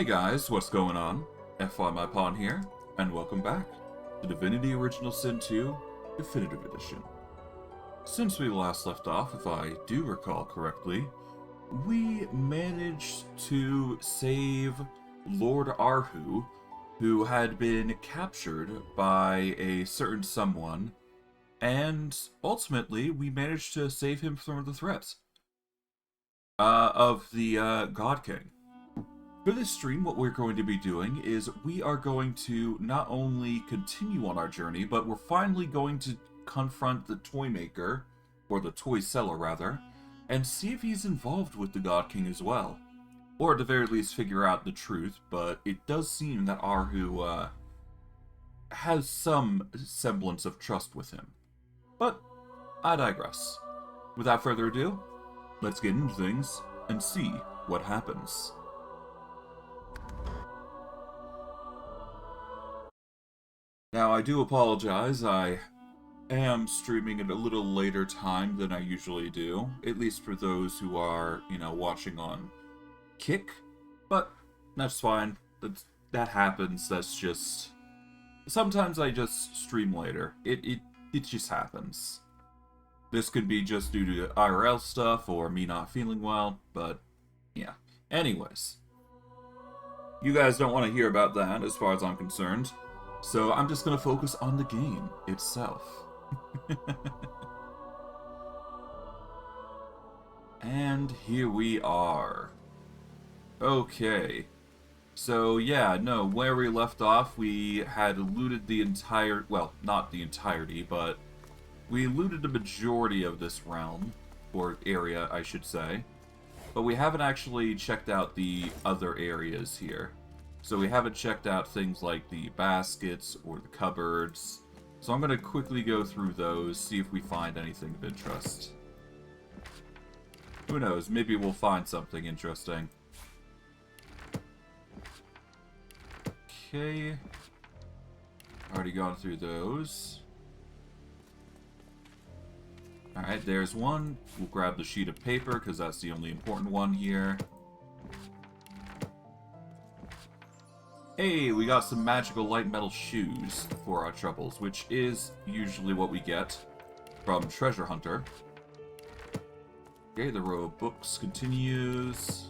Hey guys, what's going on? FY Pawn here, and welcome back to Divinity Original Sin II Definitive Edition. Since we last left off, if I do recall correctly, we managed to save Lord Arhu, who had been captured by a certain someone, and ultimately we managed to save him from the threat of the God King. For this stream, what we're going to be doing is we are going to not only continue on our journey, but we're finally going to confront the Toymaker, or the toy seller rather, and see if he's involved with the God King as well. Or at the very least figure out the truth, but it does seem that Arhu has some semblance of trust with him. But I digress. Without further ado, let's get into things and see what happens. Now, I do apologize, I am streaming at a little later time than I usually do, at least for those who are, watching on Kick, but that's fine, that happens, that's just... Sometimes I just stream later, it just happens. This could be just due to IRL stuff, or me not feeling well, but yeah. Anyways, you guys don't want to hear about that as far as I'm concerned. So I'm just going to focus on the game itself. And here we are. Okay. So yeah, no, where we left off, we had looted the entire, well, not the entirety, but we looted the majority of this realm, or area, I should say. But we haven't actually checked out the other areas here. So we haven't checked out things like the baskets or the cupboards. So I'm going to quickly go through those, see if we find anything of interest. Who knows, maybe we'll find something interesting. Okay. Already gone through those. Alright, there's one. We'll grab the sheet of paper, because that's the only important one here. Hey, we got some magical light metal shoes for our troubles, which is usually what we get from Treasure Hunter. Okay, the row of books continues.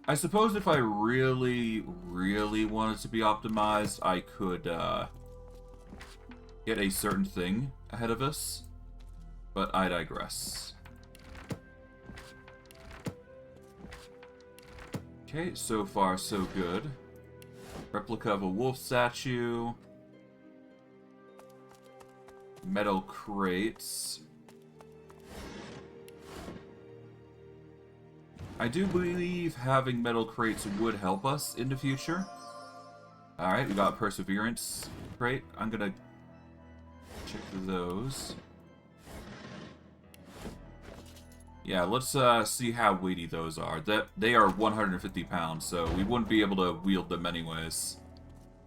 I suppose if I really, really wanted to be optimized, I could get a certain thing ahead of us, but I digress. Okay, so far so good. Replica of a wolf statue. Metal crates. I do believe having metal crates would help us in the future. Alright, we got Perseverance crate. I'm gonna check those. Yeah, let's see how weighty those are. They are 150 pounds, so we wouldn't be able to wield them anyways.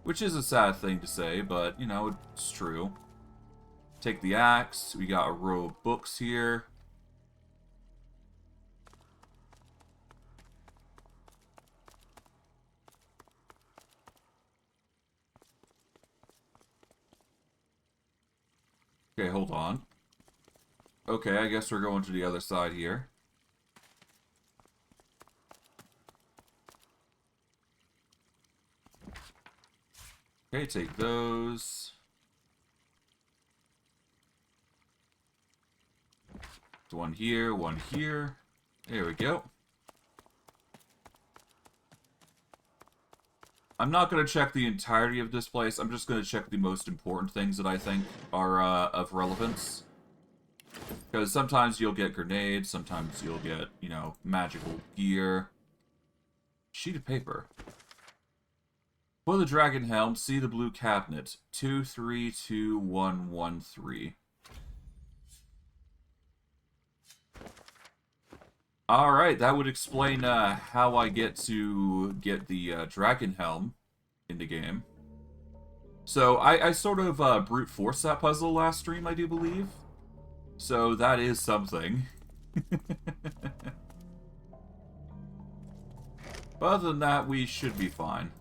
Which is a sad thing to say, but, it's true. Take the axe. We got a row of books here. Okay, hold on. Okay, I guess we're going to the other side here. Okay, take those. One here, one here. There we go. I'm not going to check the entirety of this place. I'm just going to check the most important things that I think are of relevance. Because sometimes you'll get grenades, sometimes you'll get, magical gear. Sheet of paper. For the Dragon Helm, see the blue cabinet. 232113. Alright, that would explain how I get to get the Dragon Helm in the game. So, I sort of brute forced that puzzle last stream, I do believe. So that is something. But other than that, we should be fine.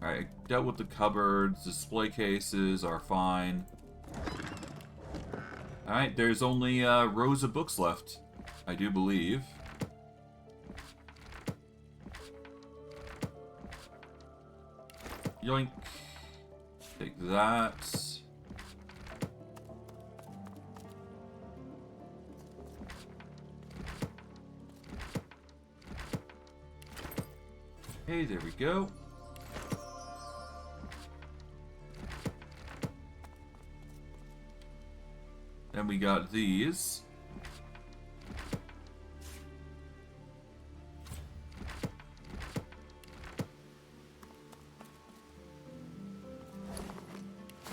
Alright, dealt with the cupboards, display cases are fine. Alright, there's only rows of books left, I do believe. Yoink. Take that. Hey, there we go. Then we got these.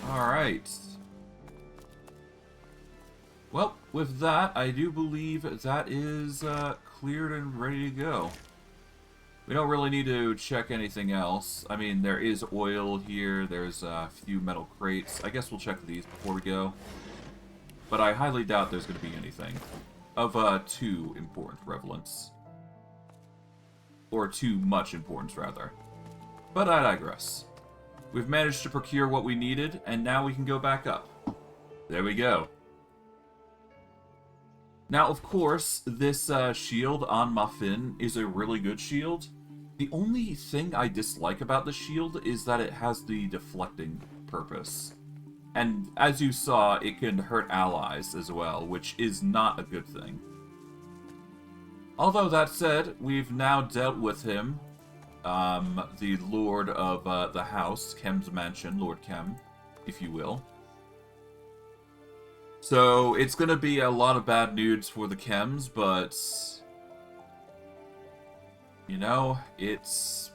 Alright. Well, with that, I do believe that is cleared and ready to go. We don't really need to check anything else. I mean, there is oil here, there's a few metal crates. I guess we'll check these before we go. But I highly doubt there's going to be anything of too important relevance. Or too much importance, rather. But I digress. We've managed to procure what we needed, and now we can go back up. There we go. Now, of course, this shield on Muffin is a really good shield. The only thing I dislike about the shield is that it has the deflecting purpose. And as you saw, it can hurt allies as well, which is not a good thing. Although that said, we've now dealt with him, the Lord of the House, Kem's Mansion, Lord Kem, if you will. So it's going to be a lot of bad news for the Kems, but you know, it's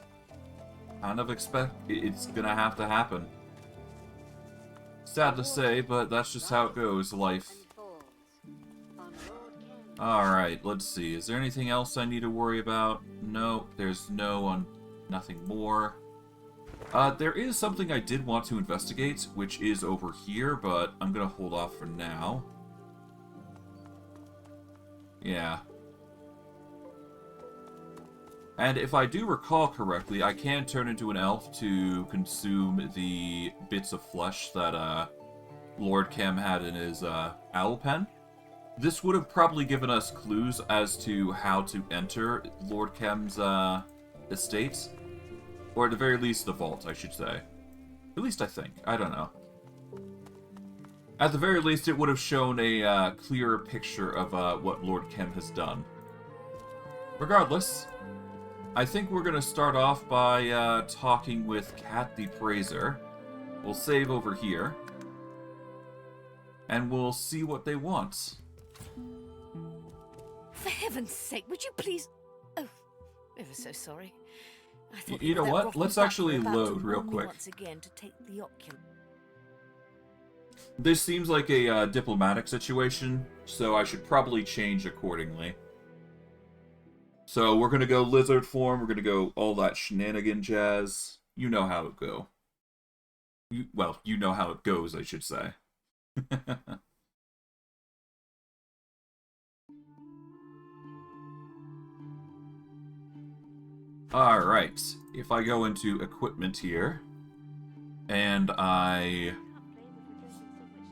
kind of it's going to have to happen. Sad to say, but that's just how it goes, life. Alright, let's see. Is there anything else I need to worry about? No, there's nothing more. There is something I did want to investigate, which is over here, but I'm gonna hold off for now. Yeah. And if I do recall correctly, I can turn into an elf to consume the bits of flesh that Lord Kem had in his owl pen. This would have probably given us clues as to how to enter Lord Kem's estate. Or at the very least, the vault, I should say. At least I think. I don't know. At the very least, it would have shown a clearer picture of what Lord Kem has done. Regardless, I think we're going to start off by talking with Cat the Praiser. We'll save over here. And we'll see what they want. For heaven's sake, would you please... Oh, ever so sorry. I thought you know what? Let's actually load real quick. Once again to take the ocular. This seems like a diplomatic situation, so I should probably change accordingly. So we're going to go lizard form, we're going to go all that shenanigan jazz. You know how it go. Well, you know how it goes, I should say. Alright, if I go into equipment here, and I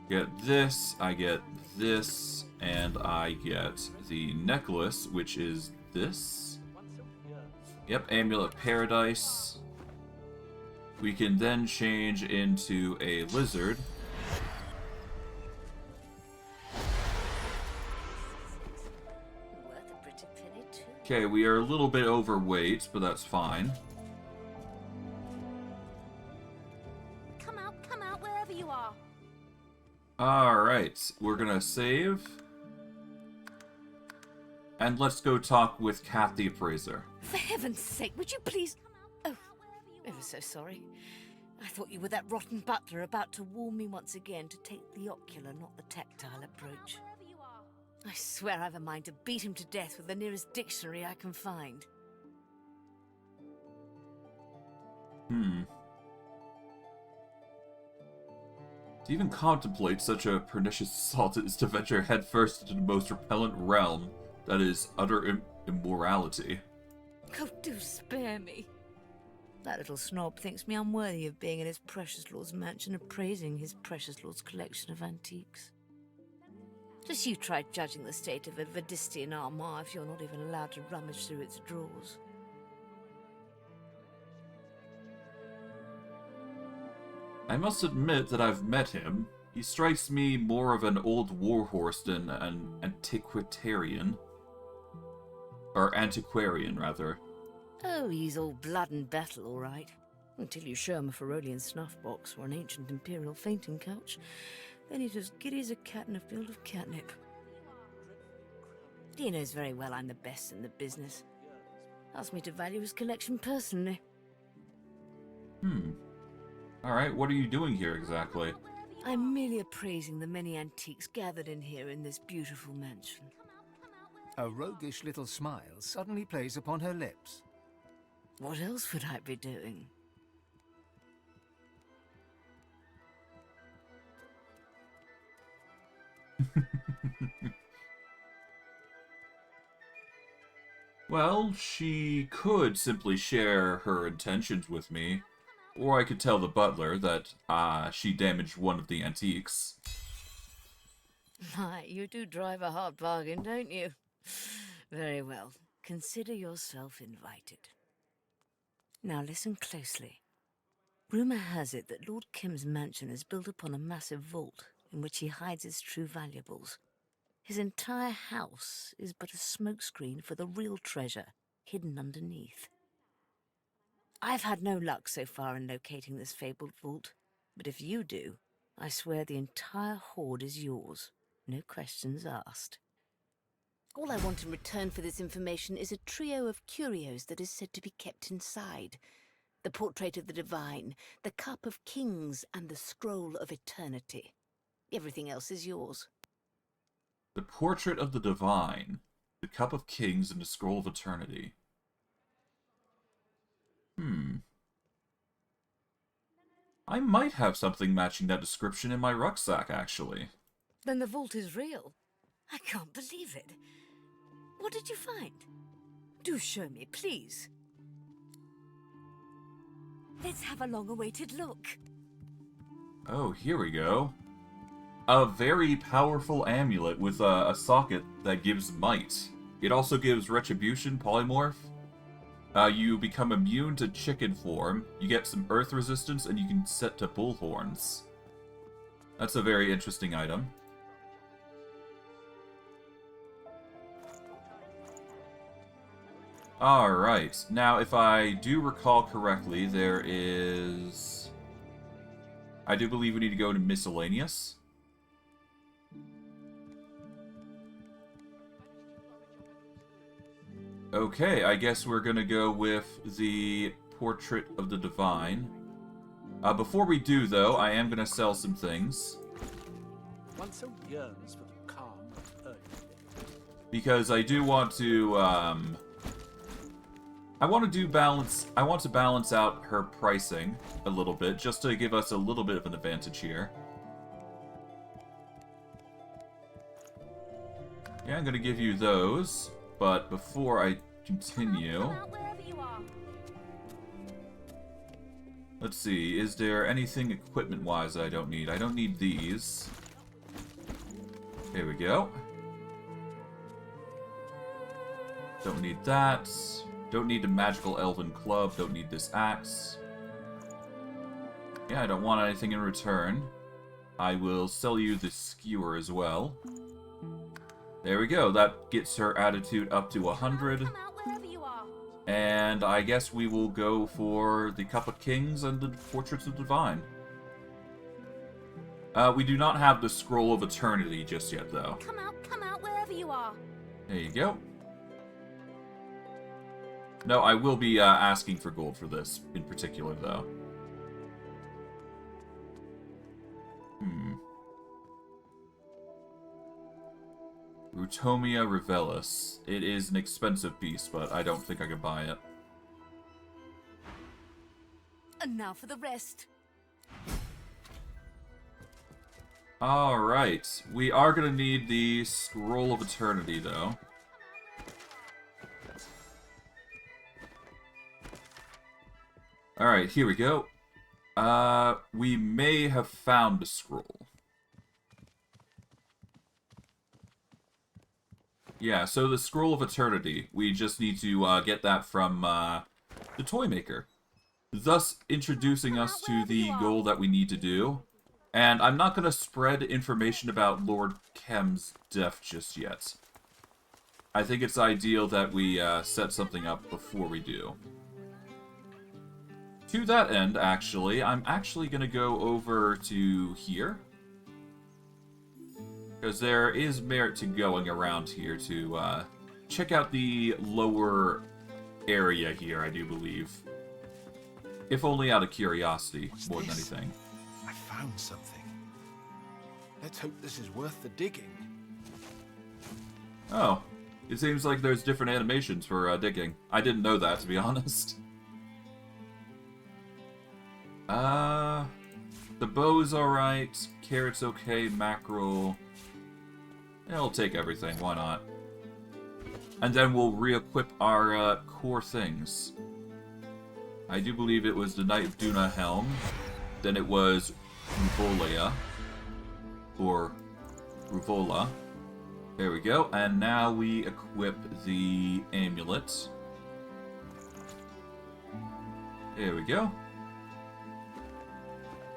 get this, and I get the necklace, which is this. Yep, Amulet Paradise. We can then change into a lizard. Okay, we are a little bit overweight, but that's fine. Come out, wherever you are. Alright, we're gonna save. And let's go talk with Cat the Appraiser. For heaven's sake, would you please... Oh, ever so sorry. I thought you were that rotten butler about to warn me once again to take the ocular, not the tactile approach. I swear I've a mind to beat him to death with the nearest dictionary I can find. To even contemplate such a pernicious assault is to venture headfirst into the most repellent realm, that is, utter immorality. Oh, do spare me. That little snob thinks me unworthy of being in his precious lord's mansion and praising his precious lord's collection of antiques. Just you try judging the state of a Vadistian armoire if you're not even allowed to rummage through its drawers. I must admit that I've met him. He strikes me more of an old warhorse than an antiquarian. Or antiquarian, rather. Oh, he's all blood and battle, all right. Until you show him a Ferolian snuff box or an ancient imperial fainting couch, then he's as giddy as a cat in a field of catnip. He knows very well I'm the best in the business. Asked me to value his collection personally. Alright, what are you doing here exactly? I'm merely appraising the many antiques gathered in here in this beautiful mansion. A roguish little smile suddenly plays upon her lips. What else would I be doing? Well, she could simply share her intentions with me, or I could tell the butler that, she damaged one of the antiques. My, you do drive a hard bargain, don't you? Very well. Consider yourself invited. Now listen closely. Rumour has it that Lord Kim's mansion is built upon a massive vault in which he hides his true valuables. His entire house is but a smokescreen for the real treasure hidden underneath. I've had no luck so far in locating this fabled vault, but if you do, I swear the entire hoard is yours. No questions asked. All I want in return for this information is a trio of curios that is said to be kept inside. The portrait of the divine, the cup of kings, and the scroll of eternity. Everything else is yours. The portrait of the divine, the cup of kings, and the scroll of eternity. I might have something matching that description in my rucksack, actually. Then the vault is real. I can't believe it. What did you find? Do show me, please. Let's have a long-awaited look. Oh, here we go. A very powerful amulet with a socket that gives might. It also gives retribution polymorph. You become immune to chicken form, you get some earth resistance, and you can set to bullhorns. That's a very interesting item. Alright, now if I do recall correctly, there is... I do believe we need to go to miscellaneous. Okay, I guess we're gonna go with the portrait of the divine. Before we do, though, I am gonna sell some things. One so yearns for the calm of early days. Because I do want to, I want to balance out her pricing a little bit, just to give us a little bit of an advantage here. Yeah, I'm gonna give you those. But before I continue, let's see, is there anything equipment-wise that I don't need? I don't need these. There we go. Don't need that. Don't need the magical elven club. Don't need this axe. Yeah, I don't want anything in return. I will sell you the skewer as well. There we go. That gets her attitude up to 100. And I guess we will go for the Cup of Kings and the Portraits of Divine. We do not have the Scroll of Eternity just yet, though. Come out wherever you are. There you go. No, I will be asking for gold for this in particular, though. Rutomia Revelis. It is an expensive beast, but I don't think I can buy it. And now for the rest. Alright. We are going to need the Scroll of Eternity, though. Alright, here we go. We may have found a scroll. Yeah, so the Scroll of Eternity. We just need to get that from the Toymaker. Thus introducing us to the goal that we need to do. And I'm not going to spread information about Lord Kem's death just yet. I think it's ideal that we set something up before we do. To that end, actually, I'm actually going to go over to here. Because there is merit to going around here to check out the lower area here, I do believe. If only out of curiosity, more than anything. I found something. Let's hope this is worth the digging. Oh, it seems like there's different animations for digging. I didn't know that, to be honest. The bow's alright, carrot's okay, mackerel... I'll take everything, why not? And then we'll re-equip our core things. I do believe it was the Knight of Duna helm, then it was Ruvolia, or Ruvola. There we go, and now we equip the amulet. There we go.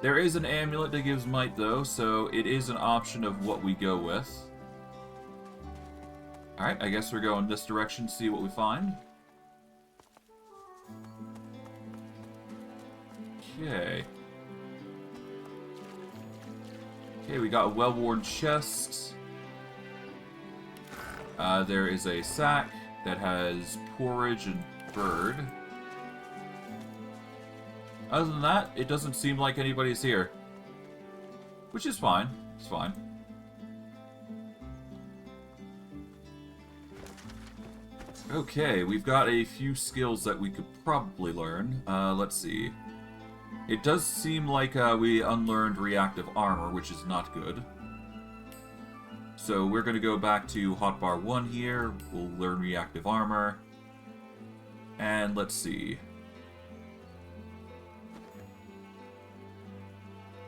There is an amulet that gives might though, so it is an option of what we go with. Alright, I guess we're going this direction to see what we find. Okay. Okay, we got a well-worn chest. There is a sack that has porridge and bird. Other than that, it doesn't seem like anybody's here. Which is fine. It's fine. Okay, we've got a few skills that we could probably learn. Let's see. It does seem like we unlearned reactive armor, which is not good. So we're going to go back to hotbar 1 here. We'll learn reactive armor. And let's see.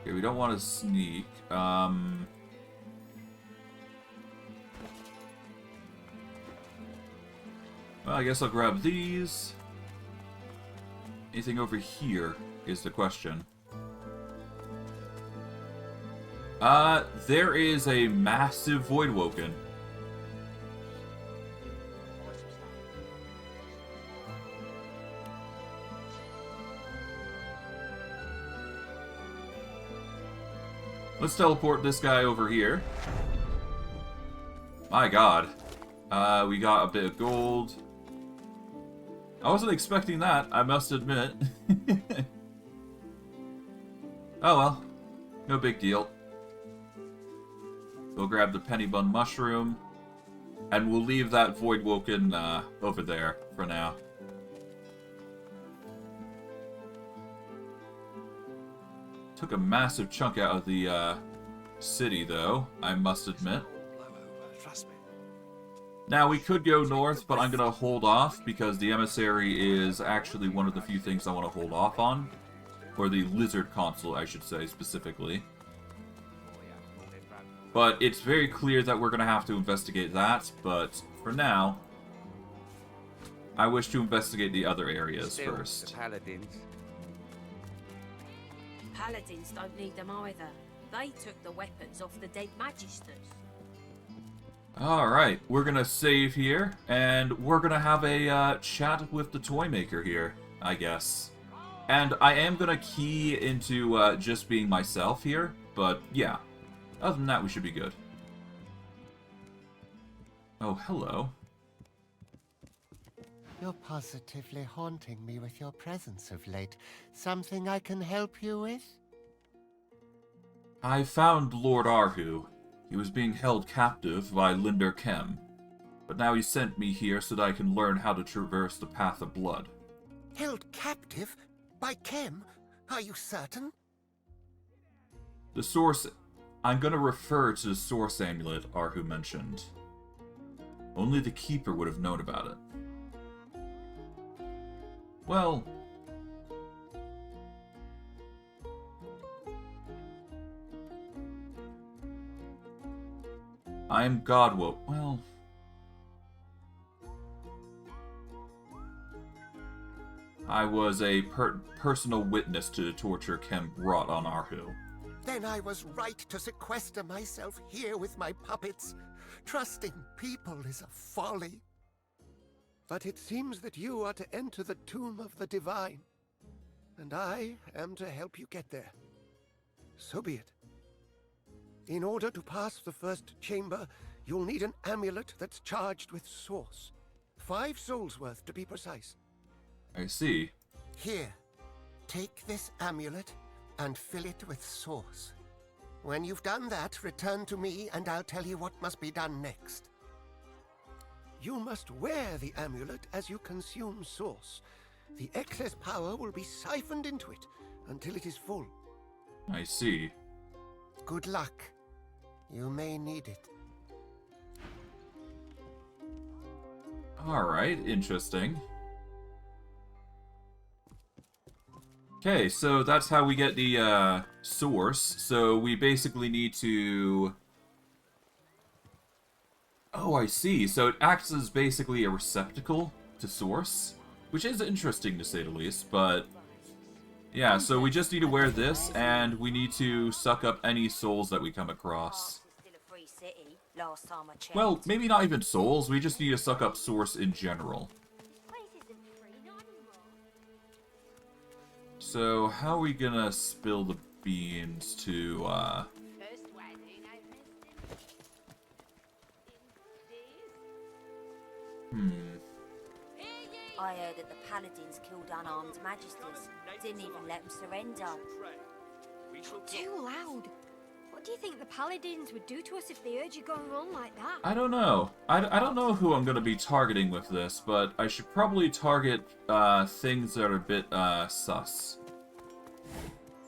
Okay, we don't want to sneak. Well, I guess I'll grab these. Anything over here is the question. There is a massive Voidwoken. Let's teleport this guy over here. My god. We got a bit of gold. I wasn't expecting that, I must admit. Oh well. No big deal. We'll grab the penny bun mushroom. And we'll leave that Voidwoken over there for now. Took a massive chunk out of the city, though, I must admit. Now, we could go north, but I'm going to hold off, because the emissary is actually one of the few things I want to hold off on. Or the lizard console, I should say, specifically. But it's very clear that we're going to have to investigate that, but for now, I wish to investigate the other areas first. Paladins don't need them either. They took the weapons off the dead magisters. Alright, we're gonna save here, and we're gonna have a chat with the Toymaker here, I guess. And I am gonna key into just being myself here, but yeah. Other than that, we should be good. Oh, hello. You're positively haunting me with your presence of late. Something I can help you with? I found Lord Arhu. He was being held captive by Linder Kem. But now he sent me here so that I can learn how to traverse the path of blood. Held captive? By Kem? Are you certain? The source... I'm gonna refer to the source amulet Arhu mentioned. Only the Keeper would have known about it. Well, I am Godwoke. Well... I was a personal witness to the torture Ken brought on Arhu. Then I was right to sequester myself here with my puppets. Trusting people is a folly. But it seems that you are to enter the tomb of the divine, and I am to help you get there. So be it. In order to pass the first chamber, you'll need an amulet that's charged with source. 5 souls worth, to be precise. I see. Here, take this amulet and fill it with source. When you've done that, return to me and I'll tell you what must be done next. You must wear the amulet as you consume source. The excess power will be siphoned into it until it is full. I see. Good luck. You may need it. Alright, interesting. Okay, so that's how we get the source. So we basically need to... Oh, I see. So it acts as basically a receptacle to source, which is interesting to say the least, but... Yeah, so we just need to wear this, and we need to suck up any souls that we come across. Well, maybe not even souls, we just need to suck up source in general. So, how are we gonna spill the beans to, I heard that the paladins killed unarmed magisties. Didn't even let them surrender. Too loud. What do you think the paladins would do to us if they heard you going on like that? I don't know. I don't know who I'm gonna be targeting with this, but I should probably target, things that are a bit, sus.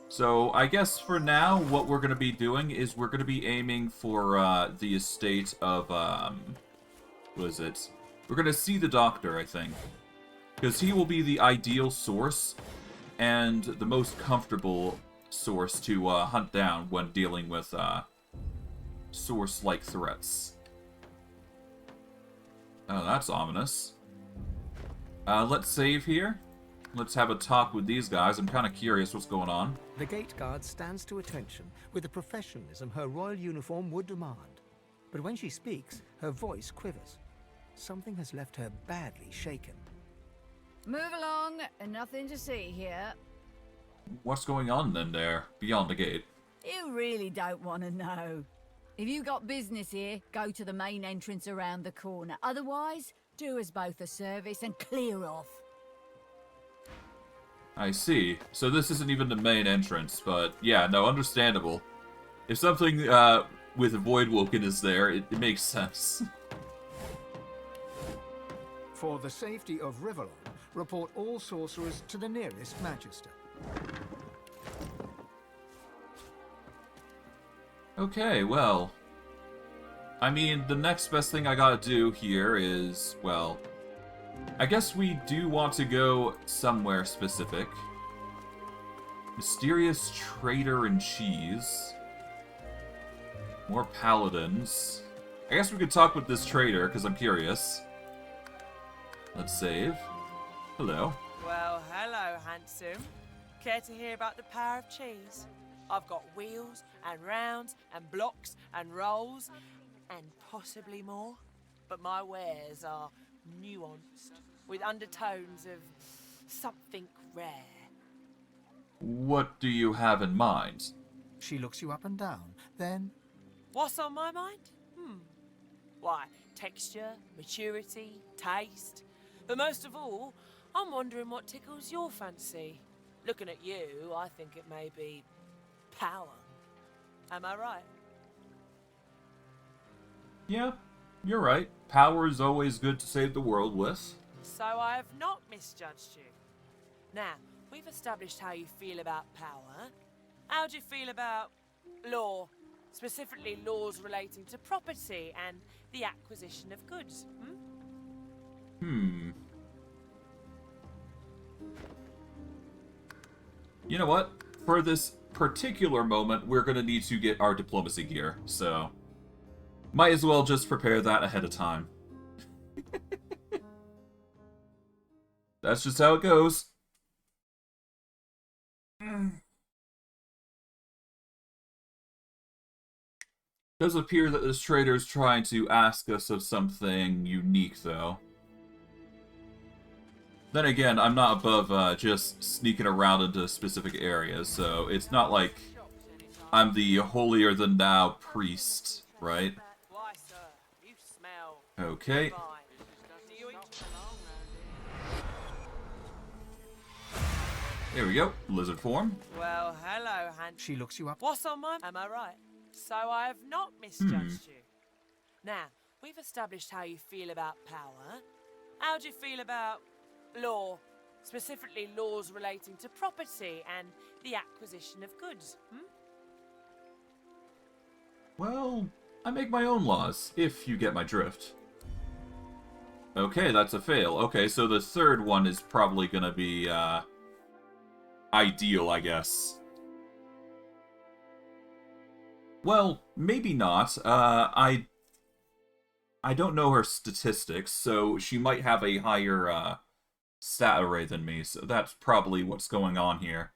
So, I guess for now, what we're gonna be doing is we're gonna be aiming for, the estate of, what is it? We're gonna see the doctor, I think. Because he will be the ideal source, and the most comfortable source to, hunt down when dealing with, source-like threats. Oh, that's ominous. Let's save here. Let's have a talk with these guys. I'm kind of curious what's going on. The gate guard stands to attention with the professionalism her royal uniform would demand. But when she speaks, her voice quivers. Something has left her badly shaken. Move along, and nothing to see here. What's going on then there, beyond the gate? You really don't want to know. If you got business here, go to the main entrance around the corner. Otherwise, do us both a service and clear off. I see. So this isn't even the main entrance, but yeah, no, understandable. If something with Voidwoken is there, it makes sense. For the safety of Riverlon, report all sorcerers to the nearest Magister. Okay, well... I mean, the next best thing I gotta do here is, well... I guess we do want to go somewhere specific. Mysterious Trader and Cheese. More Paladins. I guess we could talk with this trader, because I'm curious. Let's save. Hello. Well, hello, handsome. Care to hear about the power of cheese? I've got wheels, and rounds, and blocks, and rolls, and possibly more. But my wares are nuanced, with undertones of something rare. What do you have in mind? She looks you up and down, then... What's on my mind? Why, texture, maturity, taste. But most of all, I'm wondering what tickles your fancy. Looking at you, I think it may be power. Am I right? Yeah, you're right. Power is always good to save the world with. So I have not misjudged you. Now, we've established how you feel about power. How do you feel about law? Specifically laws relating to property and the acquisition of goods, You know what? For this particular moment, we're gonna need to get our diplomacy gear, so... Might as well just prepare that ahead of time. That's just how it goes. Does appear that this trader is trying to ask us of something unique, though. Then again, I'm not above just sneaking around into specific areas, so it's not like I'm the holier-than-thou priest, right? Why, sir, you smell Okay. fine. Do you eat? Here we go. Lizard form. Well, hello, hand. She looks you up. What's on my... Am I right? So I have not misjudged you. Now, we've established how you feel about power. How do you feel about law? Specifically laws relating to property and the acquisition of goods, Well, I make my own laws, if you get my drift. Okay, that's a fail. Okay, so the third one is probably gonna be, ideal, I guess. Well, maybe not. I don't know her statistics, so she might have a higher, stat array than me, so that's probably what's going on here.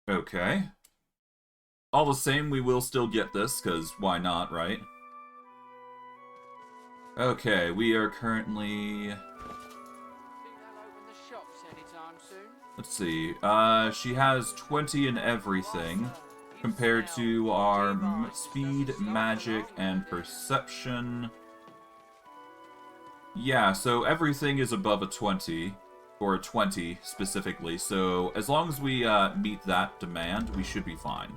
Okay. All the same, we will still get this, because why not, right? Okay, we are currently... Let's see, she has 20 in everything, compared to our speed, magic, and perception. Yeah, so everything is above a 20, or a 20 specifically, so as long as we meet that demand, we should be fine.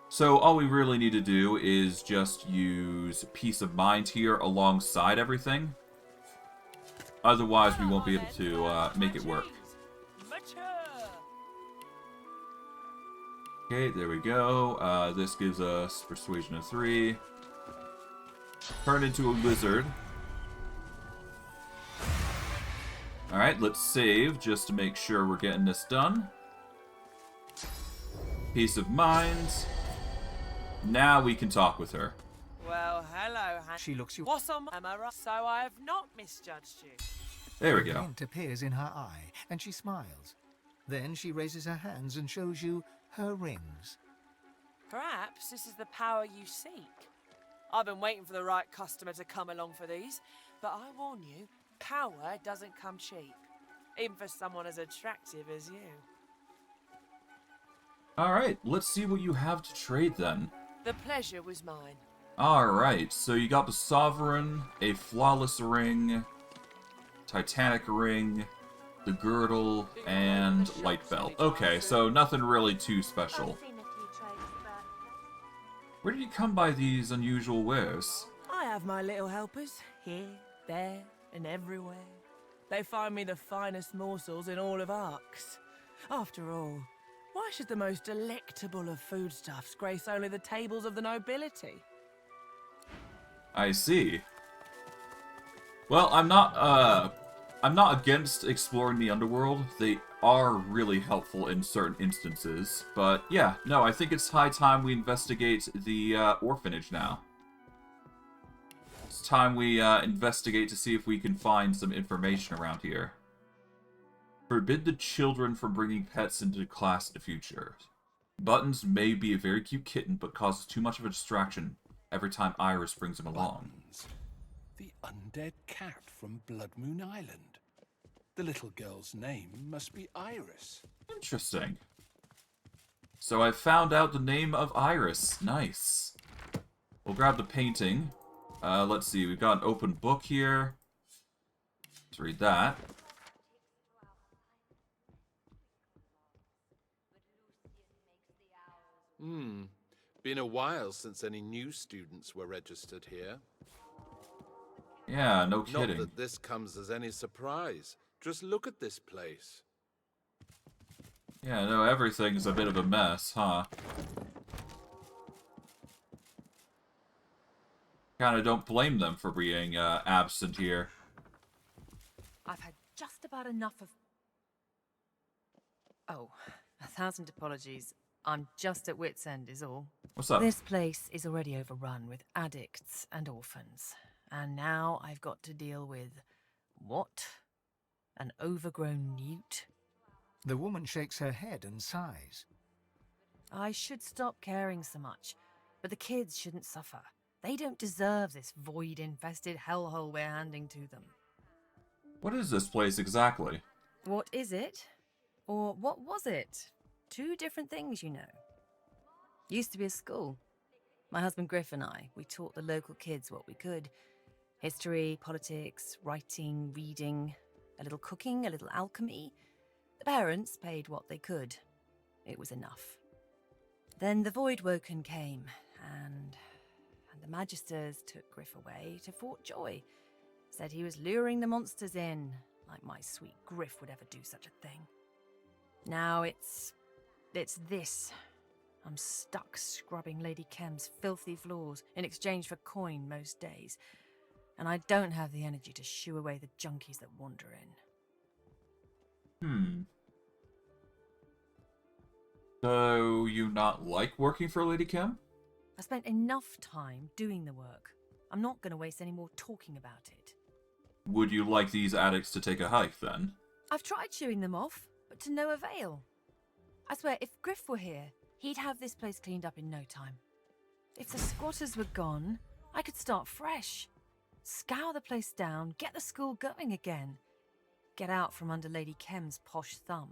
So all we really need to do is just use peace of mind here alongside everything. Otherwise, we won't be able to make it work. Okay, there we go. This gives us persuasion of 3. Turn into a lizard. Alright, let's save just to make sure we're getting this done. Peace of mind. Now we can talk with her. Well, hello, She looks you up. What's on... Am I right? So I have not misjudged you. There we A go. glint appears in her eye, and she smiles. Then she raises her hands and shows you her rings. Perhaps this is the power you seek. I've been waiting for the right customer to come along for these, but I warn you, power doesn't come cheap. Even for someone as attractive as you. Alright, let's see what you have to trade then. The pleasure was mine. Alright, so you got the Sovereign, a Flawless Ring, Titanic Ring, the Girdle, and Light Belt. Okay, so nothing really too special. Where did you come by these unusual wares? I have my little helpers, here, there, and everywhere. They find me the finest morsels in all of Arx. After all, why should the most delectable of foodstuffs grace only the tables of the nobility? I see. Well, I'm not against exploring the underworld. They are really helpful in certain instances. But yeah, no, I think it's high time we investigate the orphanage now. It's time we investigate to see if we can find some information around here. Forbid the children from bringing pets into class in the future. Buttons may be a very cute kitten, but causes too much of a distraction every time Iris brings him along. Buttons, the undead cat from Blood Moon Island. The little girl's name must be Iris. Interesting. So I found out the name of Iris. Nice. We'll grab the painting. Let's see, we've got an open book here. Let's read that. Been a while since any new students were registered here. Yeah, no kidding. Not that this comes as any surprise. Just look at this place. Yeah, no, everything's a bit of a mess, huh? Kinda don't blame them for being absent here. I've had just about enough of... Oh, 1,000 apologies. I'm just at wit's end is all. What's up? This place is already overrun with addicts and orphans. And now I've got to deal with... what? An overgrown newt? The woman shakes her head and sighs. I should stop caring so much, but the kids shouldn't suffer. They don't deserve this void-infested hellhole we're handing to them. What is this place exactly? What is it? Or what was it? Two different things, you know. Used to be a school. My husband Griff and I, we taught the local kids what we could. History, politics, writing, reading, a little cooking, a little alchemy. The parents paid what they could. It was enough. Then the Voidwoken came, and the Magisters took Griff away to Fort Joy. Said he was luring the monsters in, like my sweet Griff would ever do such a thing. Now it's this. I'm stuck scrubbing Lady Kem's filthy floors in exchange for coin most days, and I don't have the energy to shoo away the junkies that wander in. So, you not like working for Lady Kem? I spent enough time doing the work. I'm not going to waste any more talking about it. Would you like these addicts to take a hike, then? I've tried shooing them off, but to no avail. I swear, if Griff were here, he'd have this place cleaned up in no time. If the squatters were gone, I could start fresh. Scour the place down, get the school going again. Get out from under Lady Kem's posh thumb.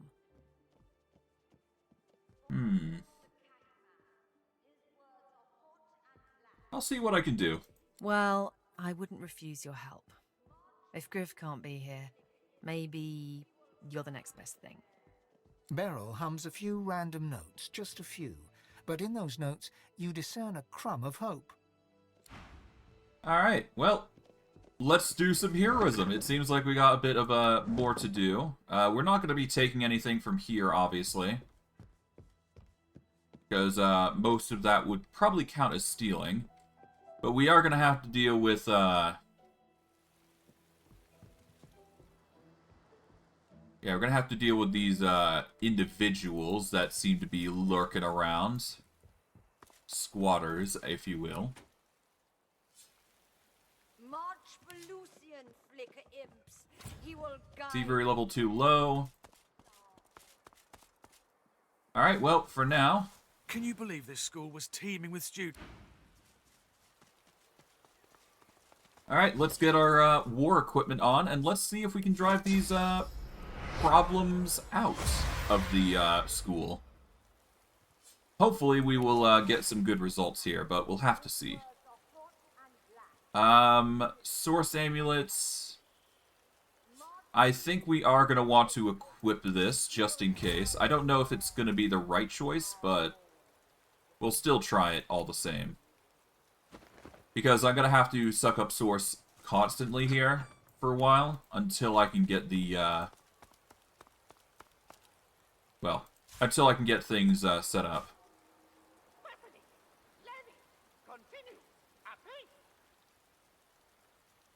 I'll see what I can do. Well, I wouldn't refuse your help. If Griff can't be here, maybe you're the next best thing. Beryl hums a few random notes, just a few. But in those notes, you discern a crumb of hope. Alright, well, let's do some heroism. It seems like we got a bit of more to do. We're not going to be taking anything from here, obviously. Because most of that would probably count as stealing. But we are going to have to deal with... Yeah, we're going to have to deal with these individuals that seem to be lurking around. Squatters, if you will. March for Lucian, flicker imps. He will guide. Thievery level 2 low. Alright, well, for now... Can you believe this school was teeming with students? Alright, let's get our war equipment on, and let's see if we can drive these problems out of the school. Hopefully we will get some good results here, but we'll have to see. Source amulets. I think we are going to want to equip this, just in case. I don't know if it's going to be the right choice, but we'll still try it all the same. Because I'm going to have to suck up source constantly here for a while, until I can get the, well, until I can get things set up.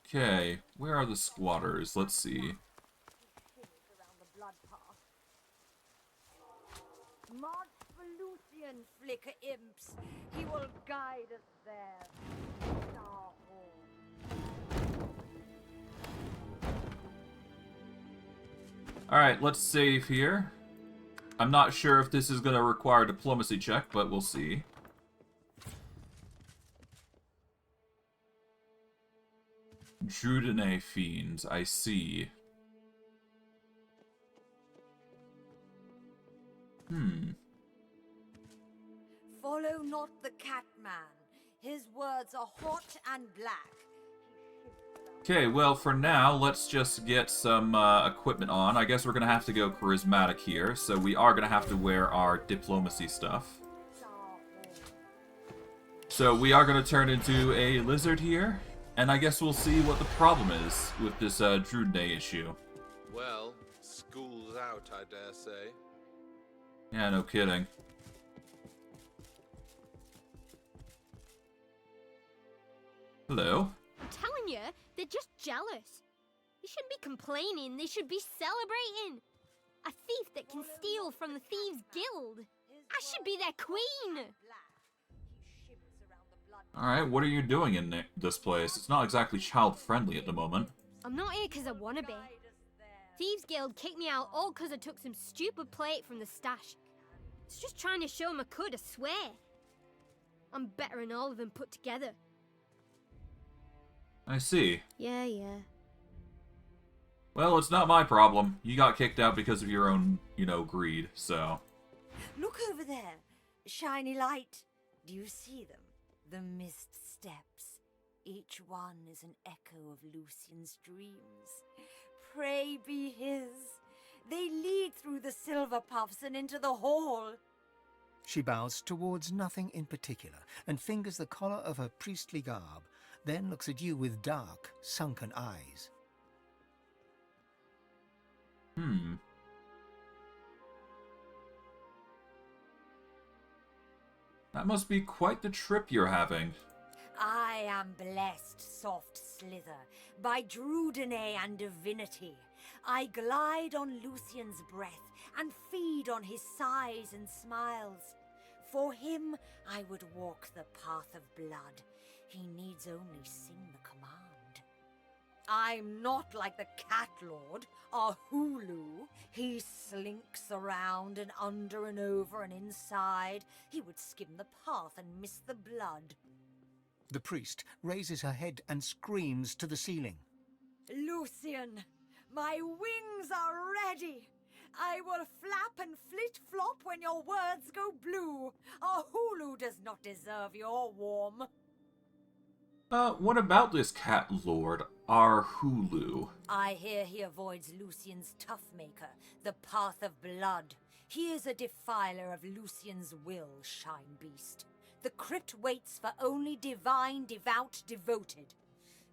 Okay, where are the squatters? Let's see. March for Lucian, flicker imps. He will guide us there. Alright, let's save here. I'm not sure if this is going to require a diplomacy check, but we'll see. Drudene fiends, I see. Follow not the Catman. His words are hot and black. Okay, well, for now, let's just get some equipment on. I guess we're going to have to go charismatic here, so we are going to have to wear our diplomacy stuff. So we are going to turn into a lizard here, and I guess we'll see what the problem is with this Drudene issue. Well, school's out, I dare say. Yeah, no kidding. Hello? I'm telling you, they're just jealous. They shouldn't be complaining, they should be celebrating. A thief that can steal from the Thieves' Guild. I should be their queen. Alright, what are you doing in this place? It's not exactly child-friendly at the moment. I'm not here because I want to be. Thieves Guild kicked me out all because I took some stupid plate from the stash. It's just trying to show them I could, I swear. I'm better than all of them put together. I see. Yeah. Well, it's not my problem. You got kicked out because of your own, greed, so... Look over there. Shiny light. Do you see them? The mist steps. Each one is an echo of Lucian's dreams. Pray be his. They lead through the silver puffs and into the hall. She bows towards nothing in particular and fingers the collar of her priestly garb, then looks at you with dark, sunken eyes. That must be quite the trip you're having. I am blessed, soft slither, by Drudene and divinity. I glide on Lucian's breath and feed on his sighs and smiles. For him, I would walk the path of blood. He needs only sing the command. I'm not like the Cat Lord, our Hulu. He slinks around and under and over and inside. He would skim the path and miss the blood. The priest raises her head and screams to the ceiling. Lucian, my wings are ready. I will flap and flit-flop when your words go blue. Our Hulu does not deserve your warm. What about this Cat Lord, our Hulu? I hear he avoids Lucian's Toymaker, the path of blood. He is a defiler of Lucian's will, Shine Beast. The crypt waits for only divine, devout, devoted.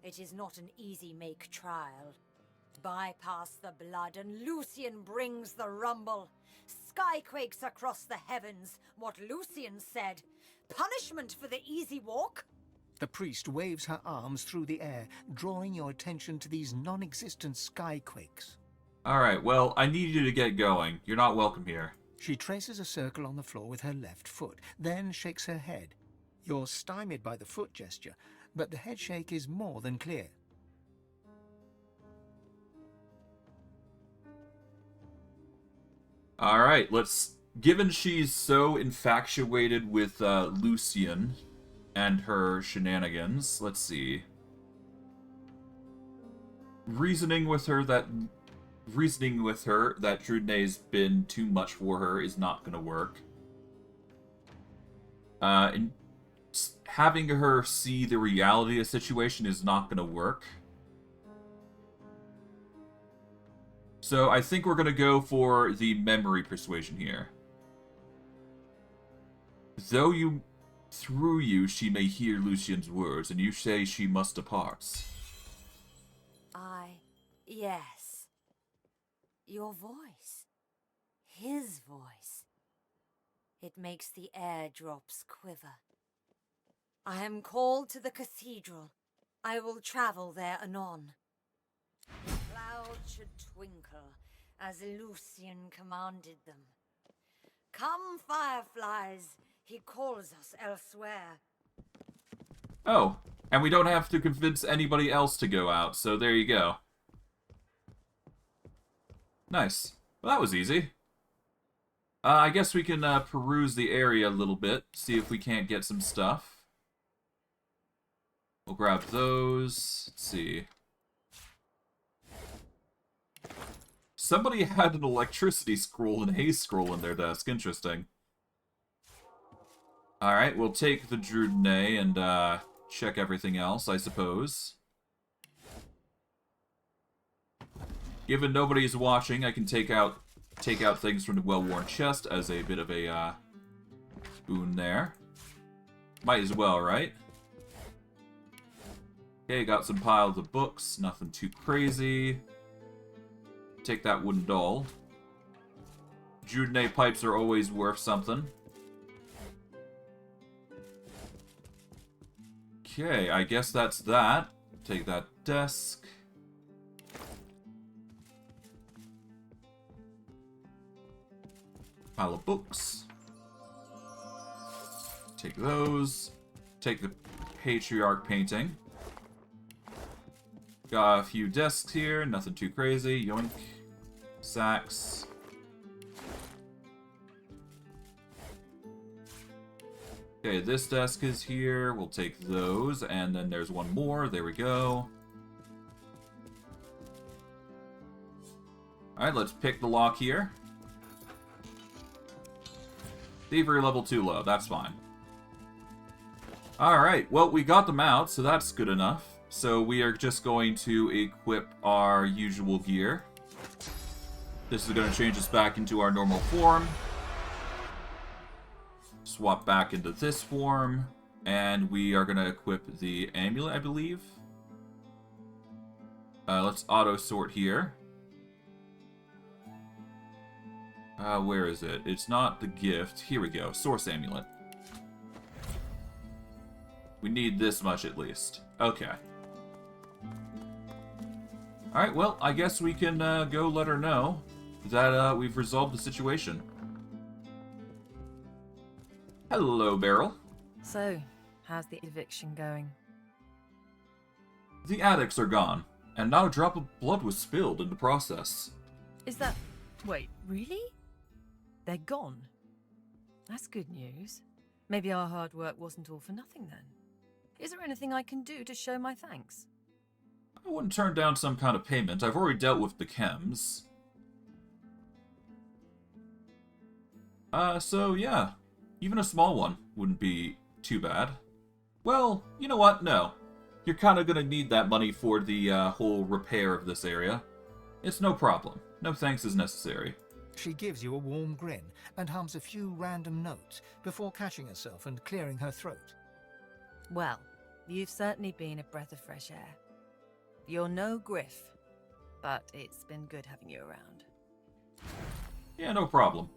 It is not an easy make trial. Bypass the blood and Lucian brings the rumble. Skyquakes across the heavens, what Lucian said. Punishment for the easy walk? The priest waves her arms through the air, drawing your attention to these non-existent skyquakes. Alright, well, I need you to get going. You're not welcome here. She traces a circle on the floor with her left foot, then shakes her head. You're stymied by the foot gesture, but the head shake is more than clear. Alright, given she's so infatuated with Lucian and her shenanigans, let's see. Reasoning with her that Drudene's been too much for her is not going to work. And having her see the reality of the situation is not going to work. So I think we're going to go for the memory persuasion here. Through you, she may hear Lucian's words, and you say she must depart. Yes. Your voice. His voice. It makes the airdrops quiver. I am called to the cathedral. I will travel there anon. Clouds should twinkle, as Lucian commanded them. Come, fireflies, he calls us elsewhere. Oh, and we don't have to convince anybody else to go out, so there you go. Nice. Well, that was easy. I guess we can peruse the area a little bit, see if we can't get some stuff. We'll grab those. Let's see. Somebody had an electricity scroll and haze scroll in their desk. Interesting. Alright, we'll take the Drudene and check everything else, I suppose. Given nobody's watching, I can take out things from the well-worn chest as a bit of a boon there. Might as well, right? Okay, got some piles of books, nothing too crazy. Take that wooden doll. Drudene pipes are always worth something. Okay, I guess that's that. Take that desk. Pile of books. Take those. Take the patriarch painting. Got a few desks here, nothing too crazy. Yoink. Sacks. Okay, this desk is here. We'll take those. And then there's one more. There we go. Alright, let's pick the lock here. Thievery level 2 low. That's fine. Alright, well, we got them out, so that's good enough. So we are just going to equip our usual gear. This is going to change us back into our normal form. Swap back into this form. And we are going to equip the amulet, I believe. Let's auto-sort here. Where is it? It's not the gift. Here we go. Source amulet. We need this much at least. Okay. Alright, well, I guess we can go let her know that we've resolved the situation. Hello, Beryl. So, how's the eviction going? The addicts are gone, and not a drop of blood was spilled in the process. Is that... Wait, really? They're gone? That's good news. Maybe our hard work wasn't all for nothing then. Is there anything I can do to show my thanks? I wouldn't turn down some kind of payment. I've already dealt with the chems. So yeah. Even a small one wouldn't be too bad. Well, you know what? No. You're kind of gonna need that money for the whole repair of this area. It's no problem. No thanks is necessary. She gives you a warm grin and hums a few random notes before catching herself and clearing her throat. Well, you've certainly been a breath of fresh air. You're no Griff, but it's been good having you around. Yeah, no problem.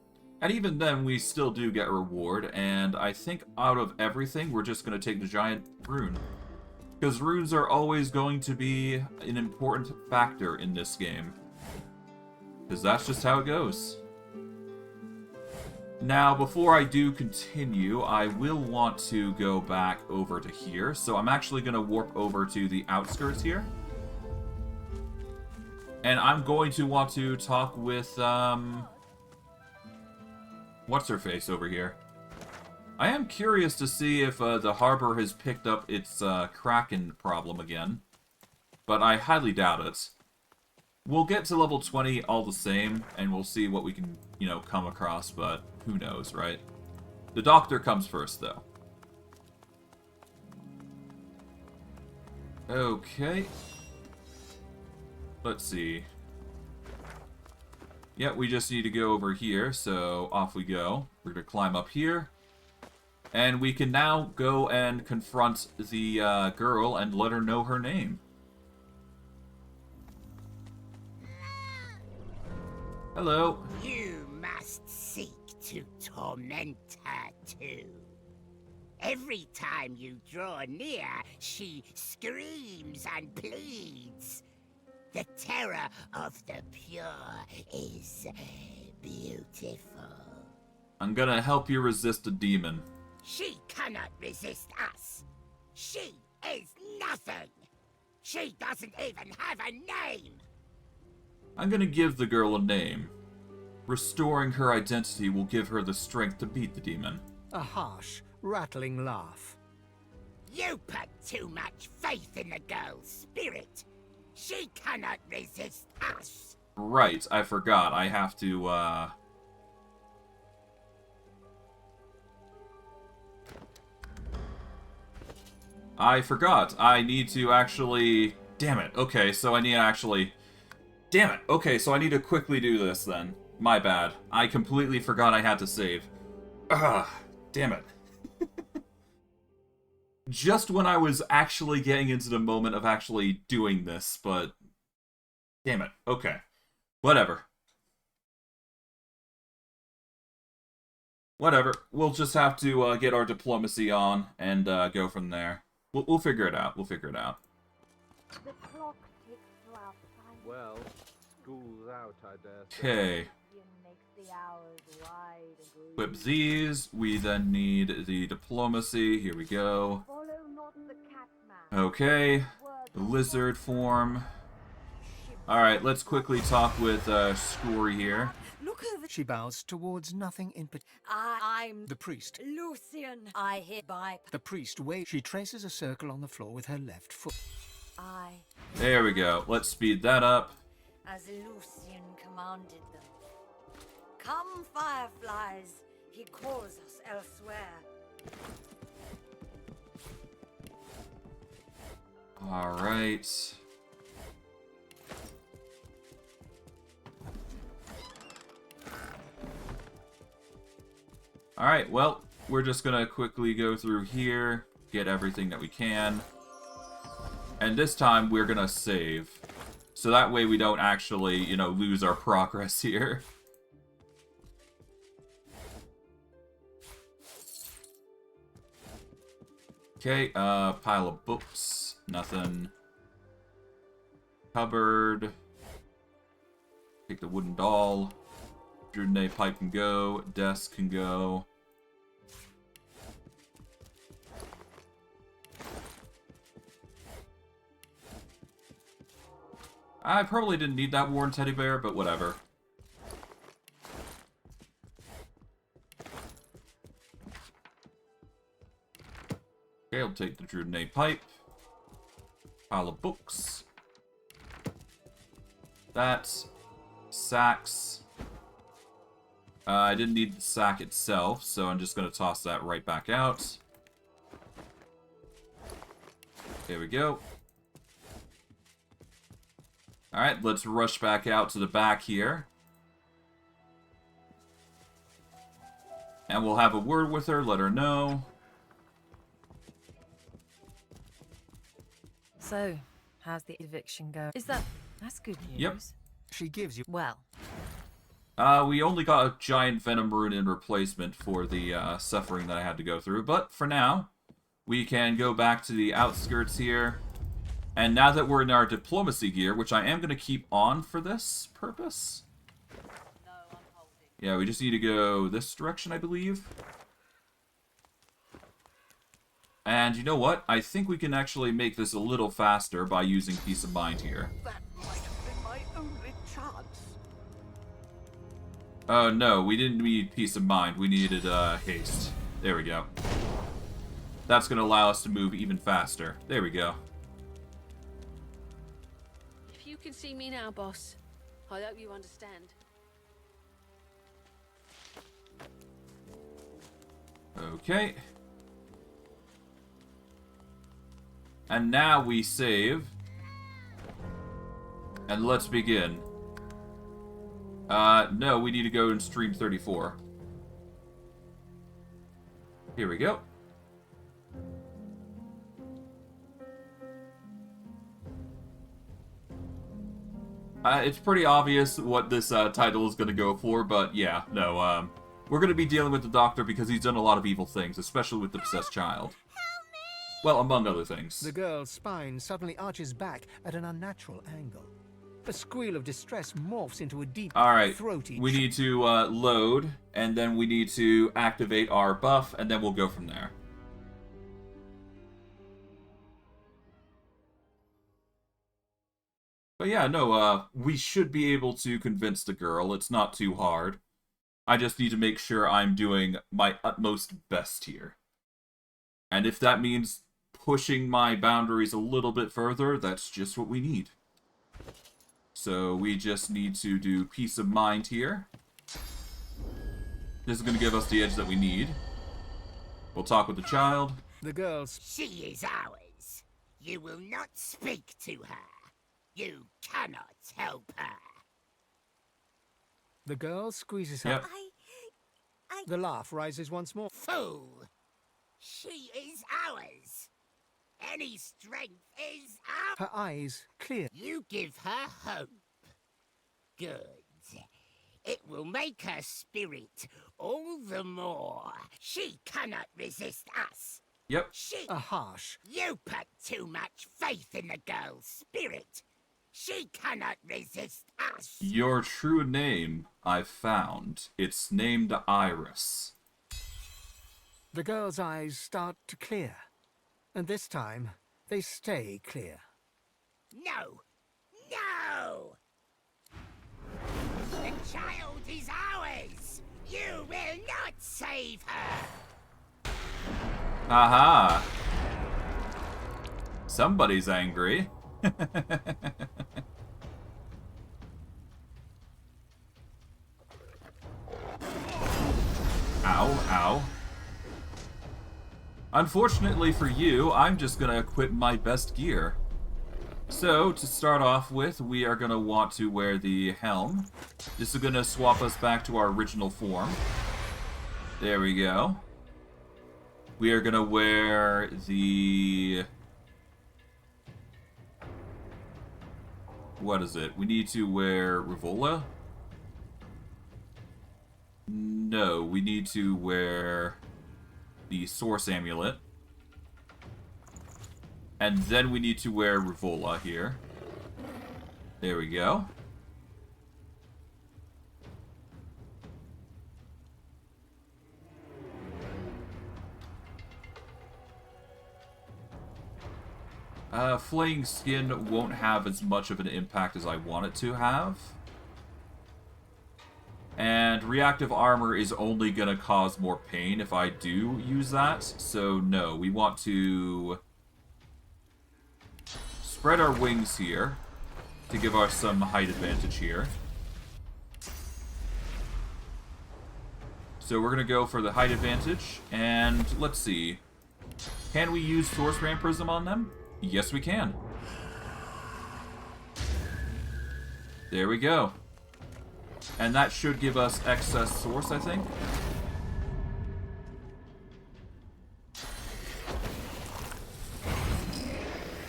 And even then, we still do get a reward, and I think out of everything, we're just going to take the giant rune. Because runes are always going to be an important factor in this game. Because that's just how it goes. Now, before I do continue, I will want to go back over to here. So I'm actually going to warp over to the outskirts here. And I'm going to want to talk with, what's-her-face over here. I am curious to see if the harbor has picked up its Kraken problem again. But I highly doubt it. We'll get to level 20 all the same, and we'll see what we can, you know, come across, but who knows, right? The doctor comes first, though. Okay. Let's see. Yeah, we just need to go over here, so off we go. We're going to climb up here. And we can now go and confront the girl and let her know her name. Hello. You must seek to torment her too. Every time you draw near, she screams and pleads. The terror of the pure is beautiful. I'm gonna help you resist a demon. She cannot resist us. She is nothing. She doesn't even have a name. I'm gonna give the girl a name. Restoring her identity will give her the strength to beat the demon. A harsh, rattling laugh. You put too much faith in the girl's spirit. She cannot resist us. Right, I forgot. I have to, I forgot. I need to actually... Damn it. Okay, so I need to actually... Damn it. Okay, so I need to quickly do this then. My bad. I completely forgot I had to save. Ugh. Damn it. Just when I was actually getting into the moment of actually doing this, but... Damn it. Okay. Whatever. Whatever. We'll just have to get our diplomacy on and go from there. We'll figure it out. We'll figure it out. The clock ticks to our time. Well, school's out, I dare say. Okay. Equip these. We then need the diplomacy. Here we go. Follow not the Okay, the lizard form. Alright, let's quickly talk with Scory here. Look over. She bows towards nothing in particular. I'm The priest. Lucian. I hereby. The priest waves. She traces a circle on the floor with her left foot. There we go. Let's speed that up. As Lucian commanded them. Come, fireflies. He calls us elsewhere. Alright. Alright, well, we're just gonna quickly go through here, get everything that we can. And this time, we're gonna save. So that way we don't actually, you know, lose our progress here. Okay, pile of books. Nothing. Cupboard. Take the wooden doll. Druidine pipe can go. Desk can go. I probably didn't need that worn teddy bear, but whatever. Okay, I'll take the Druidine pipe. Pile of books. That. Sacks. I didn't need the sack itself, so I'm just going to toss that right back out. There we go. Alright, let's rush back out to the back here. And we'll have a word with her, let her know. So, how's the eviction go? That's good news. Yep. She gives you... Well. We only got a giant venom rune in replacement for the suffering that I had to go through. But for now, we can go back to the outskirts here. And now that we're in our diplomacy gear, which I am going to keep on for this purpose. Yeah, we just need to go this direction, I believe. And you know what? I think we can actually make this a little faster by using Peace of Mind here. That might have been my only chance. Oh, no, we didn't need Peace of Mind. We needed haste. There we go. That's going to allow us to move even faster. There we go. If you can see me now, boss, I hope you understand. Okay. And now we save. And let's begin. No, we need to go in stream 34. Here we go. It's pretty obvious what this title is going to go for, but yeah, no, we're going to be dealing with the Doctor because he's done a lot of evil things, especially with the possessed child. Well, among other things. The girl's spine suddenly arches back at an unnatural angle. A squeal of distress morphs into a deep, throaty... We need to load, and then we need to activate our buff, and then we'll go from there. But yeah, no, we should be able to convince the girl. It's not too hard. I just need to make sure I'm doing my utmost best here. And if that means pushing my boundaries a little bit further, that's just what we need. So we just need to do Peace of Mind here. This is going to give us the edge that we need. We'll talk with the child. The girl's... She is ours. You will not speak to her. You cannot help her. The girl squeezes her... Yep. The laugh rises once more. Fool! She is ours. Any strength is ours. Her eyes clear. You give her hope. Good. It will make her spirit all the more. She cannot resist us. Yep. A harsh... You put too much faith in the girl's spirit. She cannot resist us. Your true name, I've found. It's named Iris. The girl's eyes start to clear. And this time, They stay clear. No! No! The child is ours! You will not save her! Aha! Somebody's angry. Ow, ow. Unfortunately for you, I'm just gonna equip my best gear. So, to start off with, we are gonna want to wear the helm. This is gonna swap us back to our original form. There we go. We are gonna wear the... What is it? We need to wear Revola? No, we need to wear the Source Amulet. And then we need to wear Revola here. There we go. Flaying Skin won't have as much of an impact as I want it to have. And Reactive Armor is only going to cause more pain if I do use that. So no, we want to spread our wings here to give us some height advantage here. So we're going to go for the height advantage. And let's see. Can we use Source Ram Prism on them? Yes, we can. There we go. And that should give us excess source, I think.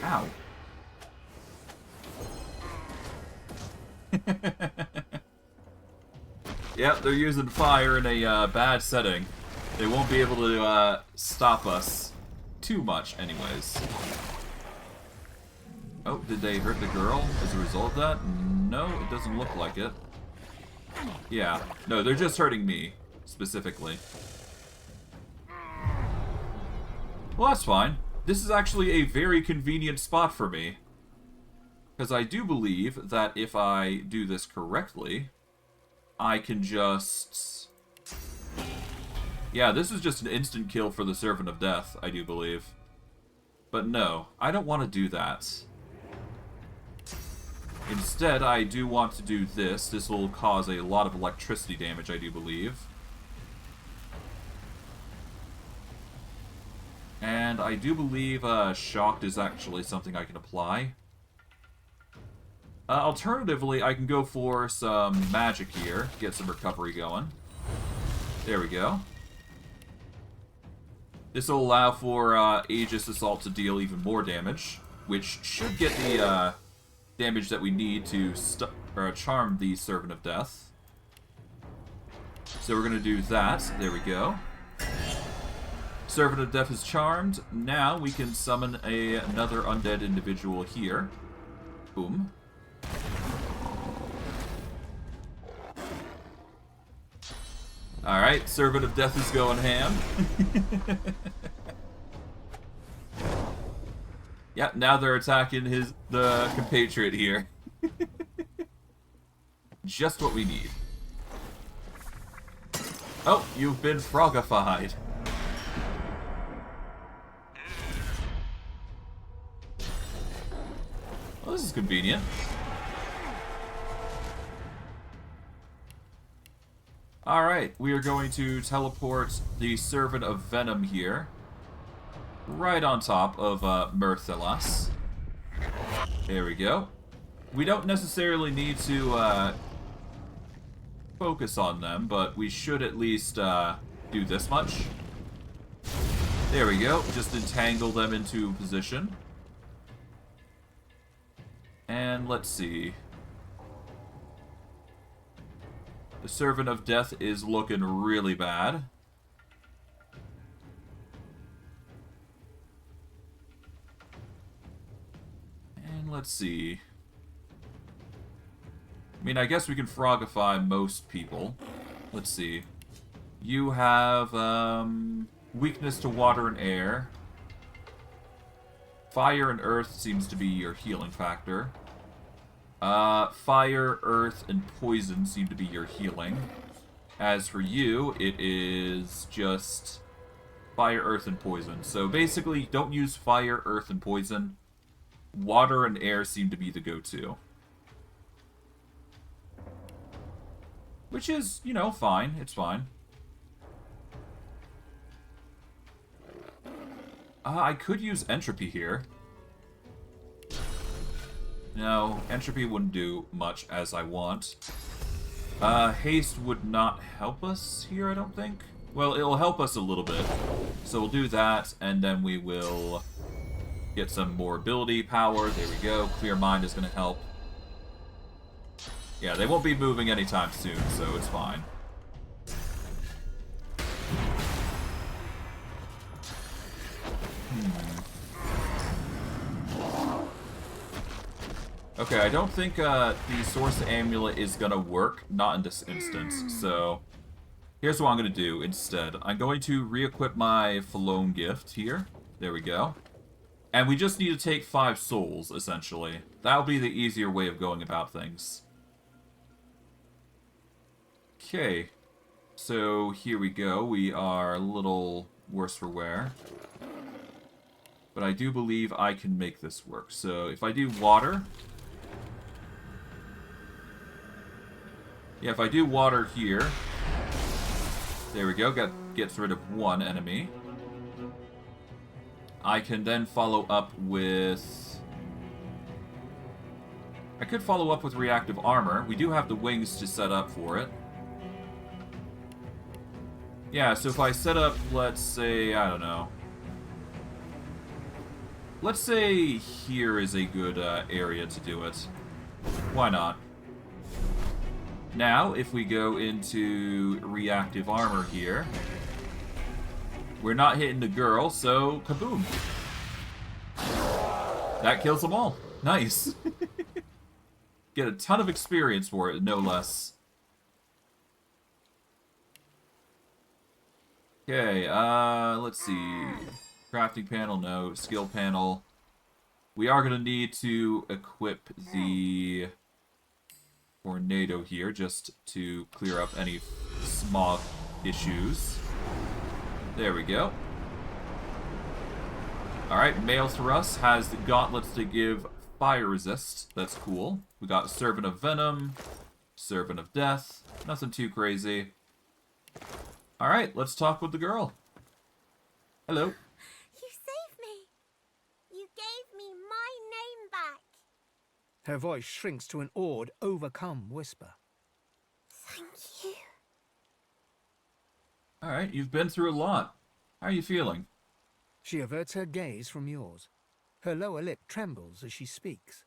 Ow. Yep, they're using fire in a bad setting. They won't be able to stop us too much anyways. Oh, did they hurt the girl as a result of that? No, it doesn't look like it. Yeah, no, they're just hurting me, specifically. Well, that's fine. This is actually a very convenient spot for me. Because I do believe that if I do this correctly, I can just... Yeah, this is just an instant kill for the Servant of Death, I do believe. But no, I don't want to do that. Instead, I do want to do this. This will cause a lot of electricity damage, I do believe. And I do believe Shocked is actually something I can apply. Alternatively, I can go for some magic here, get some recovery going. There we go. This will allow for Aegis Assault to deal even more damage, which should get the damage that we need to charm the Servant of Death. So we're going to do that. There we go. Servant of Death is charmed. Now we can summon another undead individual here. Boom. Alright, Servant of Death is going ham. Yeah, now they're attacking the compatriot here. Just what we need. Oh, you've been frogified. Well, this is convenient. Alright, we are going to teleport the Servant of Venom here. Right on top of Mirthilas. There we go. We don't necessarily need to focus on them, but we should at least do this much. There we go. Just entangle them into position. And let's see. The Servant of Death is looking really bad. And let's see. I mean, I guess we can frogify most people. Let's see. You have, weakness to water and air. Fire and earth seems to be your healing factor. Fire, earth, and poison seem to be your healing. As for you, it is just fire, earth, and poison. So basically, don't use fire, earth, and poison. Water and air seem to be the go-to. Which is, you know, fine. It's fine. I could use entropy here. No, entropy wouldn't do much as I want. Haste would not help us here, I don't think. Well, it'll help us a little bit. So we'll do that, and then we will get some more ability power. There we go. Clear Mind is going to help. Yeah, they won't be moving anytime soon, so it's fine. Okay, I don't think the Source Amulet is gonna work, not in this instance, so here's what I'm gonna do instead. I'm going to re-equip my Falone gift here. There we go. And we just need to take 5 souls, essentially. That'll be the easier way of going about things. Okay, so here we go. We are a little worse for wear. But I do believe I can make this work. So if I do water... Yeah, if I do water here... There we go, gets rid of 1 enemy. I can then follow up with... I could follow up with reactive armor. We do have the wings to set up for it. Yeah, so if I set up, let's say, I don't know. Let's say here is a good area to do it. Why not? Now, if we go into reactive armor here, we're not hitting the girl, so kaboom. That kills them all. Nice. Get a ton of experience for it, no less. Okay, let's see. Crafting panel, no. Skill panel. We are going to need to equip the tornado here, just to clear up any smog issues. There we go. Alright, Male Thrust has the gauntlets to give fire resist. That's cool. We got Servant of Venom, Servant of Death. Nothing too crazy. Alright, let's talk with the girl. Hello. You saved me. You gave me my name back. Her voice shrinks to an awed, overcome whisper. Thank you. Alright, you've been through a lot. How are you feeling? She averts her gaze from yours. Her lower lip trembles as she speaks.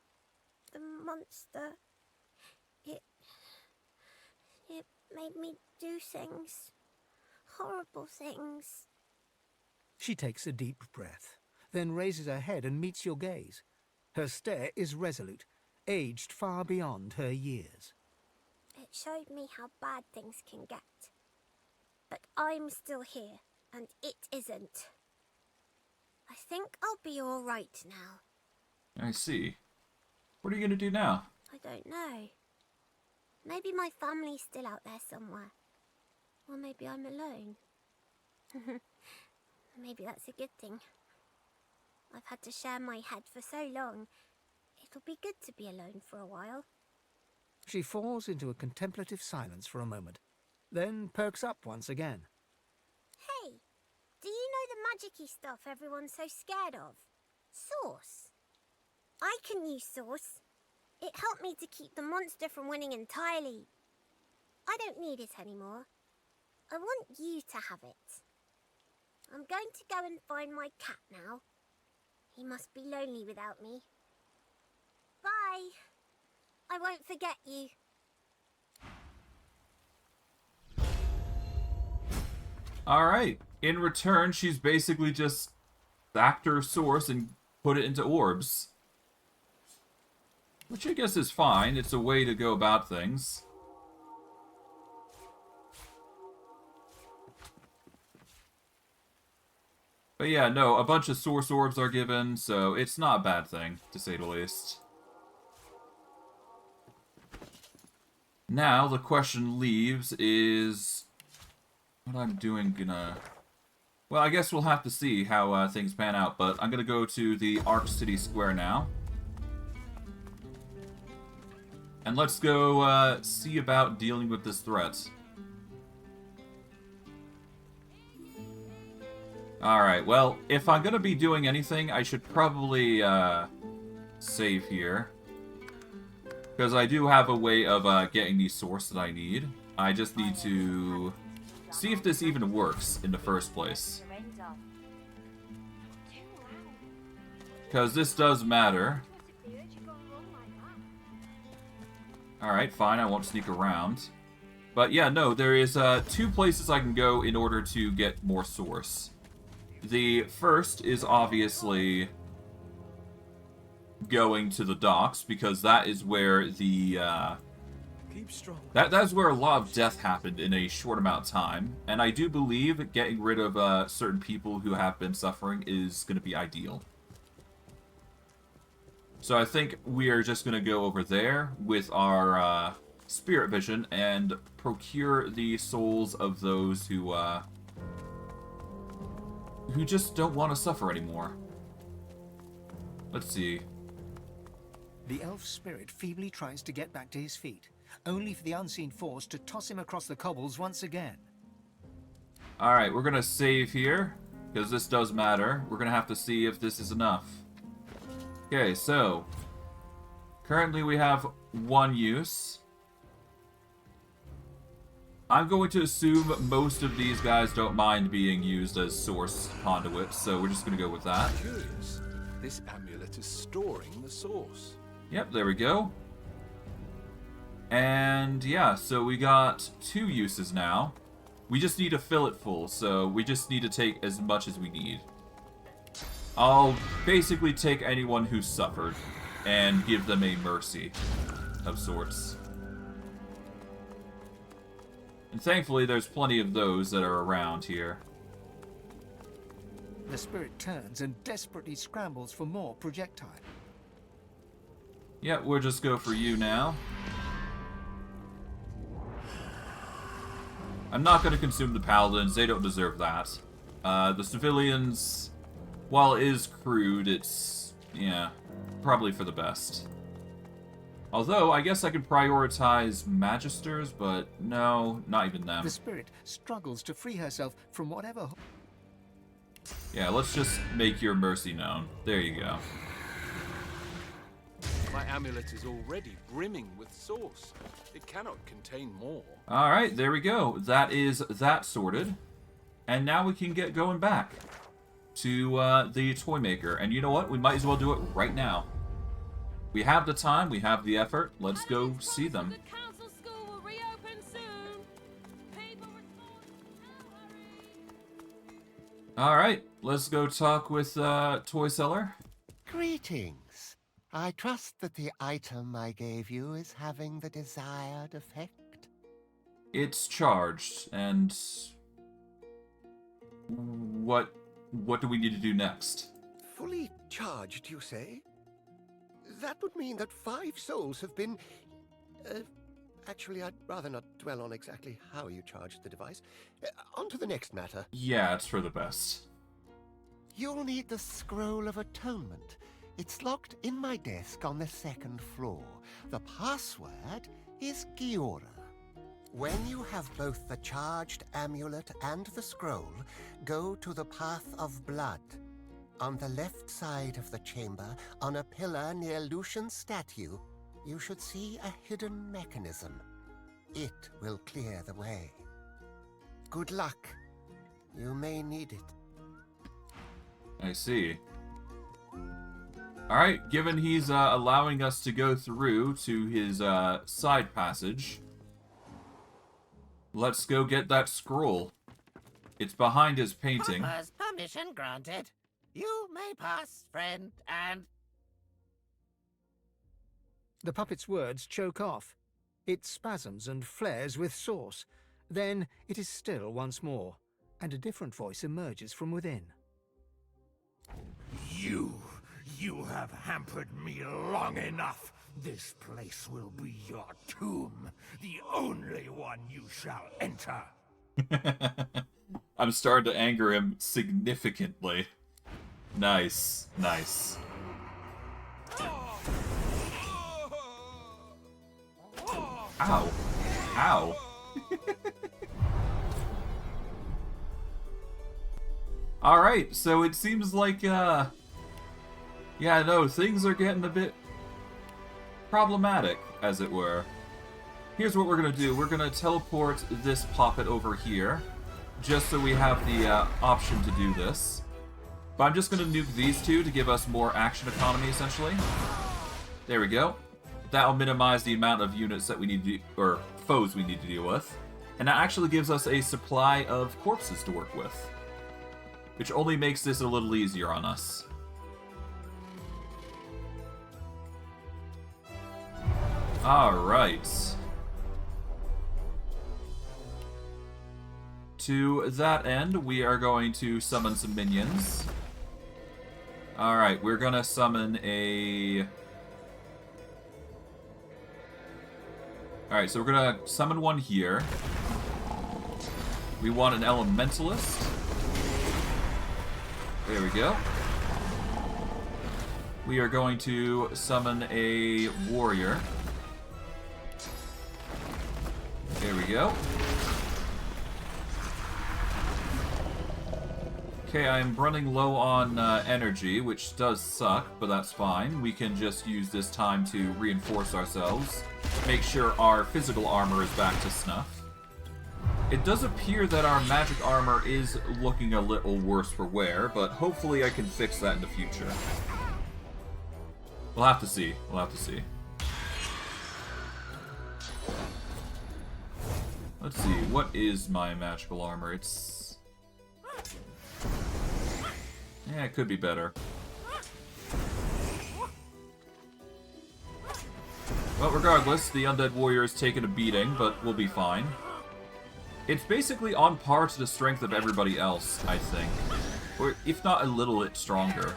The monster. It made me do things. Horrible things. She takes a deep breath, then raises her head and meets your gaze. Her stare is resolute, aged far beyond her years. It showed me how bad things can get. But I'm still here, and it isn't. I think I'll be all right now. I see. What are you going to do now? I don't know. Maybe my family's still out there somewhere. Or maybe I'm alone. Maybe that's a good thing. I've had to share my head for so long. It'll be good to be alone for a while. She falls into a contemplative silence for a moment, then perks up once again. Hey, do you know the magic-y stuff everyone's so scared of? Source. I can use Source. It helped me to keep the monster from winning entirely. I don't need it anymore. I want you to have it. I'm going to go and find my cat now. He must be lonely without me. Bye. I won't forget you. Alright. In return, she's basically just sacked her source and put it into orbs. Which I guess is fine. It's a way to go about things. But yeah, no, a bunch of source orbs are given, so it's not a bad thing, to say the least. Now, the question leaves is... what I'm doing gonna... well, I guess we'll have to see how things pan out, but I'm gonna go to the Ark City Square now. And let's go see about dealing with this threat. Alright, well, if I'm gonna be doing anything, I should probably save here. Because I do have a way of getting the source that I need. I just need to see if this even works in the first place. Because this does matter. Alright, fine, I won't sneak around. But yeah, no, there is 2 places I can go in order to get more source. The first is obviously going to the docks, because that is where the that's where a lot of death happened in a short amount of time, and I do believe getting rid of certain people who have been suffering is going to be ideal. So I think we are just going to go over there with our spirit vision and procure the souls of those who just don't want to suffer anymore. Let's see. The elf spirit feebly tries to get back to his feet, only for the unseen force to toss him across the cobbles once again. Alright, we're going to save here, because this does matter. We're going to have to see if this is enough. Okay, so currently we have 1 use. I'm going to assume most of these guys don't mind being used as source conduits, so we're just going to go with that. Curious. This amulet is storing the source. Yep, there we go. And yeah, so we got 2 uses now. We just need to fill it full, so we just need to take as much as we need. I'll basically take anyone who suffered and give them a mercy of sorts. And thankfully, there's plenty of those that are around here. The spirit turns and desperately scrambles for more projectile. Yeah, we'll just go for you now. I'm not going to consume the paladins, they don't deserve that. The civilians, while it is crude, it's, yeah, probably for the best. Although, I guess I could prioritize magisters, but no, not even them. The spirit struggles to free herself from whatever... yeah, let's just make your mercy known. There you go. My amulet is already brimming with source. It cannot contain more. Alright, there we go. That is that sorted. And now we can get going back to the Toymaker. And you know what? We might as well do it right now. We have the time, we have the effort. Let's go see them. Alright, let's go talk with Toy Seller. Greetings. I trust that the item I gave you is having the desired effect. It's charged, and what do we need to do next? Fully charged, you say? That would mean that 5 souls have been... actually, I'd rather not dwell on exactly how you charged the device. On to the next matter. Yeah, it's for the best. You'll need the Scroll of Atonement. It's locked in my desk on the 2nd floor. The password is Giora. When you have both the charged amulet and the scroll, go to the Path of Blood. On the left side of the chamber, on a pillar near Lucian's statue, you should see a hidden mechanism. It will clear the way. Good luck. You may need it. I see. Alright, given he's allowing us to go through to his side passage, let's go get that scroll. It's behind his painting. Papa's permission granted. You may pass, friend, and... The puppet's words choke off. It spasms and flares with source. Then it is still once more, and a different voice emerges from within. have hampered me long enough. This place will be your tomb, the only one you shall enter. I'm starting to anger him significantly. Nice, nice. Ow. Ow. Alright, so it seems like, yeah, no, things are getting a bit problematic, as it were. Here's what we're gonna do. We're gonna teleport this poppet over here, just so we have the option to do this. But I'm just gonna nuke these two to give us more action economy, essentially. There we go. That'll minimize the amount of units that we need to, or foes we need to deal with. And that actually gives us a supply of corpses to work with, which only makes this a little easier on us. Alright. To that end, we are going to summon some minions. Alright, we're gonna summon a... Alright, so we're gonna summon one here. We want an elementalist. There we go. We are going to summon a warrior. There we go. Okay, I'm running low on energy, which does suck, but that's fine. We can just use this time to reinforce ourselves. Make sure our physical armor is back to snuff. It does appear that our magic armor is looking a little worse for wear, but hopefully I can fix that in the future. We'll have to see. We'll have to see. Let's see, what is my magical armor? It's... yeah, it could be better. Well, regardless, the undead warrior has taken a beating, but we'll be fine. It's basically on par to the strength of everybody else, I think. Or if not a little bit stronger.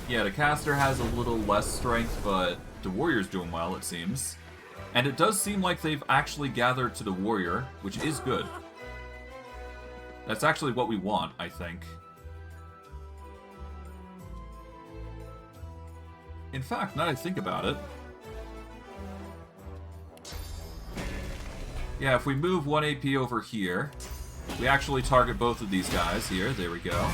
Yeah, the caster has a little less strength, but the warrior's doing well, it seems. And it does seem like they've actually gathered to the warrior, which is good. That's actually what we want, I think. In fact, now that I think about it... yeah, if we move 1 AP over here, we actually target both of these guys here. There we go.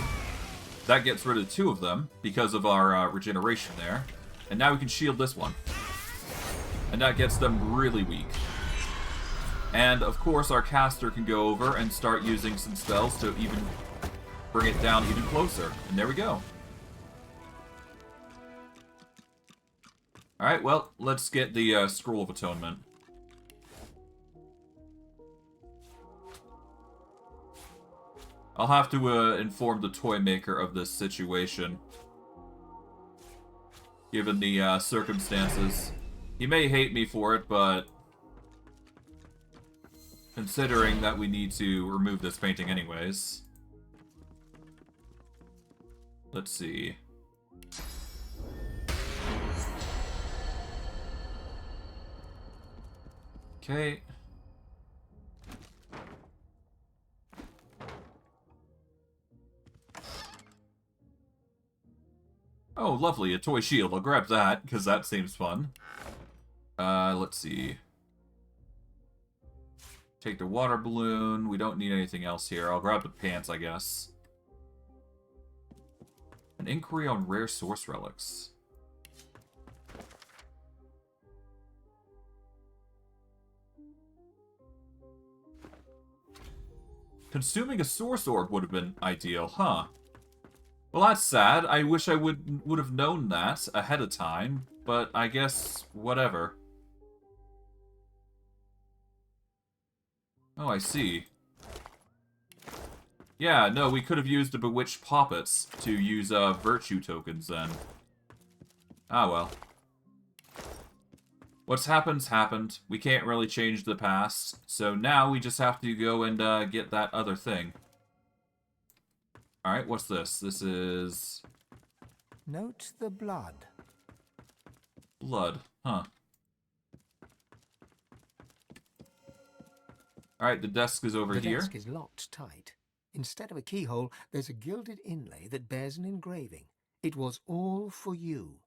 That gets rid of 2 of them because of our regeneration there. And now we can shield this one. And that gets them really weak. And, of course, our caster can go over and start using some spells to even bring it down even closer. And there we go. Alright, well, let's get the Scroll of Atonement. I'll have to inform the Toymaker of this situation. Given the circumstances. He may hate me for it, but... considering that we need to remove this painting anyways. Let's see. Okay. Oh, lovely, a toy shield. I'll grab that, because that seems fun. Let's see. Take the water balloon. We don't need anything else here. I'll grab the pants, I guess. An inquiry on rare source relics. Consuming a source orb would have been ideal, huh? Well, that's sad. I wish I would have known that ahead of time, but I guess whatever. Oh, I see. Yeah, no, we could have used the Bewitched Poppets to use virtue tokens then. Ah, well. What's happened's happened. We can't really change the past, so now we just have to go and get that other thing. Alright, what's this? This is... Note the blood. Blood, huh. Alright, the desk is over here. The desk is locked tight. Instead of a keyhole, there's a gilded inlay that bears an engraving. It was all for you.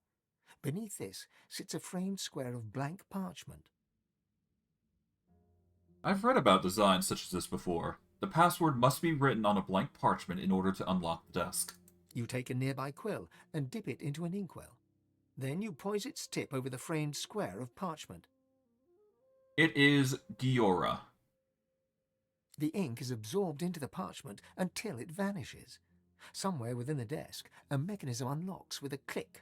Beneath this sits a framed square of blank parchment. I've read about designs such as this before. The password must be written on a blank parchment in order to unlock the desk. You take a nearby quill and dip it into an inkwell. Then you poise its tip over the framed square of parchment. It is Giora. The ink is absorbed into the parchment until it vanishes. Somewhere within the desk, a mechanism unlocks with a click.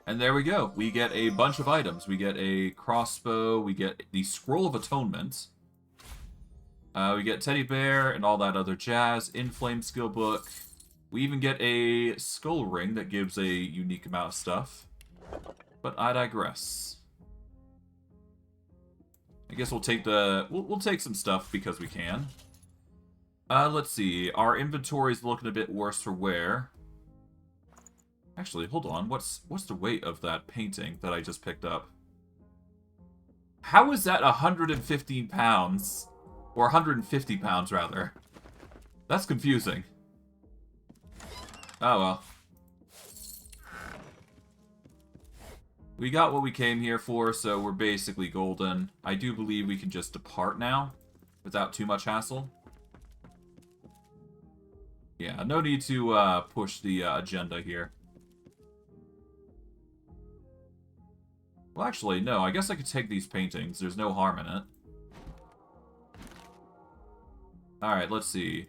And there we go. We get a bunch of items. We get a crossbow, we get the Scroll of Atonement, we get Teddy Bear and all that other jazz, Inflame skill book. We even get a skull ring that gives a unique amount of stuff. But I digress. I guess we'll take the... We'll take some stuff because we can. Let's see. Our inventory's looking a bit worse for wear. Actually, hold on. What's the weight of that painting that I just picked up? How is that 115 pounds? Or 150 pounds, rather. That's confusing. Oh, well. We got what we came here for, so we're basically golden. I do believe we can just depart now, without too much hassle. Yeah, no need to push the agenda here. Well, actually, no. I guess I could take these paintings. There's no harm in it. Alright, let's see.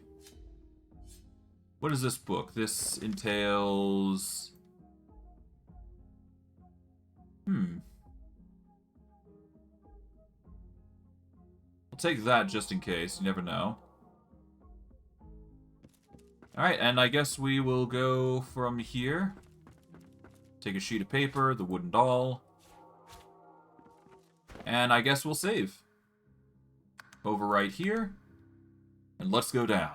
What is this book? This entails... I'll take that just in case. You never know. Alright, and I guess we will go from here. Take a sheet of paper, the wooden doll. And I guess we'll save. Over right here. And let's go down.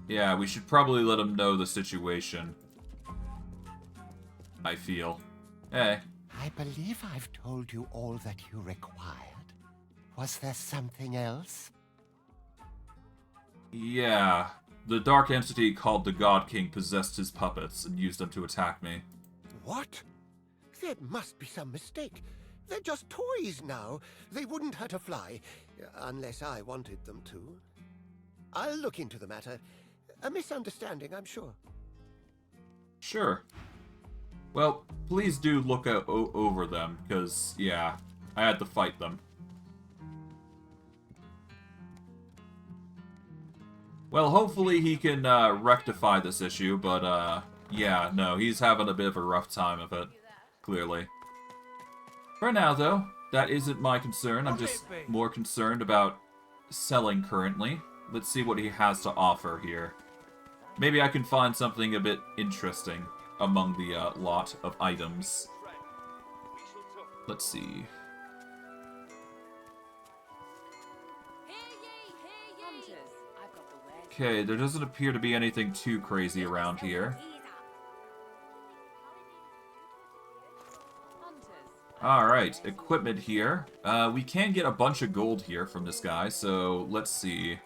Yeah, we should probably let him know the situation. I feel. Hey. I believe I've told you all that you required. Was there something else? Yeah. The dark entity called the God King possessed his puppets and used them to attack me. What? There must be some mistake. They're just toys now. They wouldn't hurt a fly, unless I wanted them to. I'll look into the matter. A misunderstanding, I'm sure. Sure. Well, please do look over them, because, yeah, I had to fight them. Well, hopefully he can rectify this issue, but, yeah, no, he's having a bit of a rough time of it, clearly. For now, though, that isn't my concern. I'm just more concerned about selling currently. Let's see what he has to offer here. Maybe I can find something a bit interesting among the lot of items. Let's see. Okay, there doesn't appear to be anything too crazy around here. Alright, equipment here. We can get a bunch of gold here from this guy, so let's see.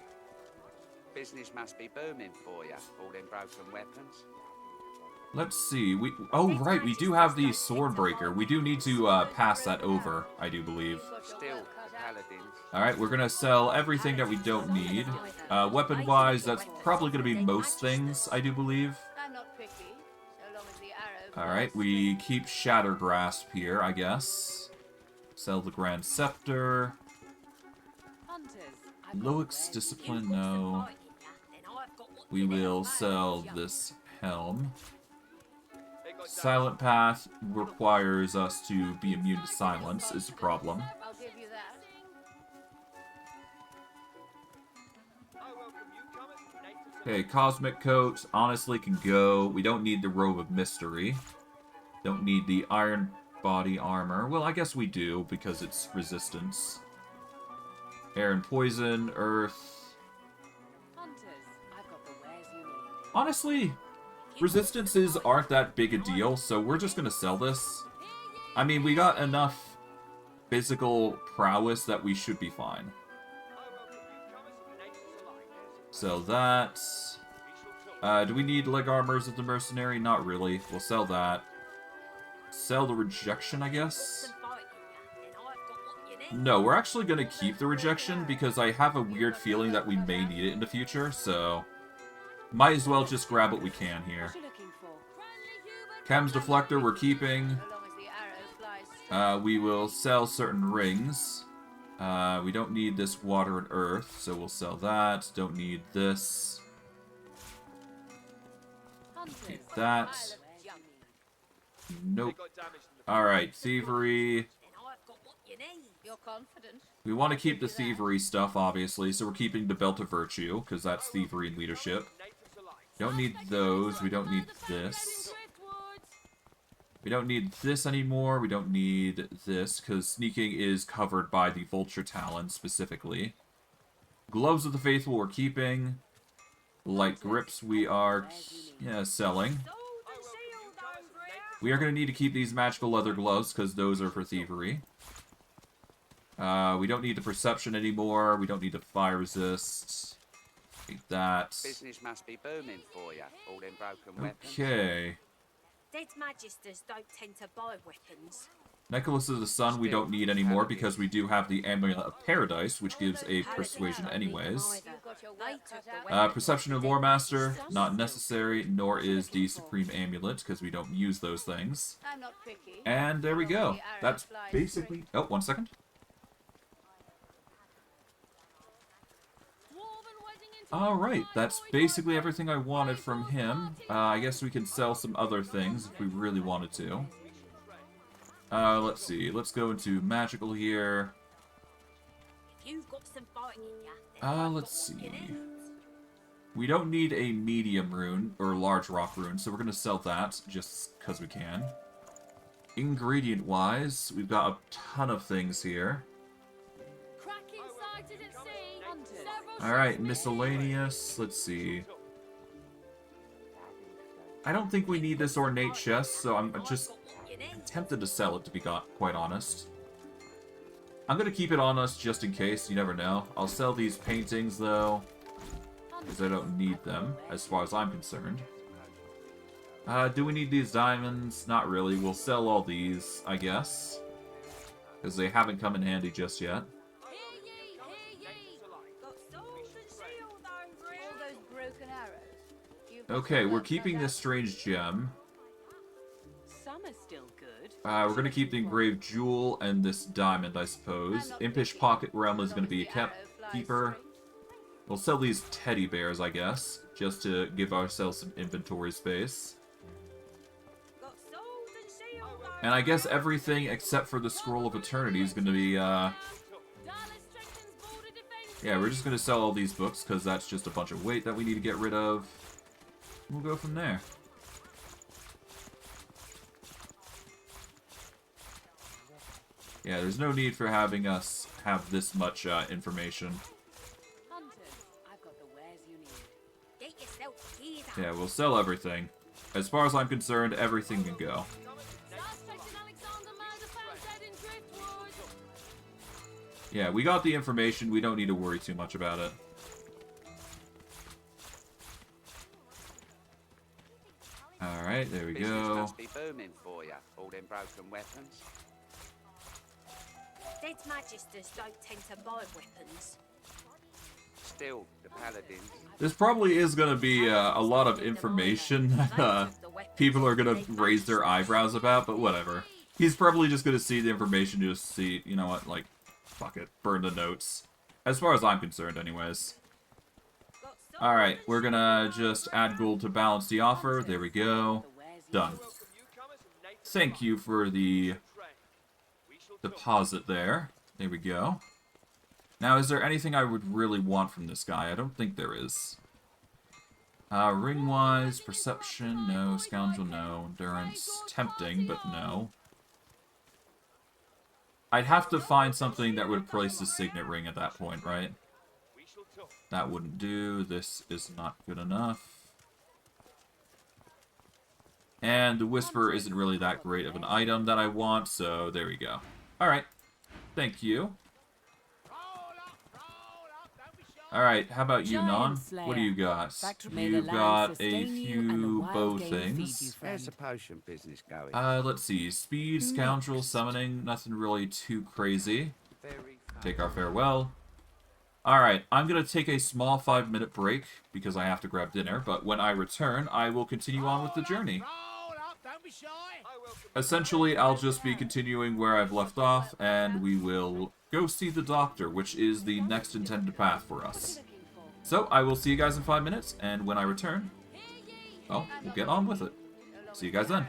Business must be booming for you, all them broken weapons. Let's see. Oh, right, we do have the Swordbreaker. We do need to pass that over, I do believe. Still, paladins. Alright, we're gonna sell everything that we don't need. Weapon-wise, that's probably gonna be most things, I do believe. Alright, we keep Shattergrasp here, I guess. Sell the Grand Scepter. Loix Discipline, no. We will sell this helm. Silent Path requires us to be immune to silence, is the problem. Okay, Cosmic Coat, honestly can go. We don't need the Robe of Mystery. Don't need the Iron Body Armor. Well, I guess we do, because it's resistance. Air and poison, earth. Honestly, resistances aren't that big a deal, so we're just gonna sell this. I mean, we got enough physical prowess that we should be fine. Sell that. Do we need leg armors of the mercenary? Not really. We'll sell that. Sell the rejection, I guess? No, we're actually going to keep the rejection because I have a weird feeling that we may need it in the future, so might as well just grab what we can here. Cam's deflector we're keeping. We will sell certain rings. We don't need this water and earth, so we'll sell that. Don't need this. Need that. Nope. Alright, thievery. We want to keep the thievery stuff, obviously, so we're keeping the Belt of Virtue, because that's thievery and leadership. Don't need those. We don't need this. We don't need this anymore. We don't need this, because sneaking is covered by the Vulture Talon, specifically. Gloves of the Faithful we're keeping. Light grips we are selling. We are going to need to keep these magical leather gloves, because those are for thievery. We don't need the perception anymore. We don't need the fire resist. Take that. Business must be booming for you, all them broken weapons. Okay. Dead magisters don't tend to buy weapons. Necklace of the Sun we don't need anymore because we do have the Amulet of Paradise, which gives a persuasion anyways. Perception of War Master, not necessary, nor is the Supreme Amulet, because we don't use those things. And there we go. That's basically... Oh, 1 second. Alright, that's basically everything I wanted from him. I guess we can sell some other things if we really wanted to. Let's see. Let's go into magical here. Let's see. We don't need a medium rune, or large rock rune, so we're going to sell that, just because we can. Ingredient-wise, we've got a ton of things here. Alright, miscellaneous. Let's see. I don't think we need this ornate chest, so I'm just tempted to sell it, to be quite honest. I'm going to keep it on us just in case, you never know. I'll sell these paintings, though, because I don't need them, as far as I'm concerned. Do we need these diamonds? Not really. We'll sell all these, I guess, because they haven't come in handy just yet. Okay, we're keeping this strange gem. We're going to keep the engraved jewel and this diamond, I suppose. Impish Pocket Realm is going to be a keeper. We'll sell these teddy bears, I guess, just to give ourselves some inventory space. And I guess everything except for the Scroll of Eternity is going to be, yeah, we're just going to sell all these books, because that's just a bunch of weight that we need to get rid of. We'll go from there. Yeah, there's no need for having us have this much information. Yeah, we'll sell everything. As far as I'm concerned, everything can go. Yeah, we got the information. We don't need to worry too much about it. Alright, there we go. Must be booming for you, all them broken weapons. Dead magisters don't tend to buy weapons. Still, the paladins. This probably is going to be a lot of information that people are going to raise their eyebrows about, but whatever. He's probably just going to see the information, just see, you know what, like, fuck it, burn the notes. As far as I'm concerned, anyways. Alright, we're gonna just add gold to balance the offer. There we go. Done. Thank you for the deposit there. There we go. Now, is there anything I would really want from this guy? I don't think there is. Ring-wise, perception, no. Scoundrel, no. Endurance, tempting, but no. I'd have to find something that would replace the signet ring at that point, right? That wouldn't do. This is not good enough. And the Whisper isn't really that great of an item that I want, so there we go. Alright. Thank you. Alright, how about you, Non? What do you got? You've got a few bow things. How's the potion business going? Let's see. Speed, Scoundrel, Summoning. Nothing really too crazy. Take our farewell. Alright, I'm going to take a small 5-minute break because I have to grab dinner, but when I return, I will continue on with the journey. Essentially, I'll just be continuing where I've left off, and we will go see the doctor, which is the next intended path for us. So, I will see you guys in 5 minutes, and when I return, well, we'll get on with it. See you guys then.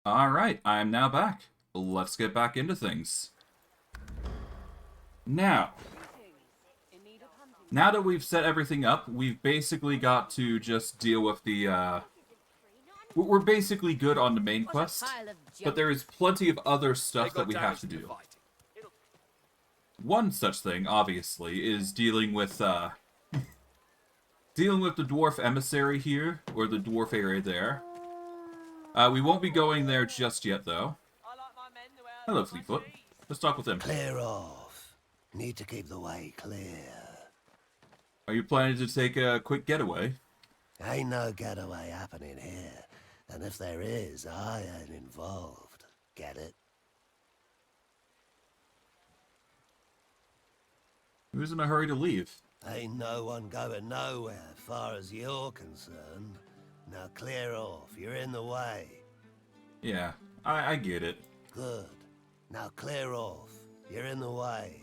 Alright, I'm now back. Let's get back into things. Now that we've set everything up, we've basically got to just deal with the, we're basically good on the main quest, but there is plenty of other stuff that we have to do. One such thing, obviously, is dealing with the dwarf emissary here, or the dwarf area there. We won't be going there just yet, though. Hello, Fleetfoot. Let's talk with him. Clear off. Need to keep the way clear. Are you planning to take a quick getaway? Ain't no getaway happening here. And if there is, I ain't involved. Get it? Who's in a hurry to leave? Ain't no one going nowhere, far as you're concerned. Now clear off. You're in the way. Yeah, I get it. Good. Now clear off. You're in the way.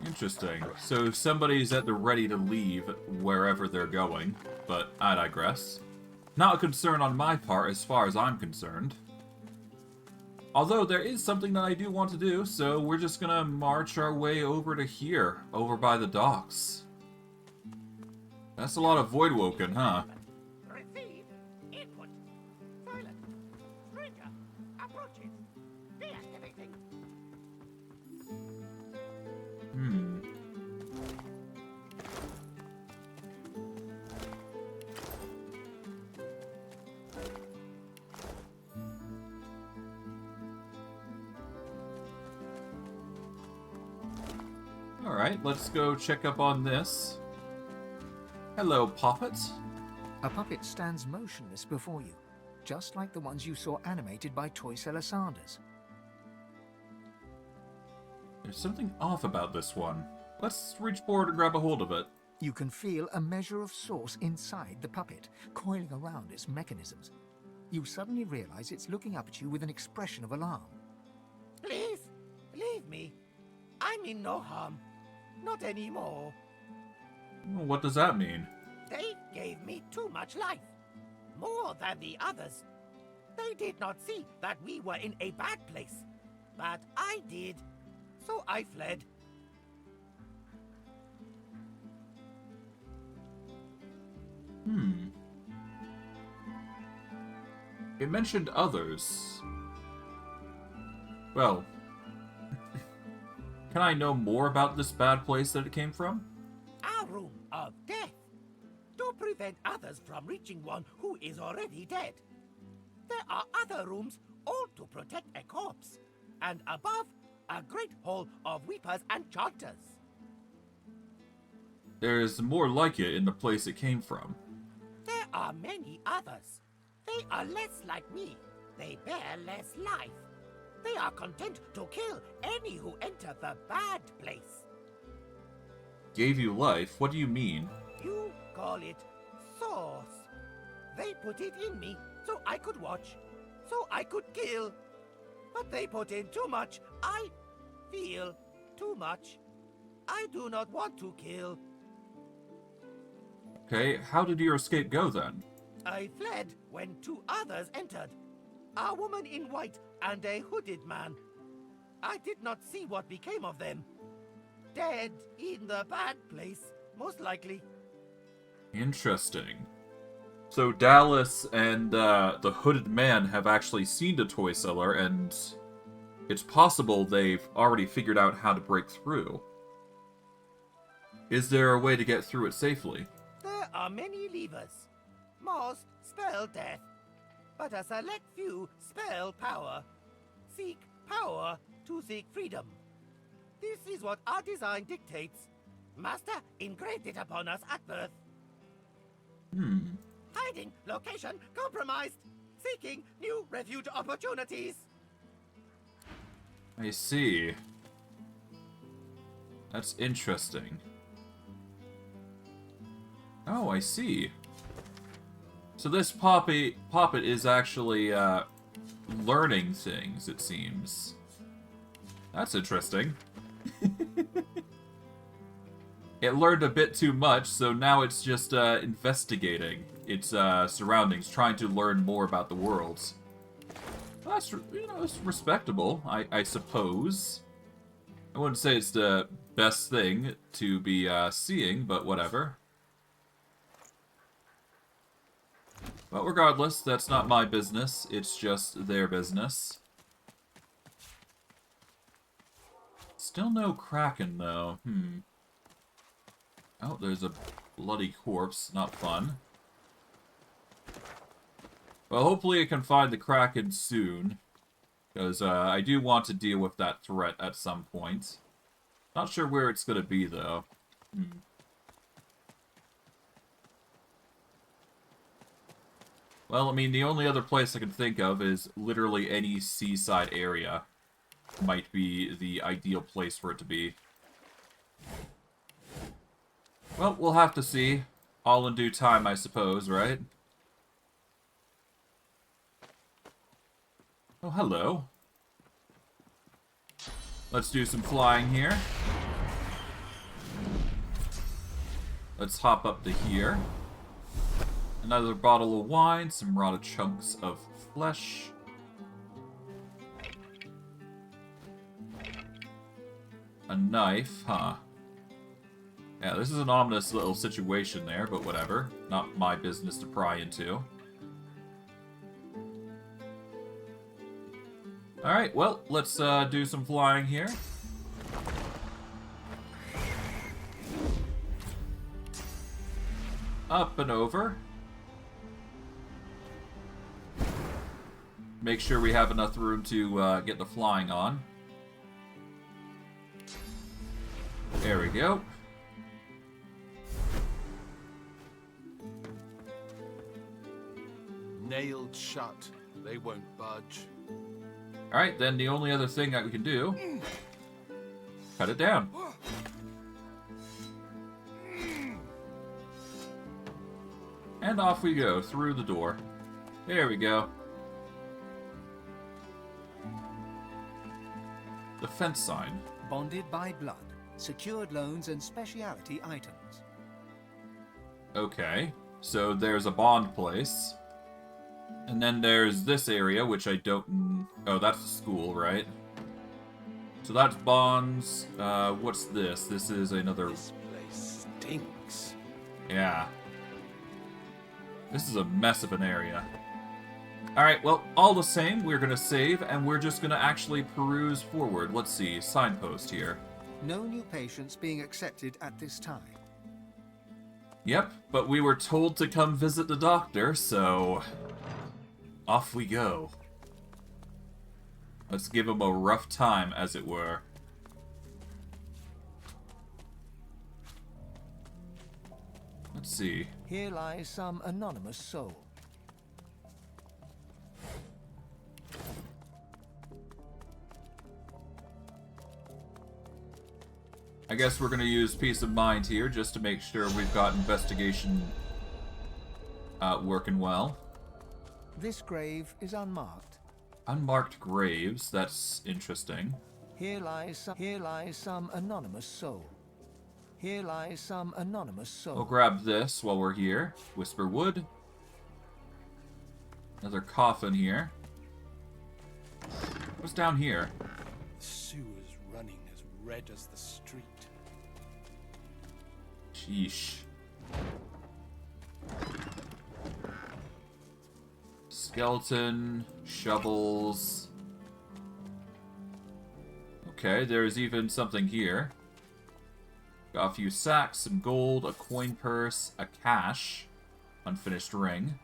Interesting. So somebody's at the ready to leave wherever they're going, but I digress. Not a concern on my part as far as I'm concerned. Although there is something that I do want to do, so we're just gonna march our way over to here, over by the docks. That's a lot of Voidwoken, huh? Receive input. Silent. Stranger. Approaches. Deactivating. Alright, let's go check up on this. Hello, Poppet. A puppet stands motionless before you, just like the ones you saw animated by toy seller Sanders. There's something off about this one. Let's reach forward and grab a hold of it. You can feel a measure of source inside the puppet, coiling around its mechanisms. You suddenly realize it's looking up at you with an expression of alarm. Please, leave me. I'm in no harm. Not anymore. What does that mean? They gave me too much life. More than the others. They did not see that we were in a bad place. But I did. So I fled. It mentioned others. Well, can I know more about this bad place that it came from? Our room of death. To prevent others from reaching one who is already dead. There are other rooms, all to protect a corpse. And above, a great hall of weepers and chanters. There's more like it in the place it came from. There are many others. They are less like me. They bear less life. They are content to kill any who enter the bad place. Gave you life? What do you mean? You call it source. They put it in me so I could watch, so I could kill. But they put in too much. I feel too much. I do not want to kill. Okay, how did your escape go then? I fled when two others entered. A woman in white and a hooded man. I did not see what became of them. Dead in the bad place, most likely. Interesting. So Dallas and the hooded man have actually seen the toy seller, and it's possible they've already figured out how to break through. Is there a way to get through it safely? There are many levers. Most spell death, but a select few spell power. Seek power to seek freedom. This is what our design dictates. Master engraved it upon us at birth. Hiding, location, compromised. Seeking new refuge opportunities. I see. That's interesting. Oh, I see. So this Poppet is actually, learning things, it seems. That's interesting. It learned a bit too much, so now it's just, investigating its, surroundings, trying to learn more about the world. That's, you know, it's respectable, I suppose. I wouldn't say it's the best thing to be seeing, but whatever. But regardless, that's not my business. It's just their business. Still no Kraken, though. Oh, there's a bloody corpse. Not fun. Well, hopefully I can find the Kraken soon. Because I do want to deal with that threat at some point. Not sure where it's going to be, though. Well, I mean, the only other place I can think of is literally any seaside area. Might be the ideal place for it to be. Well, we'll have to see. All in due time, I suppose, right? Oh, hello. Let's do some flying here. Let's hop up to here. Another bottle of wine, some rotted chunks of flesh. A knife, huh? Yeah, this is an ominous little situation there, but whatever. Not my business to pry into. Alright, well, let's do some flying here. Up and over. Make sure we have enough room to get the flying on. There we go. Nailed shut. They won't budge. Alright, then the only other thing that we can do... cut it down. And off we go, through the door. There we go. The fence sign. Bonded by blood. Secured loans and specialty items. Okay, so there's a bond place. And then there's this area, which I don't... Oh, that's the school, right? So that's bonds. What's this? This is another... This place stinks. Yeah. This is a mess of an area. Alright, well, all the same, we're gonna save, and we're just gonna actually peruse forward. Let's see, signpost here. No new patients being accepted at this time. Yep, but we were told to come visit the doctor, so... off we go. Let's give him a rough time, as it were. Let's see. Here lies some anonymous soul. I guess we're gonna use peace of mind here, just to make sure we've got investigation working well. This grave is unmarked. Unmarked graves, that's interesting. Here lies some anonymous soul. Here lies some anonymous soul. We'll grab this while we're here. Whisper wood. Another coffin here. What's down here? The sewer's running as red as the street. Sheesh. Skeleton, shovels. Okay, there's even something here. Got a few sacks, some gold, a coin purse, a cache, unfinished ring.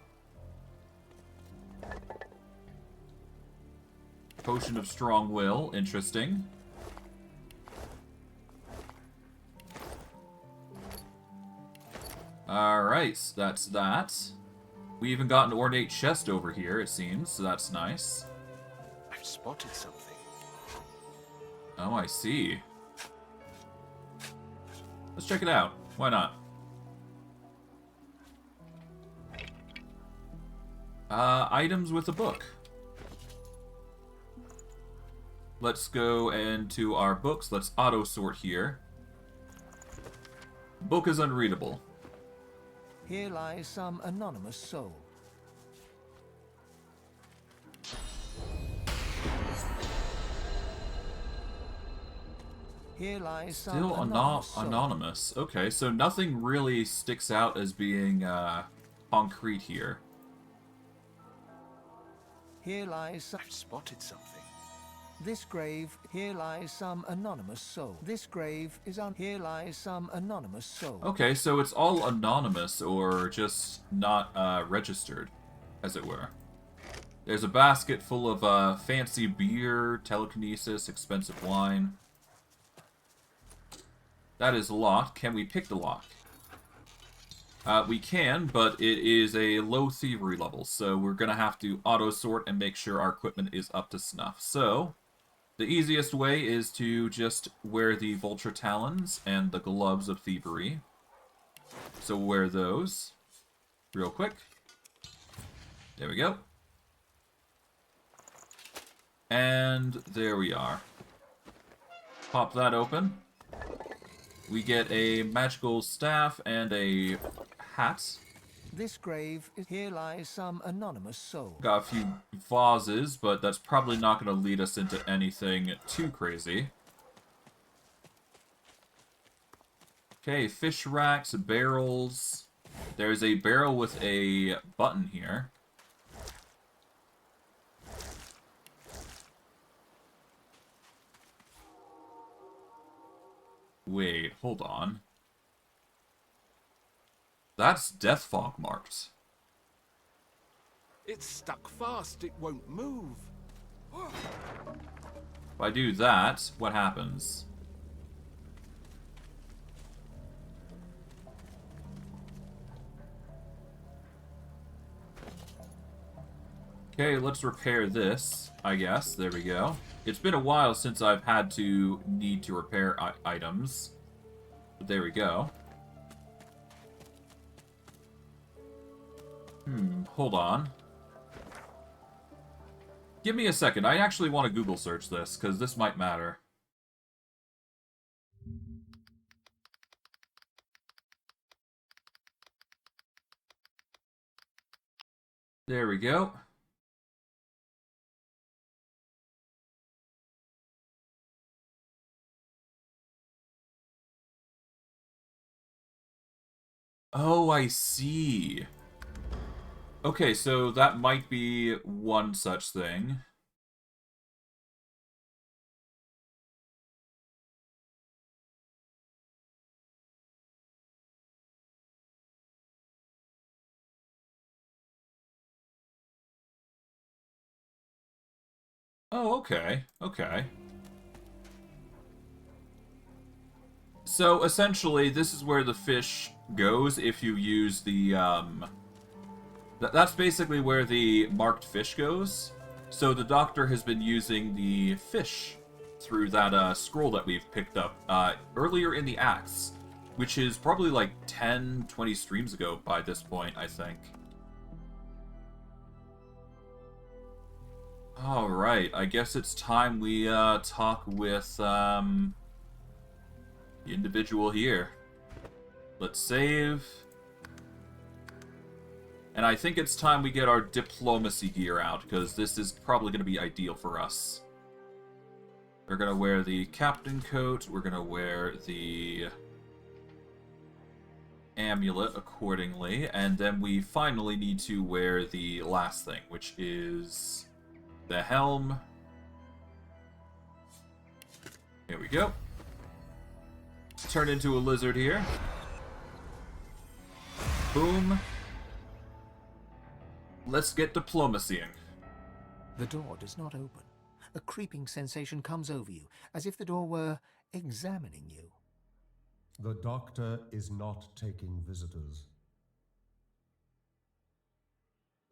Potion of strong will, interesting. Alright, that's that. We even got an ornate chest over here, it seems, so that's nice. I've spotted something. Oh, I see. Let's check it out. Why not? Items with a book. Let's go into our books. Let's auto-sort here. Book is unreadable. Here lies some anonymous soul. Here lies some Still anonymous soul. anonymous. Okay, so nothing really sticks out as being concrete here. Here lies some... I've spotted something. This grave, here lies some anonymous soul. This grave is on... Here lies some anonymous soul. Okay, so it's all anonymous, or just not registered, as it were. There's a basket full of fancy beer, telekinesis, expensive wine. That is locked. Can we pick the lock? We can, but it is a low thievery level, so we're going to have to auto-sort and make sure our equipment is up to snuff. So, the easiest way is to just wear the vulture talons and the gloves of thievery. So wear those real quick. There we go. And there we are. Pop that open. We get a magical staff and a hat. This grave, here lies some anonymous soul. Got a few vases, but that's probably not going to lead us into anything too crazy. Okay, fish racks, barrels. There's a barrel with a button here. Wait, hold on. That's death fog marked. It's stuck fast, it won't move. If I do that, what happens? Okay, let's repair this, I guess. There we go. It's been a while since I've had to need to repair items. But there we go. Hold on. Give me a second. I actually want to Google search this, because this might matter. There we go. Oh, I see. Okay, so that might be one such thing. Oh, okay. Okay. So, essentially, this is where the fish goes if you use the, That's basically where the marked fish goes. So the doctor has been using the fish through that scroll that we've picked up earlier in the acts, which is probably like 10, 20 streams ago by this point, I think. Alright, I guess it's time we talk with the individual here. Let's save. And I think it's time we get our diplomacy gear out, because this is probably going to be ideal for us. We're going to wear the captain coat, we're going to wear the amulet accordingly, and then we finally need to wear the last thing, which is the helm. Here we go. Turn into a lizard here. Boom. Let's get diplomacying. The door does not open. A creeping sensation comes over you, as if the door were examining you. The doctor is not taking visitors.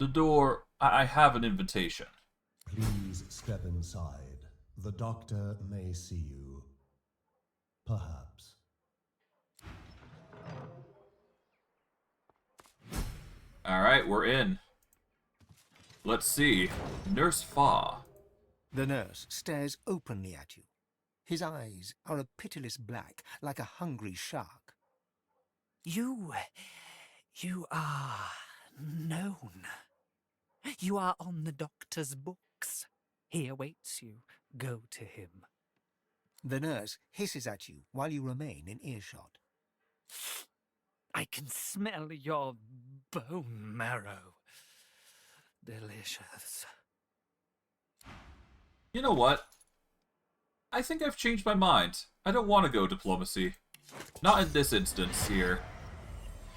The door... I have an invitation. Please step inside. The doctor may see you. Perhaps. Alright, we're in. Let's see. Nurse Fa. The nurse stares openly at you. His eyes are a pitiless black, like a hungry shark. You are known. You are on the doctor's books. He awaits you. Go to him. The nurse hisses at you while you remain in earshot. I can smell your bone marrow. Delicious. You know what? I think I've changed my mind. I don't want to go diplomacy. Not in this instance here.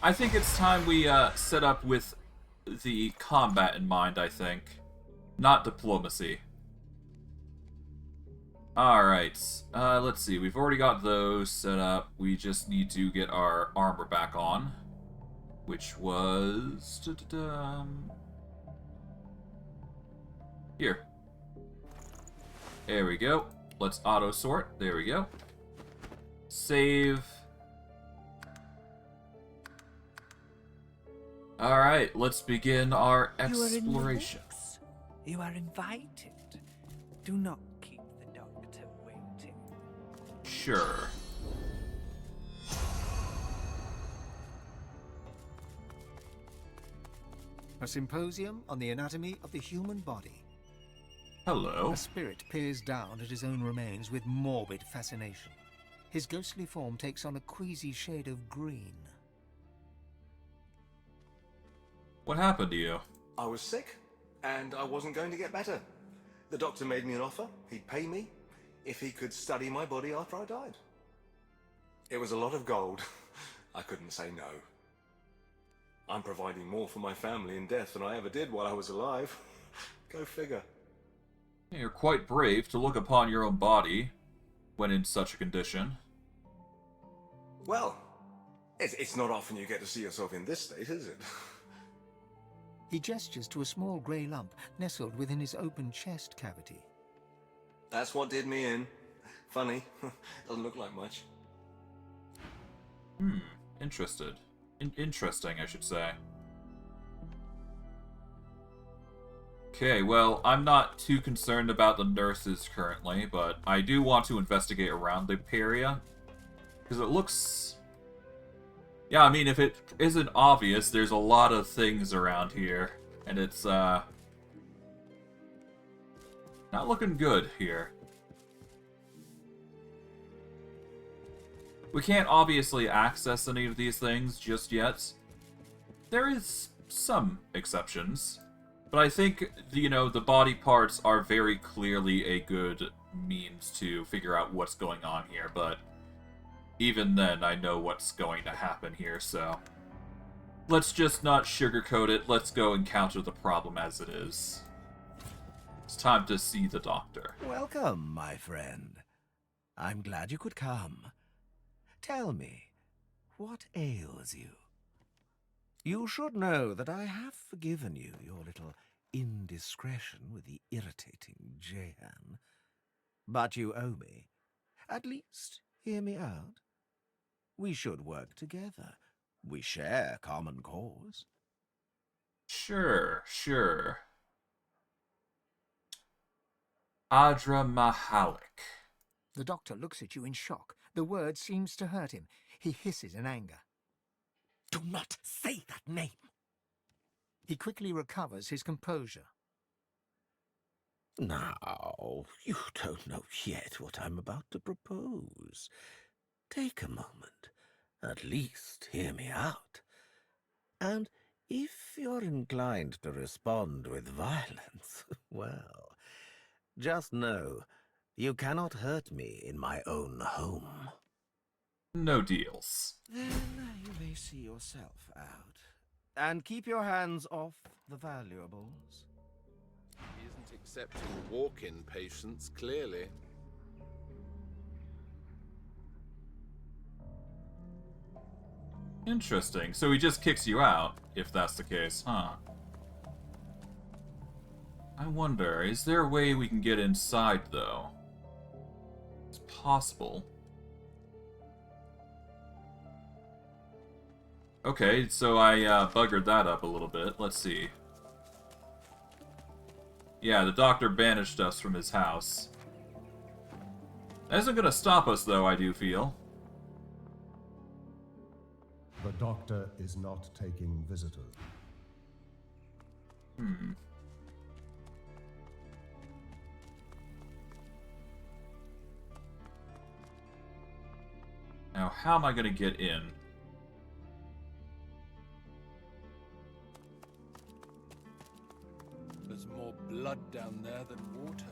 I think it's time we set up with the combat in mind, I think. Not diplomacy. Alright, let's see. We've already got those set up. We just need to get our armor back on. Which was... Here. There we go. Let's auto-sort. There we go. Save. Alright, let's begin our exploration. You are invited. Do not keep the doctor waiting. Sure. A symposium on the anatomy of the human body. Hello. A spirit peers down at his own remains with morbid fascination. His ghostly form takes on a queasy shade of green. What happened to you? I was sick, and I wasn't going to get better. The doctor made me an offer. He'd pay me if he could study my body after I died. It was a lot of gold. I couldn't say no. I'm providing more for my family in death than I ever did while I was alive. Go figure. You're quite brave to look upon your own body when in such a condition. Well, it's not often you get to see yourself in this state, is it? He gestures to a small grey lump nestled within his open chest cavity. That's what did me in. Funny. Doesn't look like much. Interesting, I should say. Okay, well, I'm not too concerned about the nurses currently, but I do want to investigate around the area. Because it looks... Yeah, I mean, if it isn't obvious, there's a lot of things around here. And it's, not looking good here. We can't obviously access any of these things just yet. There is some exceptions. But I think, you know, the body parts are very clearly a good means to figure out what's going on here, but even then, I know what's going to happen here, so let's just not sugarcoat it. Let's go encounter the problem as it is. It's time to see the doctor. Welcome, my friend. I'm glad you could come. Tell me, what ails you? You should know that I have forgiven you your little indiscretion with the irritating Jehan. But you owe me. At least, hear me out. We should work together. We share common cause. Sure. Adra Mahalik. The doctor looks at you in shock. The word seems to hurt him. He hisses in anger. Do not say that name! He quickly recovers his composure. Now, you don't know yet what I'm about to propose. Take a moment. At least hear me out. And if you're inclined to respond with violence, well, just know you cannot hurt me in my own home. No deals. Then you may see yourself out. And keep your hands off the valuables. He isn't accepting walk-in patients, clearly. Interesting. So he just kicks you out, if that's the case, huh? I wonder, is there a way we can get inside, though? It's possible. Okay, so I buggered that up a little bit. Let's see. Yeah, the doctor banished us from his house. That isn't gonna stop us, though, I do feel. The doctor is not taking visitors. Now, how am I going to get in? There's more blood down there than water.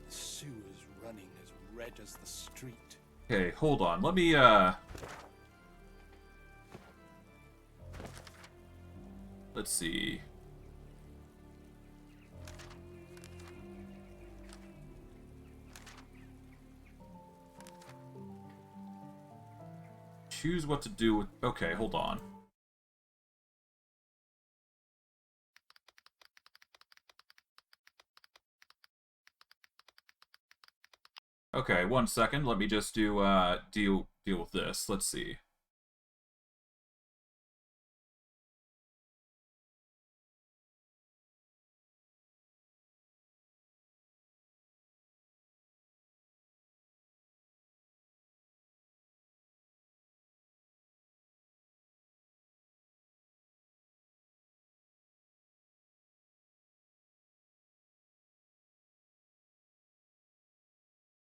The sewer's running as red as the street. Okay, hold on. Let me, let's see. Choose what to do with... Okay, hold on. Okay, 1 second. Let me just do, deal with this. Let's see.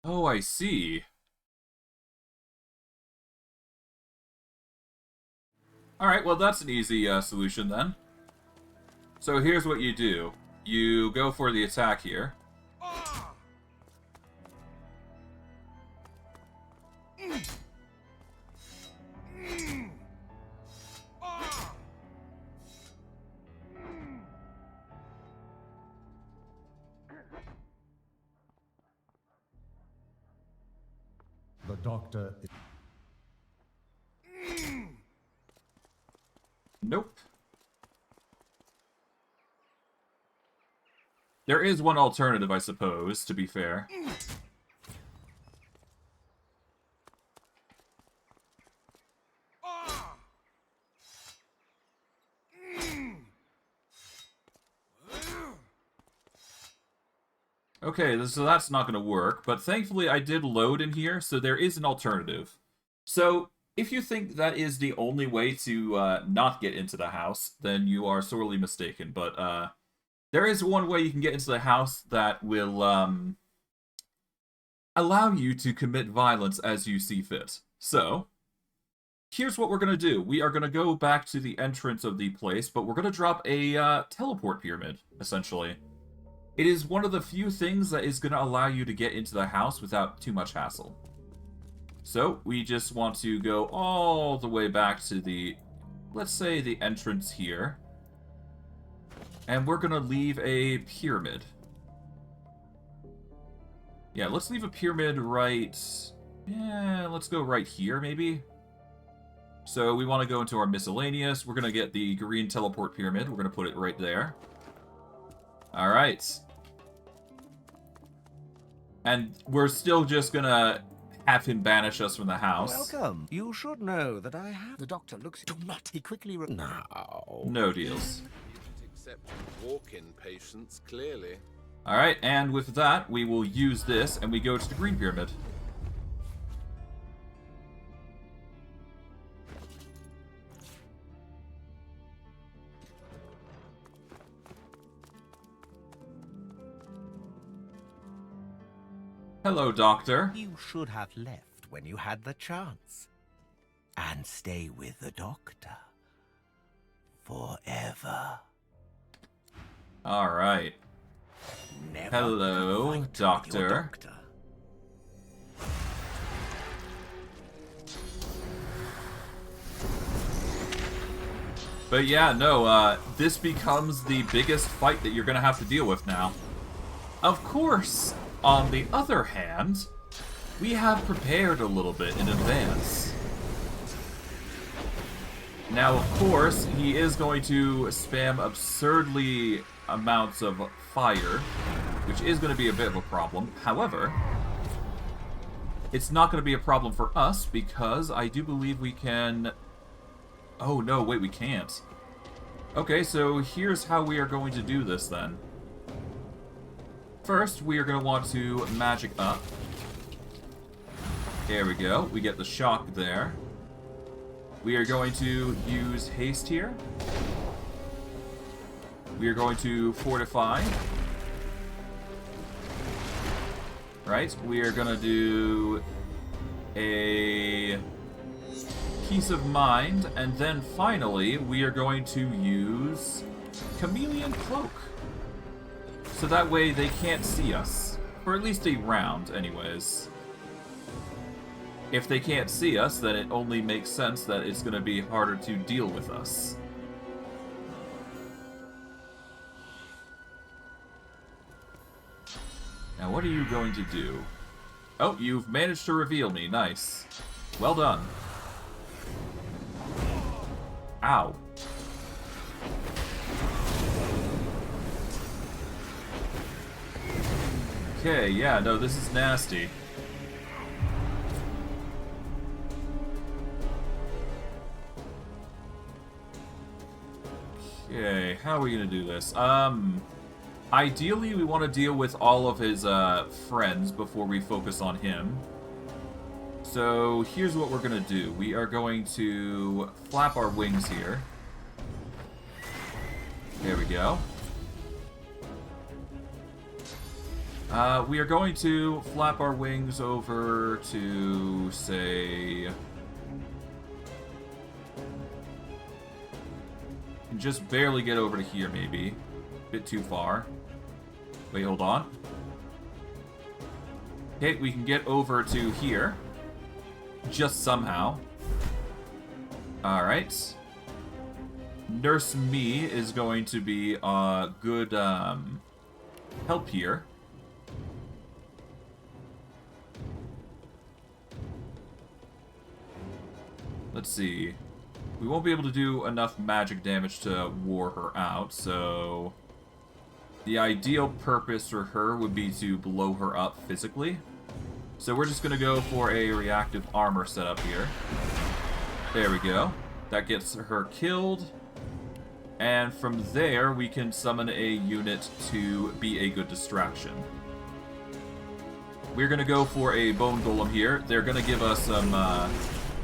Oh, I see. Alright, well that's an easy solution then. So here's what you do. You go for the attack here. The doctor is... Nope. There is one alternative, I suppose, to be fair. Okay, so that's not going to work, but thankfully I did load in here, so there is an alternative. So, if you think that is the only way to not get into the house, then you are sorely mistaken, but there is one way you can get into the house that will allow you to commit violence as you see fit. So, here's what we're going to do. We are going to go back to the entrance of the place, but we're going to drop a teleport pyramid, essentially. It is one of the few things that is going to allow you to get into the house without too much hassle. So, we just want to go all the way back to the, let's say, the entrance here. And we're going to leave a pyramid. Yeah, let's leave a pyramid right... Yeah, let's go right here, maybe. So, we want to go into our miscellaneous. We're going to get the green teleport pyramid. We're going to put it right there. Alright. And we're still just gonna have him banish us from the house. Welcome. You should know that I have... The doctor looks... Do not. He quickly... No. No deals. You should accept walk-in patients, clearly. Alright, and with that, we will use this, and we go to the green pyramid. Hello, Doctor. You should have left when you had the chance. And stay with the doctor. Forever. Alright. Hello, Doctor. But yeah, no, this becomes the biggest fight that you're gonna have to deal with now. Of course, on the other hand, we have prepared a little bit in advance. Now, of course, he is going to spam absurdly amounts of fire, which is going to be a bit of a problem. However, it's not going to be a problem for us because I do believe we can... Oh, no, wait, we can't. Okay, so here's how we are going to do this then. First, we are going to want to magic up. There we go. We get the shock there. We are going to use haste here. We are going to fortify. Right, we are going to do a Peace of Mind, and then finally we are going to use Chameleon Cloak. So that way they can't see us. For at least a round, anyways. If they can't see us, then it only makes sense that it's going to be harder to deal with us. Now, what are you going to do? Oh, you've managed to reveal me. Nice. Well done. Ow. Okay, yeah, no, this is nasty. Okay, how are we gonna do this? Ideally, we want to deal with all of his, friends before we focus on him. So, here's what we're gonna do. We are going to flap our wings here. There we go. We are going to flap our wings over to, say... just barely get over to here, maybe. A bit too far. Wait, hold on. Okay, we can get over to here. Just somehow. Alright. Nurse Me is going to be a good help here. Let's see. We won't be able to do enough magic damage to wore her out, so... the ideal purpose for her would be to blow her up physically. So we're just going to go for a reactive armor setup here. There we go. That gets her killed. And from there, we can summon a unit to be a good distraction. We're going to go for a Bone Golem here. They're going to give us some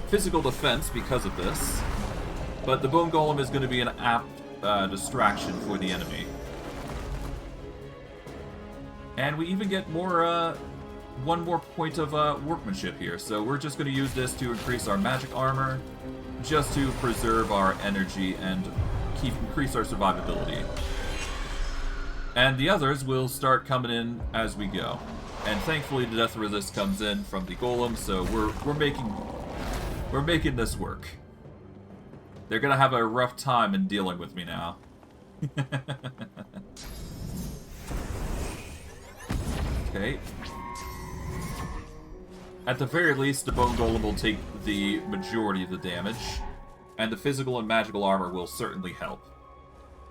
physical defense because of this. But the Bone Golem is going to be an apt distraction for the enemy. And we even get more, one more point of workmanship here. So we're just going to use this to increase our magic armor, just to preserve our energy and increase our survivability. And the others will start coming in as we go. And thankfully the death resist comes in from the golem, so we're making this work. They're gonna have a rough time in dealing with me now. Okay. At the very least, the Bone Golem will take the majority of the damage, and the physical and magical armor will certainly help.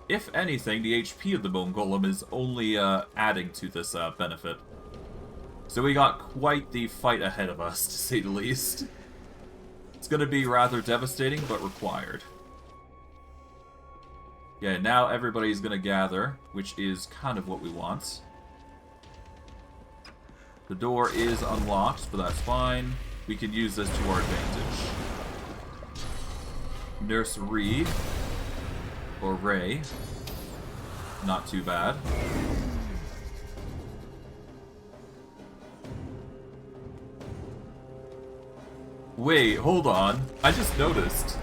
If anything, the HP of the Bone Golem is only adding to this benefit. So we got quite the fight ahead of us, to say the least. It's going to be rather devastating, but required. Yeah, now everybody's going to gather, which is kind of what we want. The door is unlocked, but that's fine. We can use this to our advantage. Nurse Ree. Or Ray. Not too bad. Wait, hold on. I just noticed.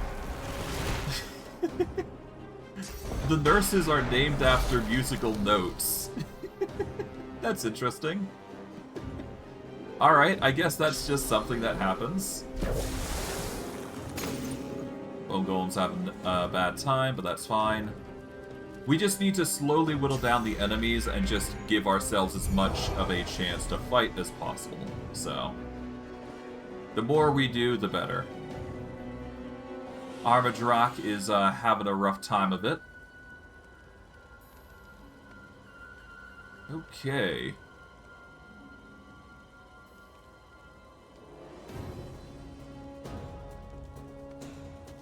The nurses are named after musical notes. That's interesting. Alright, I guess that's just something that happens. Bone Golem's having a bad time, but that's fine. We just need to slowly whittle down the enemies and just give ourselves as much of a chance to fight as possible. So, the more we do, the better. Armadrak is having a rough time of it. Okay.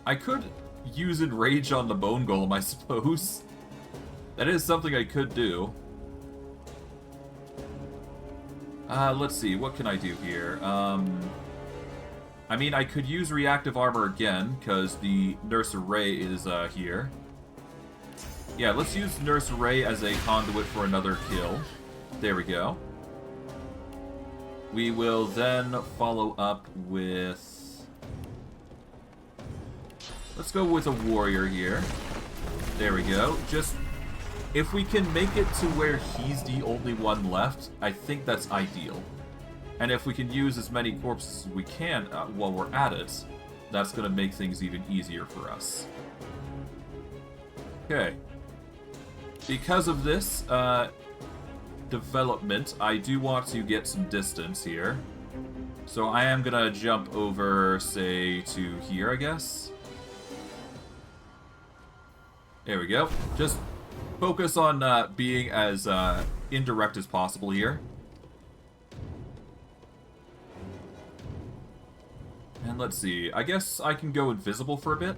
I could use Enrage on the Bone Golem, I suppose. That is something I could do. Let's see, what can I do here? I mean, I could use Reactive Armor again, because the Nurse Ray is here. Yeah, let's use Nurse Ray as a conduit for another kill. There we go. We will then follow up with... Let's go with a warrior here. There we go. Just... If we can make it to where he's the only one left, I think that's ideal. And if we can use as many corpses as we can while we're at it, that's going to make things even easier for us. Okay. Because of this development, I do want to get some distance here. So I am going to jump over, say, to here, I guess. There we go. Just focus on being as indirect as possible here. And let's see. I guess I can go invisible for a bit.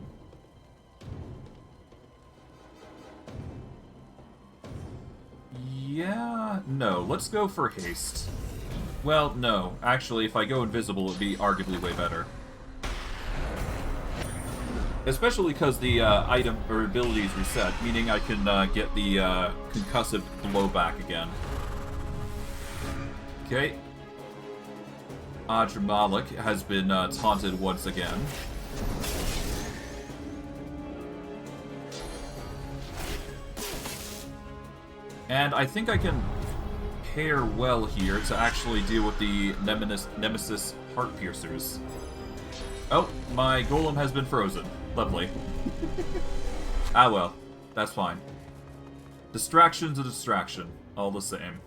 Yeah, no. Let's go for haste. Well, no. Actually, if I go invisible, it would be arguably way better. Especially because the item or ability is reset, meaning I can get the concussive blowback again. Okay. Malik has been taunted once again. And I think I can pair well here to actually deal with the Nemesis Heart Piercers. Oh, my golem has been frozen. Lovely. Ah well, that's fine. Distraction's a distraction, all the same.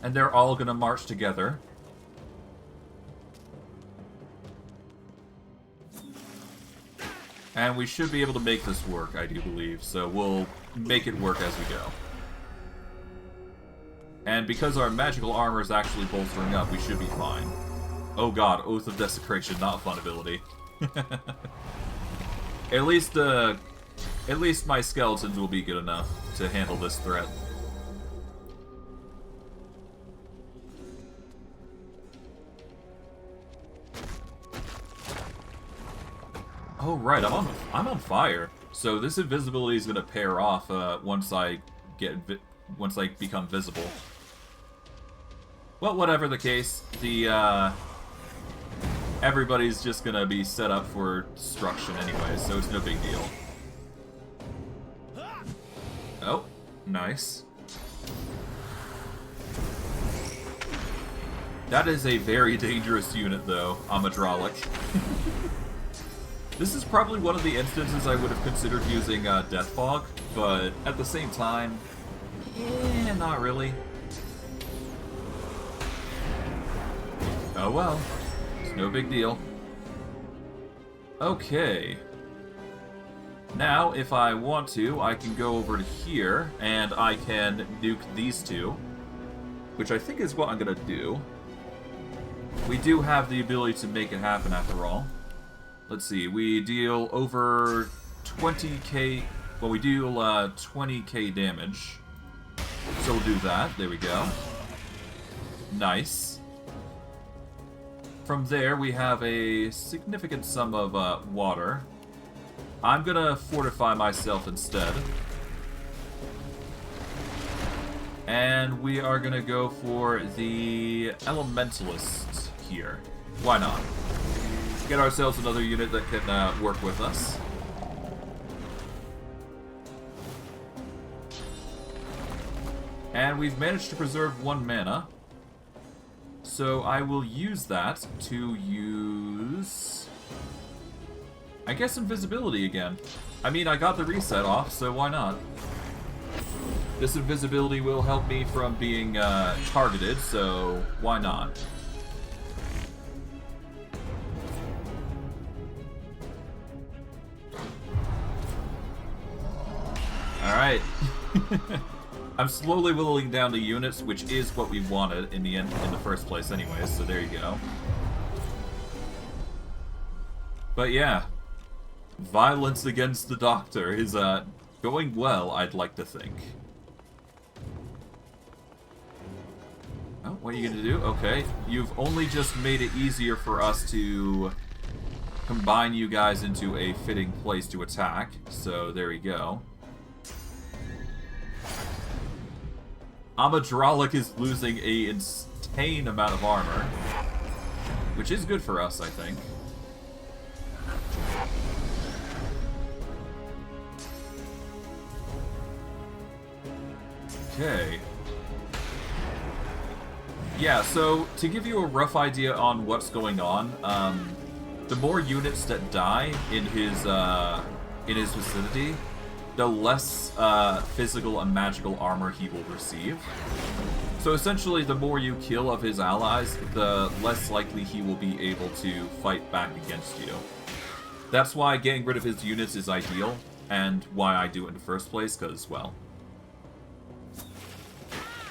And they're all gonna march together. And we should be able to make this work, I do believe, so we'll make it work as we go. And because our magical armor is actually bolstering up, we should be fine. Oh god, Oath of Desecration, not a fun ability. At least my skeletons will be good enough to handle this threat. Oh right, I'm on fire. So this invisibility is gonna pair off once I become visible. Well, whatever the case, the everybody's just gonna be set up for destruction anyway, so it's no big deal. Oh, nice. That is a very dangerous unit, though, Amadralic. This is probably one of the instances I would have considered using Death Fog, but at the same time, not really. Oh well, it's no big deal. Okay. Now, if I want to, I can go over to here, and I can nuke these two, which I think is what I'm gonna do. We do have the ability to make it happen after all. Let's see, we deal over 20k, well we deal 20k damage. So we'll do that, there we go. Nice. From there we have a significant sum of water. I'm gonna fortify myself instead. And we are gonna go for the Elementalist here. Why not? Get ourselves another unit that can work with us. And we've managed to preserve 1 mana. So I will use that to use... I guess invisibility again. I mean, I got the reset off, so why not? This invisibility will help me from being targeted, so why not? Alright. I'm slowly whittling down the units, which is what we wanted in the end, in the first place anyways, so there you go. But yeah. Violence against the Doctor is going well, I'd like to think. Oh, what are you gonna do? Okay. You've only just made it easier for us to combine you guys into a fitting place to attack, so there you go. Amadralic is losing insane amount of armor, which is good for us, I think. Okay. Yeah, so to give you a rough idea on what's going on, the more units that die in his vicinity, the less physical and magical armor he will receive. So essentially, the more you kill of his allies, the less likely he will be able to fight back against you. That's why getting rid of his units is ideal, and why I do it in the first place, because, well,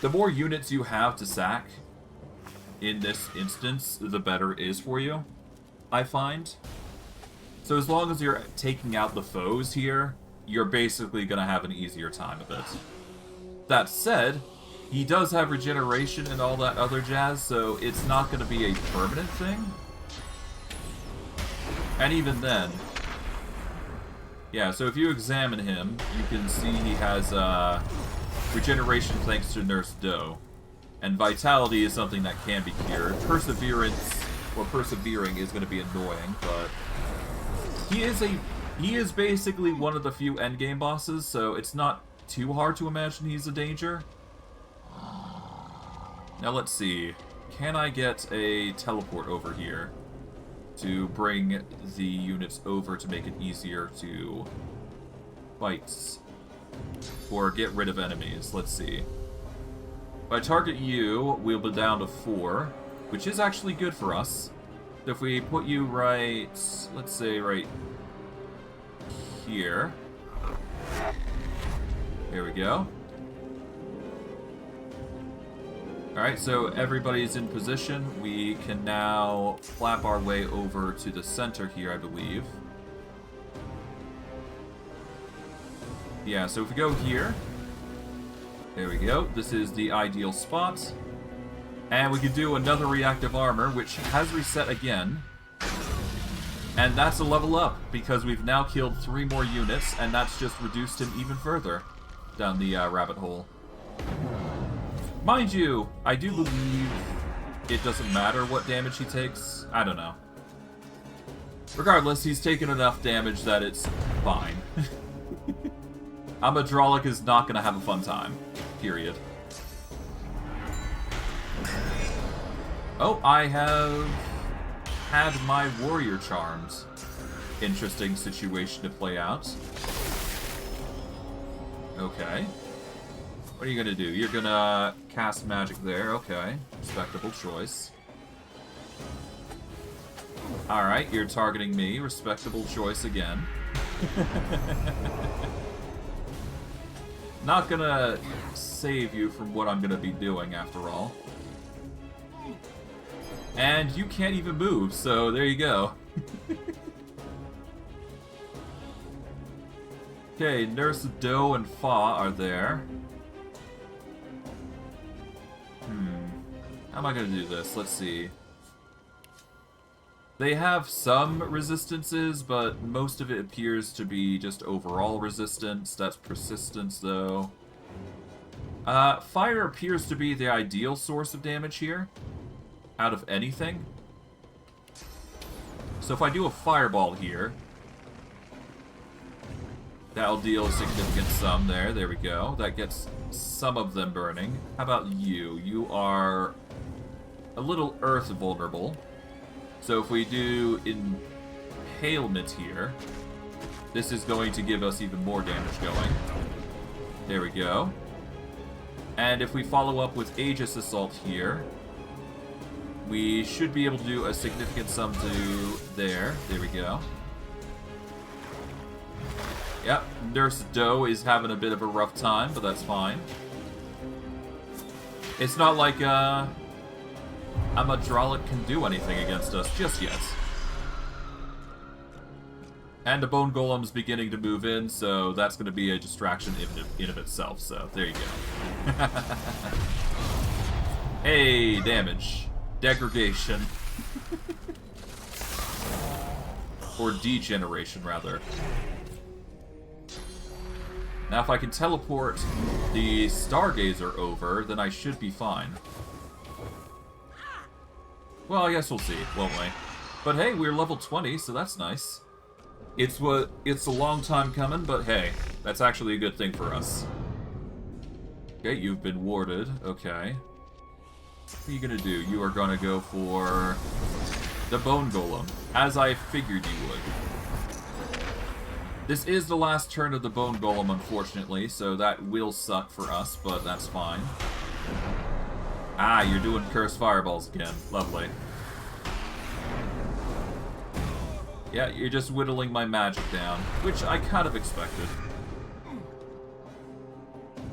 the more units you have to sack in this instance, the better it is for you, I find. So as long as you're taking out the foes here, you're basically going to have an easier time of it. That said, he does have regeneration and all that other jazz, so it's not going to be a permanent thing. And even then, yeah, so if you examine him, you can see he has regeneration thanks to Nurse Doe. And vitality is something that can be cured. Perseverance, or persevering, is going to be annoying, but he is basically one of the few endgame bosses, so it's not too hard to imagine he's a danger. Now let's see. Can I get a teleport over here to bring the units over to make it easier to fight or get rid of enemies? Let's see. If I target you, we'll be down to 4, which is actually good for us. So if we put you right, let's say right here. There we go. Alright, so everybody's in position. We can now flap our way over to the center here, I believe. Yeah, so if we go here, there we go. This is the ideal spot. And we can do another reactive armor, which has reset again. And that's a level up, because we've now killed 3 more units, and that's just reduced him even further down the rabbit hole. Mind you, I do believe it doesn't matter what damage he takes. I don't know. Regardless, he's taken enough damage that it's fine. Amadralic is not going to have a fun time. Period. Oh, I have had my warrior charms. Interesting situation to play out. Okay. What are you gonna do? You're gonna cast magic there. Okay. Respectable choice. Alright, you're targeting me. Respectable choice again. Not gonna save you from what I'm gonna be doing, after all. And you can't even move, so there you go. Okay, Nurse Doe and Fa are there. How am I gonna do this? Let's see. They have some resistances, but most of it appears to be just overall resistance. That's persistence, though. Fire appears to be the ideal source of damage here, out of anything. So if I do a fireball here, that'll deal a significant sum there. There we go. That gets some of them burning. How about you? You are a little earth vulnerable. So if we do impalement here, this is going to give us even more damage going. There we go. And if we follow up with Aegis Assault here, we should be able to do a significant sum to there. There we go. Yep, Nurse Doe is having a bit of a rough time, but that's fine. It's not like Amadralic can do anything against us just yet. And the Bone Golem's beginning to move in, so that's going to be a distraction in of itself, so there you go. Hey, damage. Degradation. Or degeneration, rather. Now, if I can teleport the Stargazer over, then I should be fine. Well, I guess we'll see, won't we? But hey, we're level 20, so that's nice. It's a long time coming, but hey, that's actually a good thing for us. Okay, you've been warded. Okay. What are you gonna do? You are gonna go for the Bone Golem, as I figured you would. This is the last turn of the Bone Golem, unfortunately, so that will suck for us, but that's fine. Ah, you're doing Cursed Fireballs again. Lovely. Yeah, you're just whittling my magic down, which I kind of expected.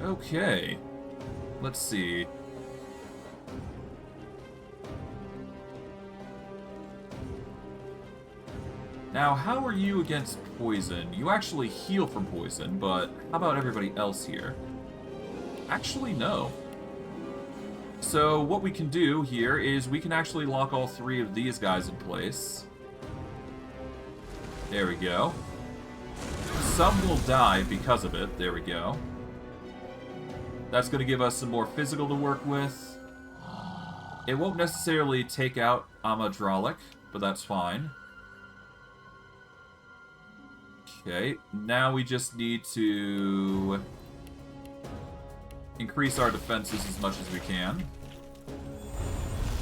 Okay. Let's see. Now, how are you against poison? You actually heal from poison, but how about everybody else here? Actually, no. So, what we can do here is we can actually lock all three of these guys in place. There we go. Some will die because of it. There we go. That's going to give us some more physical to work with. It won't necessarily take out Amadralic, but that's fine. Okay, now we just need to increase our defenses as much as we can.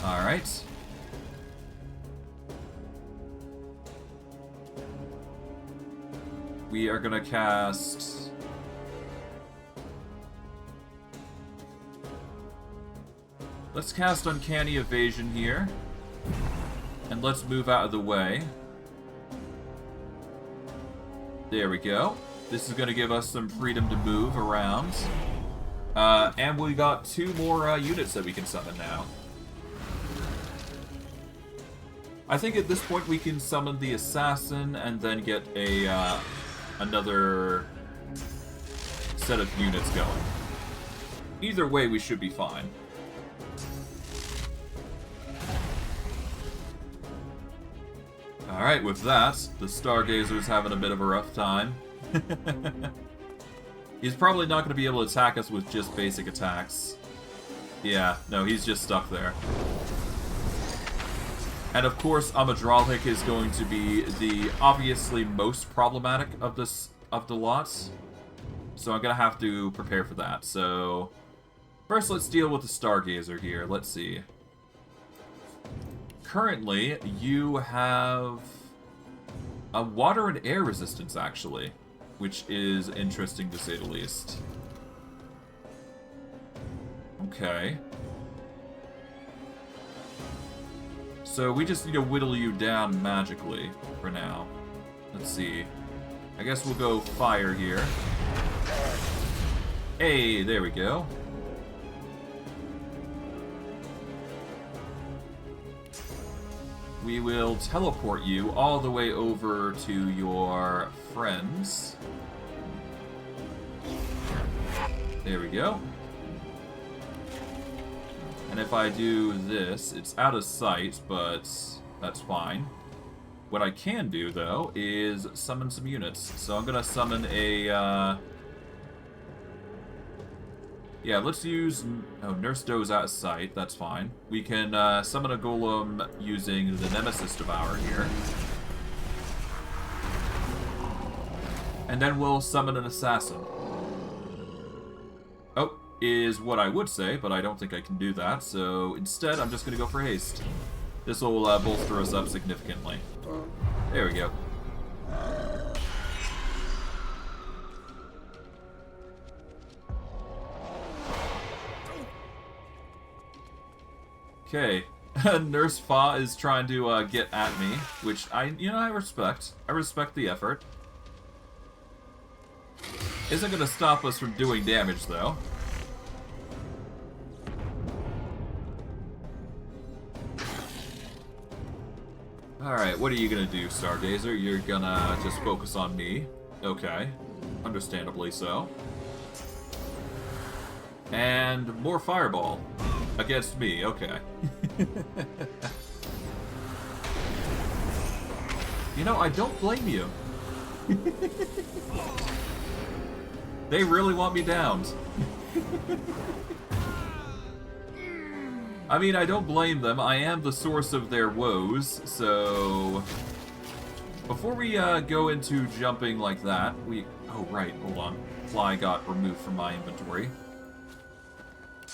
Alright. We are gonna cast... Let's cast Uncanny Evasion here. And let's move out of the way. There we go. This is going to give us some freedom to move around. And we got 2 more units that we can summon now. I think at this point we can summon the Assassin and then get a another set of units going. Either way, we should be fine. Alright, with that, the Stargazer's having a bit of a rough time. He's probably not going to be able to attack us with just basic attacks. Yeah, no, he's just stuck there. And of course, Amadralic is going to be the obviously most problematic of the lots. So I'm going to have to prepare for that. So, first let's deal with the Stargazer here. Let's see. Currently, you have a water and air resistance, actually, which is interesting to say the least. Okay. So we just need to whittle you down magically for now. Let's see. I guess we'll go fire here. Hey, there we go. We will teleport you all the way over to your friends. There we go. And if I do this, it's out of sight, but that's fine. What I can do, though, is summon some units. So I'm gonna summon a, yeah, let's use... Oh, Nurse Doe's out of sight. That's fine. We can summon a golem using the Nemesis Devourer here. And then we'll summon an assassin. Oh, is what I would say, but I don't think I can do that. So instead, I'm just going to go for haste. This will bolster us up significantly. There we go. Okay, Nurse Fa is trying to get at me, which I respect. I respect the effort. Isn't gonna stop us from doing damage, though. Alright, what are you gonna do, Stargazer? You're gonna just focus on me. Okay, understandably so. And more Fireball. Against me, okay. You know, I don't blame you. They really want me downed. I mean, I don't blame them. I am the source of their woes, so... Before we go into jumping like that, Oh, right, hold on. Fly got removed from my inventory.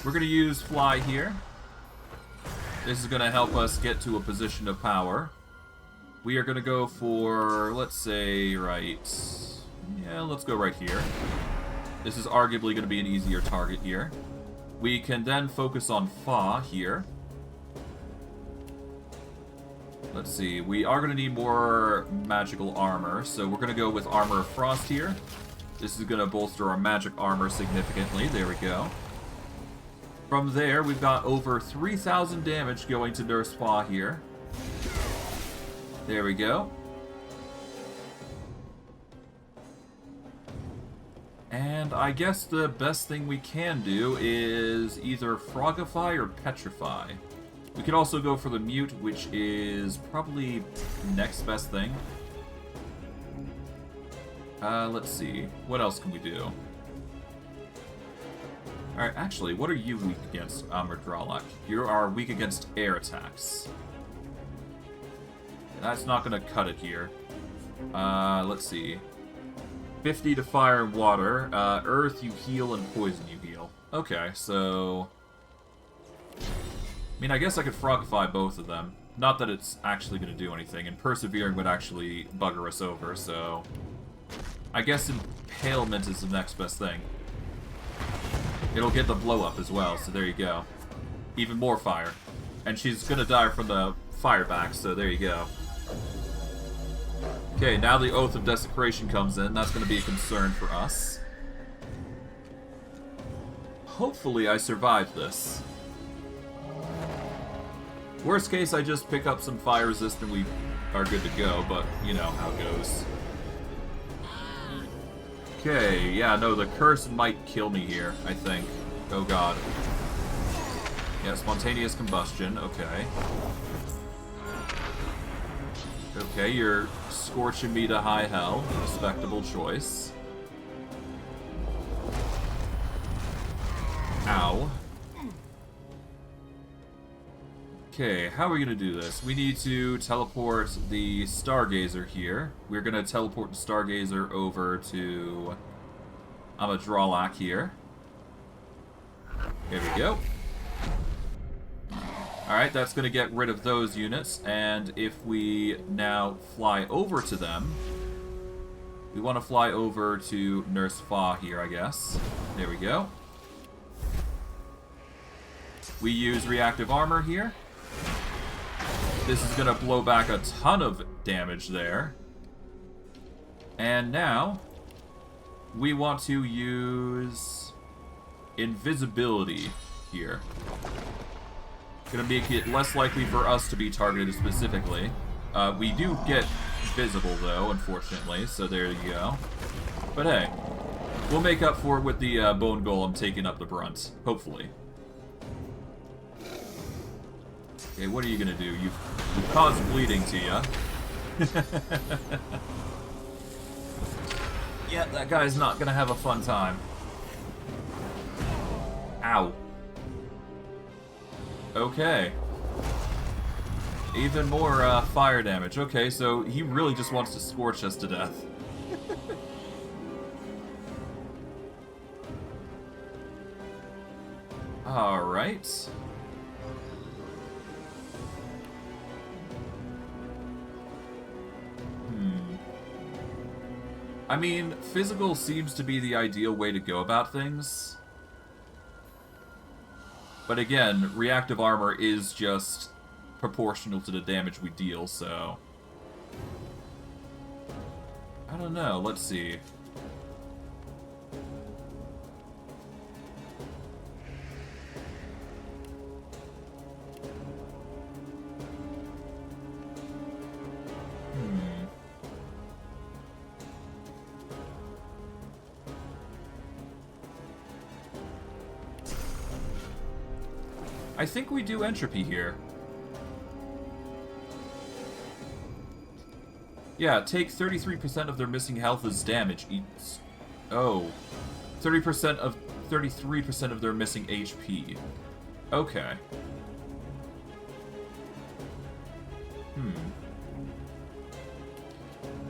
We're going to use Fly here. This is going to help us get to a position of power. We are going to go for, let's say, right... Yeah, let's go right here. This is arguably going to be an easier target here. We can then focus on Fa here. Let's see, we are going to need more magical armor, so we're going to go with Armor of Frost here. This is going to bolster our magic armor significantly. There we go. From there, we've got over 3,000 damage going to Nurse Fa here. There we go. And I guess the best thing we can do is either Frogify or Petrify. We could also go for the Mute, which is probably next best thing. Let's see. What else can we do? Alright, actually, what are you weak against, Amardrolak? You are weak against air attacks. That's not going to cut it here. Let's see. 50 to fire and water. Earth, you heal, and poison, you heal. Okay, so... I mean, I guess I could Frogify both of them. Not that it's actually going to do anything, and Persevering would actually bugger us over, so... I guess Impalement is the next best thing. It'll get the blow up as well, so there you go. Even more fire. And she's going to die from the fire back, so there you go. Okay, now the Oath of Desecration comes in. That's going to be a concern for us. Hopefully I survive this. Worst case, I just pick up some fire resist and we are good to go, but you know how it goes. Okay, yeah, no, the curse might kill me here, I think. Oh god. Yeah, spontaneous combustion, okay. Okay, you're scorching me to high hell. Respectable choice. Ow. Okay, how are we going to do this? We need to teleport the Stargazer here. We're going to teleport the Stargazer over to Amardrolak here. Here we go. Alright, that's going to get rid of those units, and if we now fly over to them, we want to fly over to Nurse Fa here, I guess. There we go. We use reactive armor here. This is going to blow back a ton of damage there. And now, we want to use invisibility here. Gonna make it less likely for us to be targeted specifically. We do get visible though, unfortunately, so there you go. But hey, we'll make up for it with the Bone Golem taking up the brunt, hopefully. Okay, what are you gonna do? You've caused bleeding to ya. Yeah, that guy's not gonna have a fun time. Ow. Okay. Even more fire damage. Okay, so he really just wants to scorch us to death. Alright. I mean, physical seems to be the ideal way to go about things. But again, reactive armor is just proportional to the damage we deal, so... I don't know, let's see. I think we do entropy here. Yeah, take 33% of their missing health as damage. Oh. 33% of their missing HP. Okay.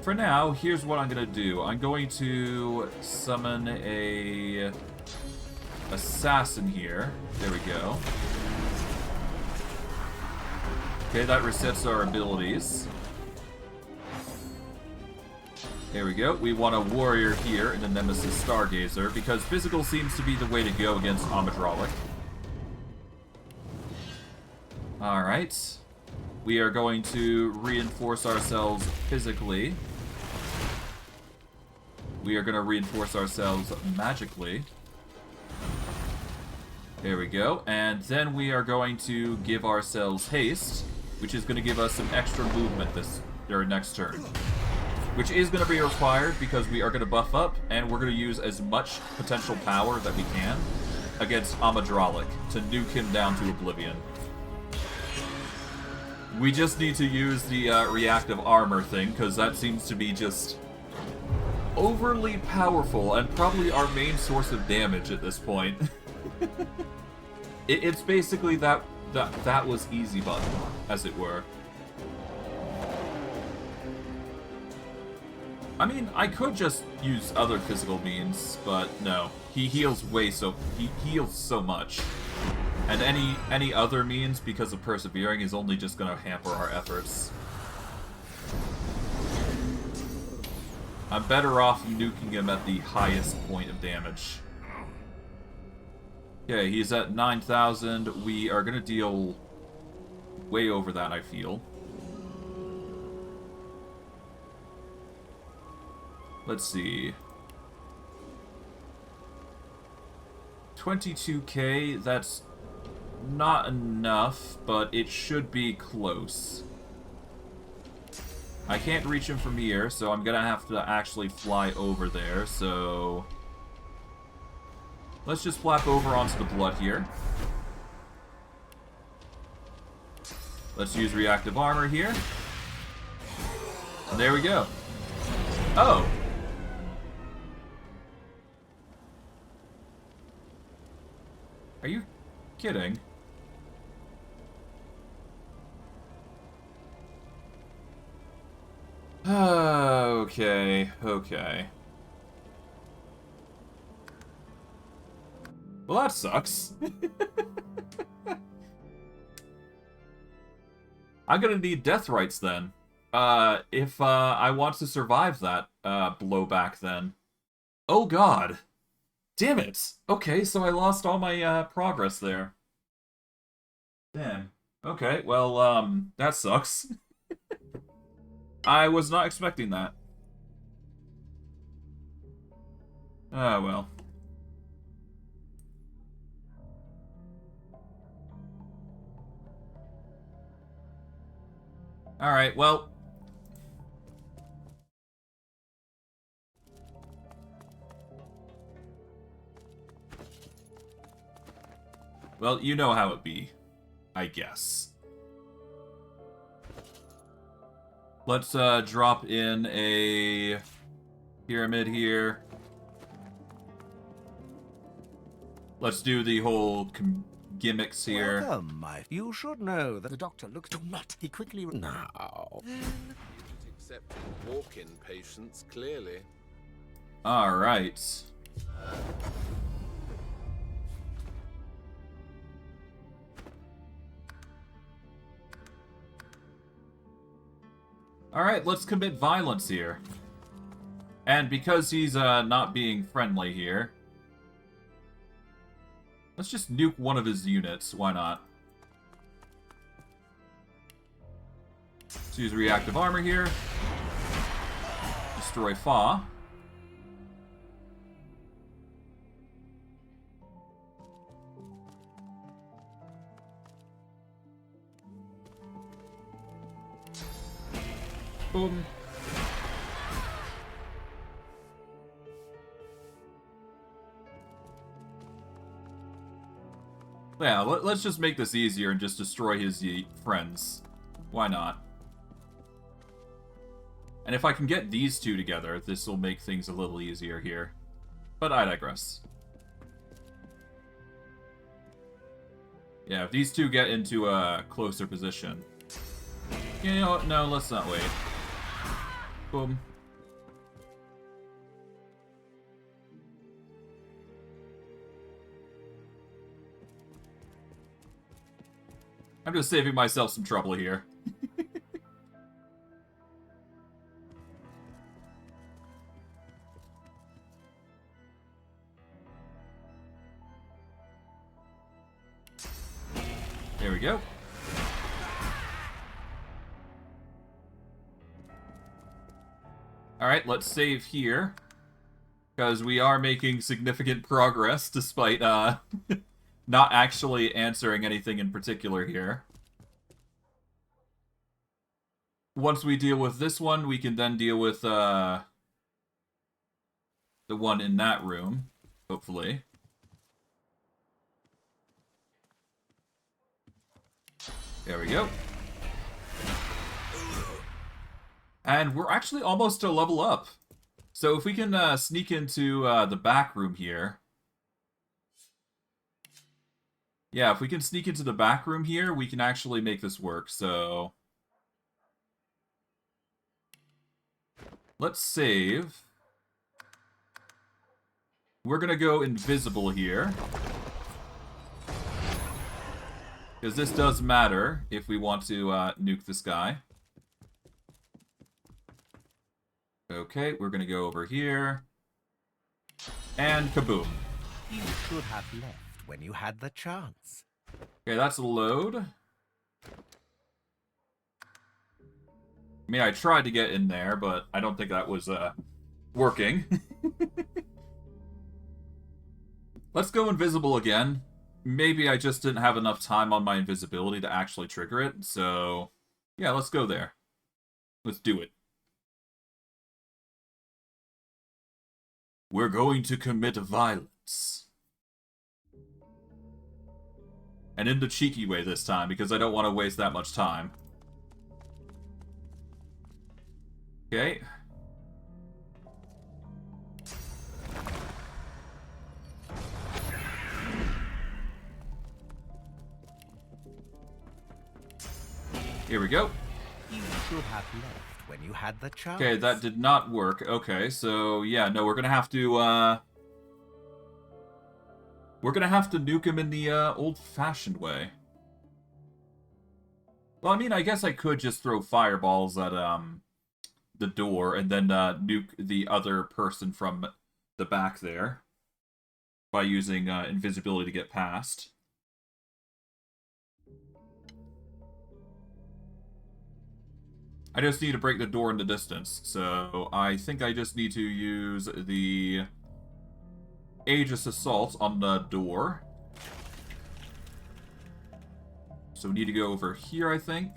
for now, here's what I'm gonna do. I'm going to summon a assassin here. There we go. Okay, that resets our abilities. There we go. We want a warrior here and a nemesis stargazer because physical seems to be the way to go against Amidrolic. Alright. We are going to reinforce ourselves physically. We are going to reinforce ourselves magically. There we go. And then we are going to give ourselves haste, which is going to give us some extra movement during next turn. Which is going to be required because we are going to buff up, and we're going to use as much potential power that we can against Amidrolic to nuke him down to oblivion. We just need to use the reactive armor thing, because that seems to be just overly powerful and probably our main source of damage at this point. It's basically that was easy button, as it were. I mean, I could just use other physical means, but no. He heals he heals so much. And any other means, because of persevering, is only just gonna hamper our efforts. I'm better off nuking him at the highest point of damage. Okay, he's at 9,000. We are gonna deal way over that, I feel. Let's see. 22k, that's not enough, but it should be close. I can't reach him from here, so I'm gonna have to actually fly over there, so... Let's just flap over onto the blood here. Let's use reactive armor here. And there we go. Oh! Are you kidding? Okay. Well, that sucks. I'm gonna need death rights then. If I want to survive that blowback then. Oh god. Damn it! Okay, so I lost all my progress there. Damn. Okay, well, that sucks. I was not expecting that. Oh, well. Alright, well... Well, you know how it be, I guess. Let's drop in a pyramid here. Let's do the whole gimmicks here. Welcome, you should know that the doctor looks... Do not. He quickly... Now. You didn't accept walk-in patients, clearly. Alright. Alright, let's commit violence here. And because he's not being friendly here, let's just nuke one of his units. Why not? Let's use reactive armor here. Destroy Fa. Boom. Yeah, let's just make this easier and just destroy his friends. Why not? And if I can get these two together, this will make things a little easier here. But I digress. Yeah, if these two get into a closer position. You know what? No, let's not wait. Boom. I'm just saving myself some trouble here. There we go. Alright, let's save here. Because we are making significant progress despite not actually answering anything in particular here. Once we deal with this one, we can then deal with the one in that room, hopefully. There we go. And we're actually almost to level up. So if we can sneak into the back room here. Yeah, if we can sneak into the back room here, we can actually make this work, so... Let's save. We're gonna go invisible here. Because this does matter if we want to nuke this guy. Okay, we're gonna go over here. And kaboom. You should have left when you had the chance. Okay, that's a load. I mean, I tried to get in there, but I don't think that was working. Let's go invisible again. Maybe I just didn't have enough time on my invisibility to actually trigger it, so... Yeah, let's go there. Let's do it. We're going to commit violence. And in the cheeky way this time, because I don't want to waste that much time. Okay. Here we go. You should have left when you had the chance. Okay, that did not work. Okay, so yeah, no, we're gonna have to nuke him in the old-fashioned way. Well, I mean, I guess I could just throw fireballs at the door and then nuke the other person from the back there by using invisibility to get past. I just need to break the door in the distance, so I think I just need to use the Aegis Assault on the door. So we need to go over here, I think.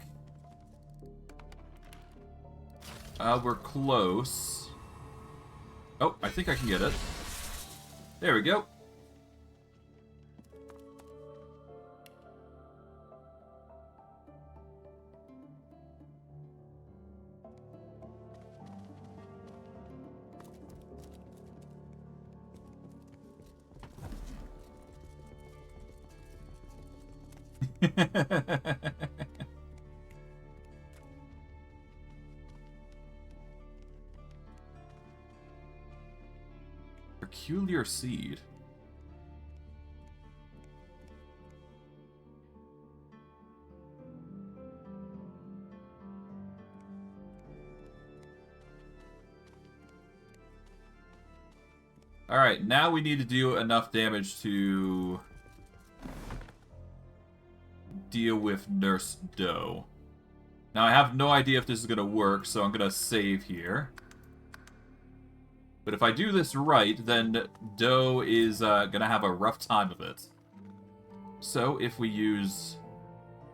We're close. Oh, I think I can get it. There we go. Peculiar seed. Alright, now we need to do enough damage to deal with Nurse Doe. Now, I have no idea if this is going to work, so I'm going to save here. But if I do this right, then Doe is going to have a rough time of it. So, if we use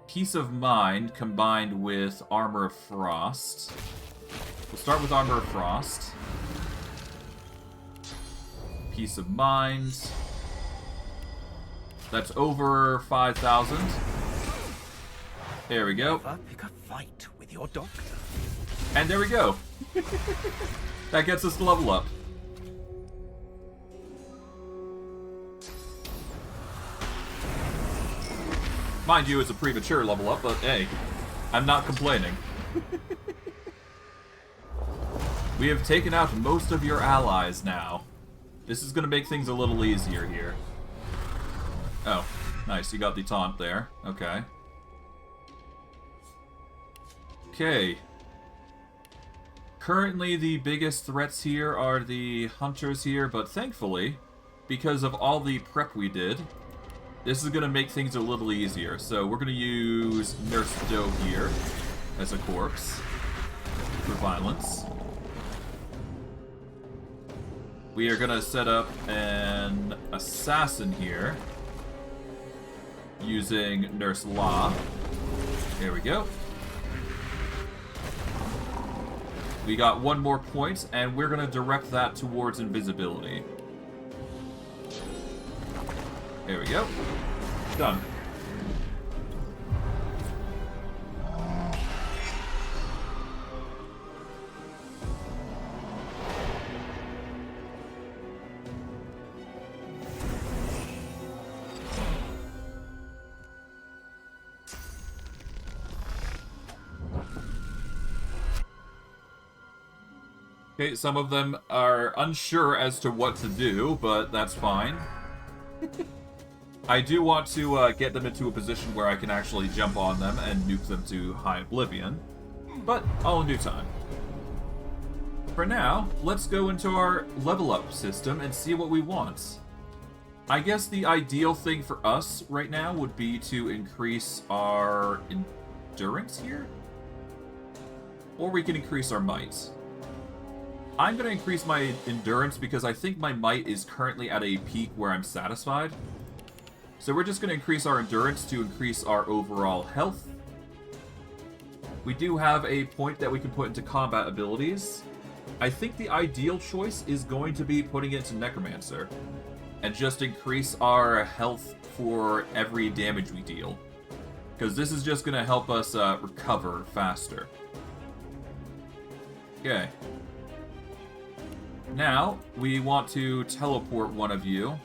Peace of Mind combined with Armor of Frost. We'll start with Armor of Frost. Peace of Mind. That's over 5,000. There we go. Pick a fight with your doctor. And there we go. That gets us to level up. Mind you, it's a premature level up, but hey, I'm not complaining. We have taken out most of your allies now. This is going to make things a little easier here. Oh, nice. You got the taunt there. Okay. Okay. Currently, the biggest threats here are the hunters here, but thankfully, because of all the prep we did, this is going to make things a little easier. So we're going to use Nurse Doe here as a corpse for violence. We are going to set up an assassin here using Nurse Law. There we go. We got one more point, and we're going to direct that towards invisibility. There we go. Done. Okay, some of them are unsure as to what to do, but that's fine. I do want to get them into a position where I can actually jump on them and nuke them to high oblivion, but all in due time. For now, let's go into our level up system and see what we want. I guess the ideal thing for us right now would be to increase our endurance here, or we can increase our might. I'm going to increase my endurance because I think my might is currently at a peak where I'm satisfied. So we're just going to increase our endurance to increase our overall health. We do have a point that we can put into combat abilities. I think the ideal choice is going to be putting it to Necromancer and just increase our health for every damage we deal, because this is just going to help us recover faster. Okay. Now, we want to teleport one of you.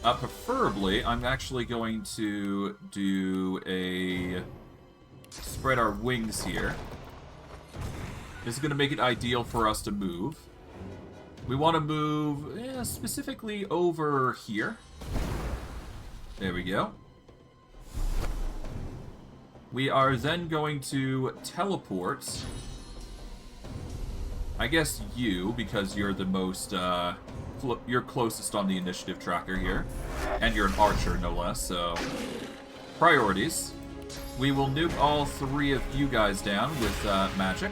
Preferably, I'm actually going to do a... spread our wings here. This is going to make it ideal for us to move. We want to move specifically over here. There we go. We are then going to teleport... I guess you, because you're the most, you're closest on the initiative tracker here. And you're an archer, no less, so... Priorities. We will nuke all three of you guys down with magic.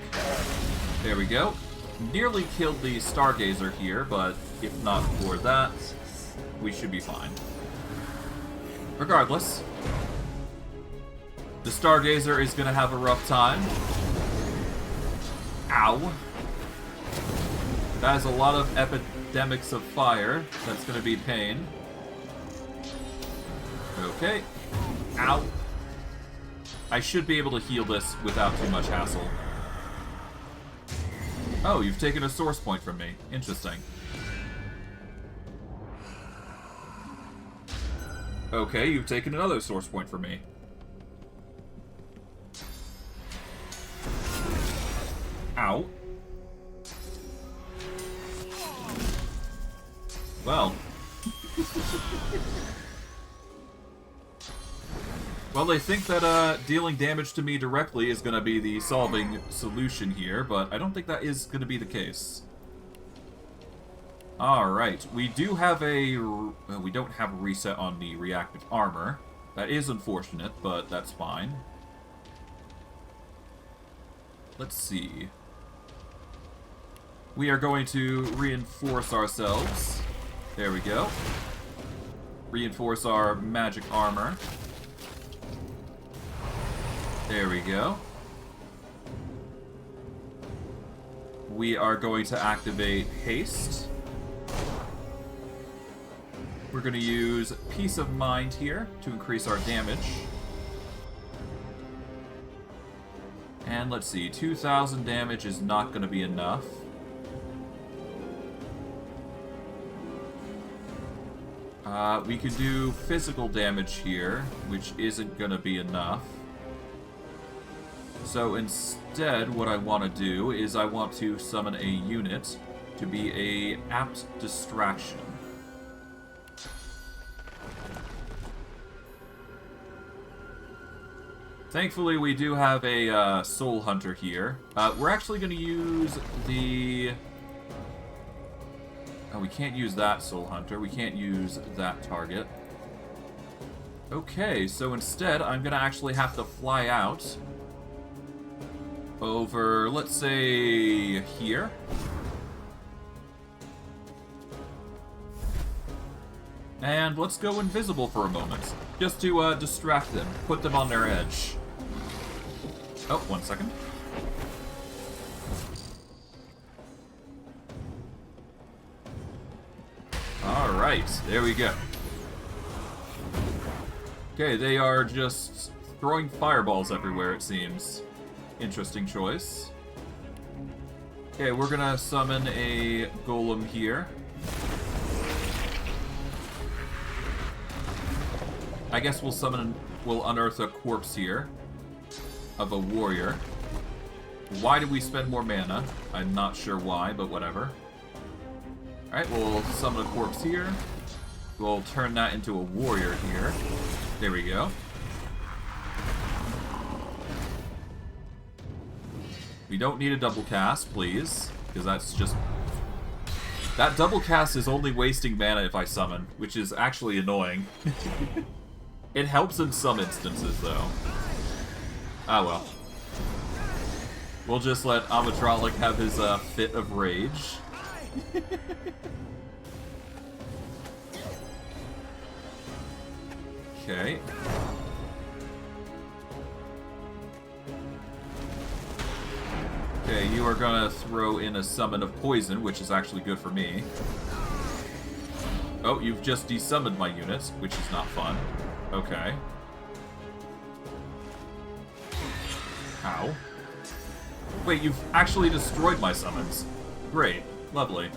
There we go. Nearly killed the Stargazer here, but if not for that, we should be fine. Regardless, the Stargazer is going to have a rough time. Ow. That is a lot of epidemics of fire. That's going to be pain. Okay. Ow. I should be able to heal this without too much hassle. Oh, you've taken a source point from me. Interesting. Okay, you've taken another source point from me. Ow. Well. Well, they think that dealing damage to me directly is going to be the solving solution here, but I don't think that is going to be the case. Alright, we do have a... we don't have a reset on the reactive armor. That is unfortunate, but that's fine. Let's see. We are going to reinforce ourselves. There we go. Reinforce our magic armor. There we go. We are going to activate haste. We're going to use Peace of Mind here to increase our damage. And let's see, 2,000 damage is not going to be enough. We can do physical damage here, which isn't going to be enough. So instead, what I want to do is I want to summon a unit to be a apt distraction. Thankfully, we do have a soul hunter here. We're actually going to use the... Oh, we can't use that soul hunter. We can't use that target. Okay, so instead, I'm going to actually have to fly out over, let's say, here. And let's go invisible for a moment, just to distract them, put them on their edge. Oh, 1 second. Alright, there we go. Okay, they are just throwing fireballs everywhere, it seems. Interesting choice. Okay, we're gonna summon a golem here. I guess we'll unearth a corpse here of a warrior. Why did we spend more mana? I'm not sure why, but whatever. Alright, we'll summon a corpse here. We'll turn that into a warrior here. There we go. We don't need a double cast, please, because that's just... That double cast is only wasting mana if I summon, which is actually annoying. It helps in some instances, though. Ah, well. We'll just let Amatralik have his fit of rage. Okay. Okay, you are gonna throw in a summon of poison, which is actually good for me. Oh, you've just desummoned my units, which is not fun. Okay. Ow. Wait, you've actually destroyed my summons. Great. Lovely.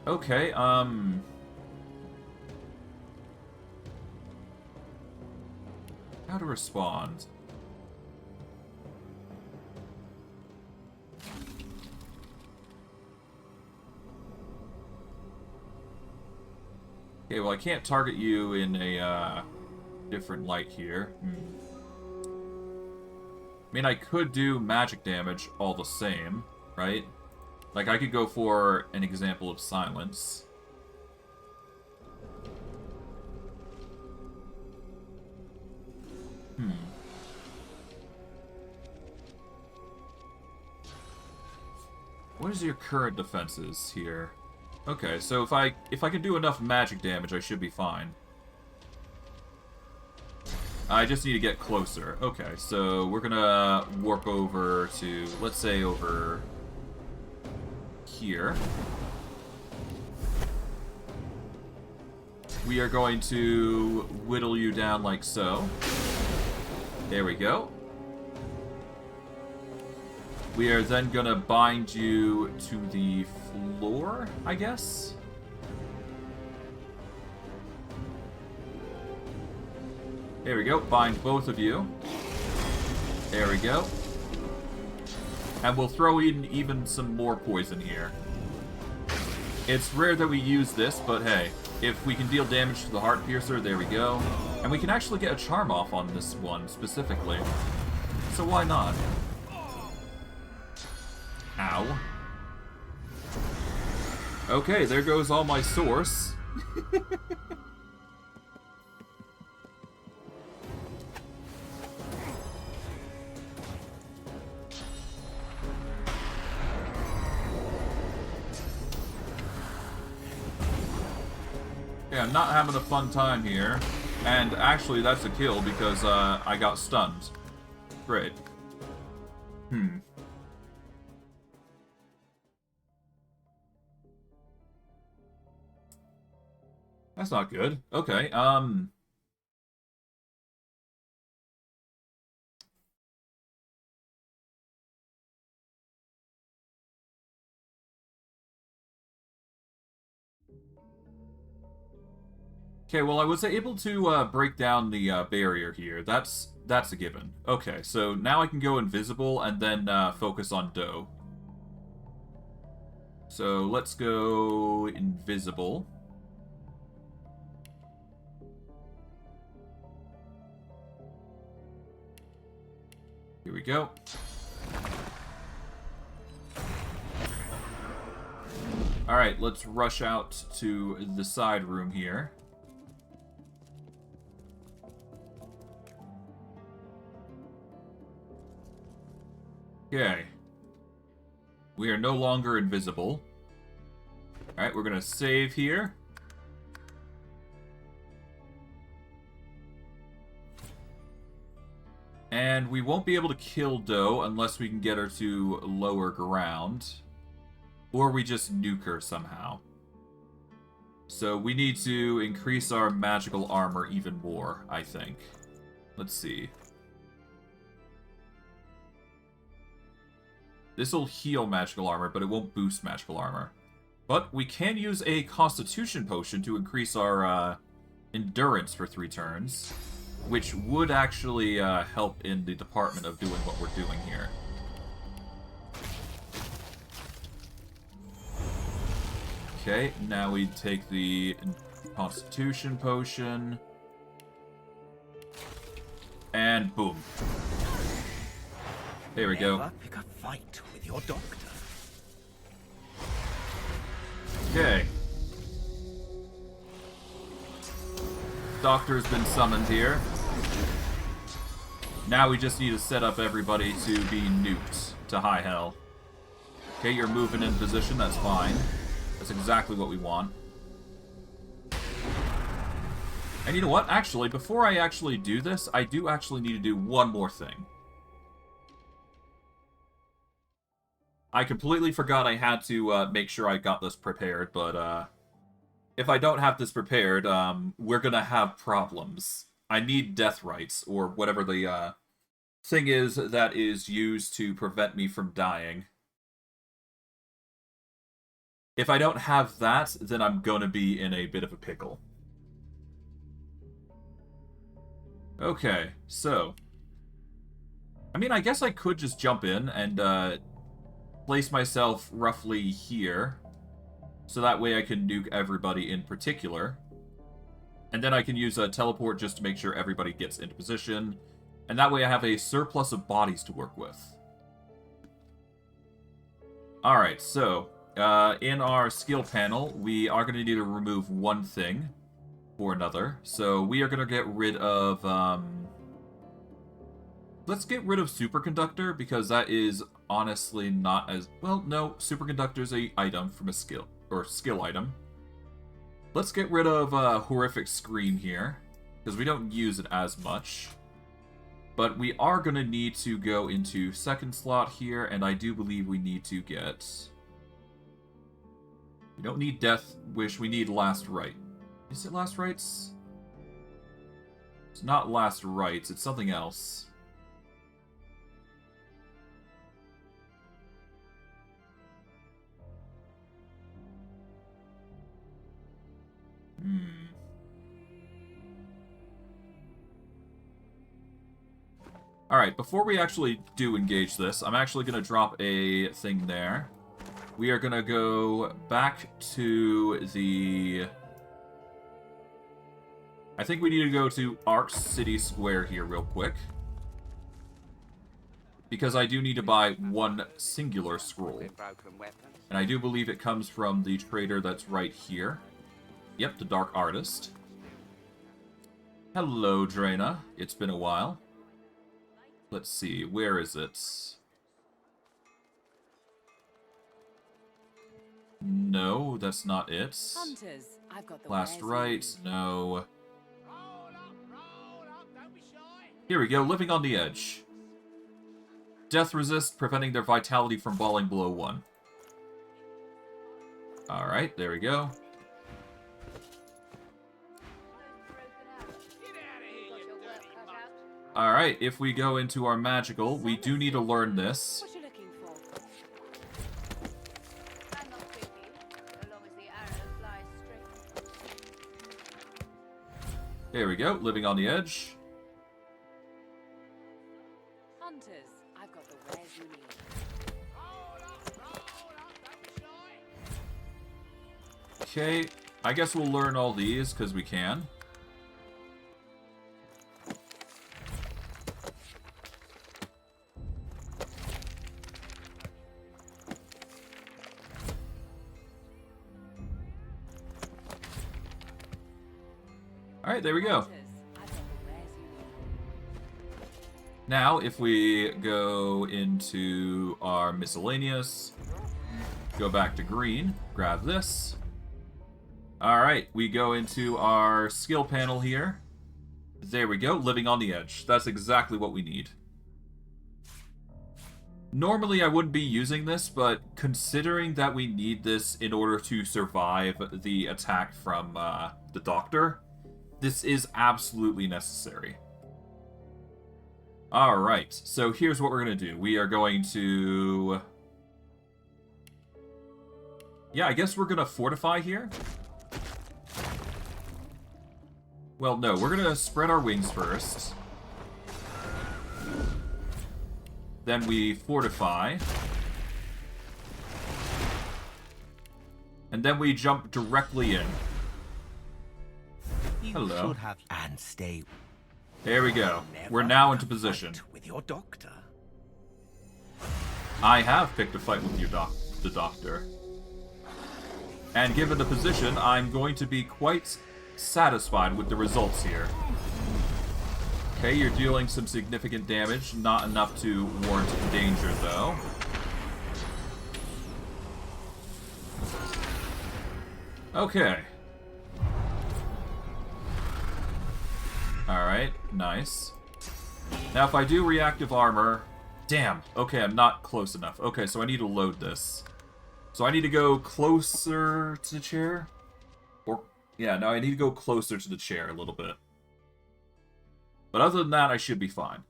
Okay, how to respond? Okay, well I can't target you in a different light here. I mean, I could do magic damage all the same, right? Like, I could go for an example of silence. What is your current defenses here? Okay, so if I can do enough magic damage, I should be fine. I just need to get closer. Okay, so we're gonna warp over to, let's say, over here. We are going to whittle you down like so. There we go. We are then gonna bind you to the floor, I guess? There we go. Bind both of you. There we go. And we'll throw in even some more poison here. It's rare that we use this, but hey, if we can deal damage to the Heart Piercer, there we go. And we can actually get a charm off on this one, specifically. So why not? Ow. Okay, there goes all my source. Yeah, I'm not having a fun time here. And actually, that's a kill because I got stunned. Great. That's not good. Okay, Okay, well, I was able to break down the barrier here. That's a given. Okay, so now I can go invisible and then focus on Doe. So let's go invisible. we go. Alright, let's rush out to the side room here. Okay. We are no longer invisible. Alright, we're gonna save here. And we won't be able to kill Doe unless we can get her to lower ground. Or we just nuke her somehow. So we need to increase our magical armor even more, I think. Let's see. This will heal magical armor, but it won't boost magical armor. But we can use a Constitution potion to increase our endurance for 3 turns, which would actually help in the department of doing what we're doing here. Okay, now we take the Constitution potion. And boom. There we go. Never pick a fight with your doctor. Okay. Doctor's been summoned here. Now we just need to set up everybody to be nuked to high hell. Okay, you're moving in position, that's fine. That's exactly what we want. And you know what? Actually, before I actually do this, I do actually need to do one more thing. I completely forgot I had to make sure I got this prepared, but if I don't have this prepared, we're gonna have problems. I need death rights, or whatever the thing is that is used to prevent me from dying. If I don't have that, then I'm gonna be in a bit of a pickle. Okay, so... I mean, I guess I could just jump in and place myself roughly here, so that way I can nuke everybody in particular. And then I can use a teleport just to make sure everybody gets into position, and that way I have a surplus of bodies to work with. Alright, so, in our skill panel, we are going to need to remove one thing for another. So we are going to get rid of, let's get rid of Superconductor, because that is honestly not as... Well, no, Superconductor is a item from a skill, or skill item. Let's get rid of Horrific Scream here, because we don't use it as much. But we are going to need to go into second slot here, and I do believe we need to get... We don't need Death Wish, we need Last Rite. Is it Last Rites? It's not Last Rites, it's something else. Alright, before we actually do engage this, I'm actually going to drop a thing there. We are going to go back to the... I think we need to go to Ark City Square here real quick. Because I do need to buy one singular scroll. And I do believe it comes from the trader that's right here. Yep, the Dark Artist. Hello, Draena. It's been a while. Let's see, where is it? No, that's not it. Hunters, I've got the Last wares Rite, no. Here we go, Living on the Edge. Death resist, preventing their vitality from falling below 1. Alright, there we go. Alright, if we go into our magical, we do need to learn this. There we go, Living on the Edge. Hunters, I've got the wares you need. Okay, I guess we'll learn all these, because we can. Alright, there we go. Now, if we go into our miscellaneous, go back to green, grab this. Alright, we go into our skill panel here. There we go, living on the edge. That's exactly what we need. Normally I wouldn't be using this, but considering that we need this in order to survive the attack from the doctor, this is absolutely necessary. Alright, so here's what we're going to do. We are going to... Yeah, I guess we're going to fortify here. Well, no, we're going to spread our wings first. Then we fortify. And then we jump directly in. Hello. Should have and stay. There we go. We're now into position. With your doctor. I have picked a fight with the doctor. And given the position, I'm going to be quite satisfied with the results here. Okay, you're dealing some significant damage. Not enough to warrant danger, though. Okay. Alright, nice. Now, if I do reactive armor... Damn, okay, I'm not close enough. Okay, so I need to load this. So I need to go closer to the chair? Or, yeah, no, I need to go closer to the chair a little bit. But other than that, I should be fine.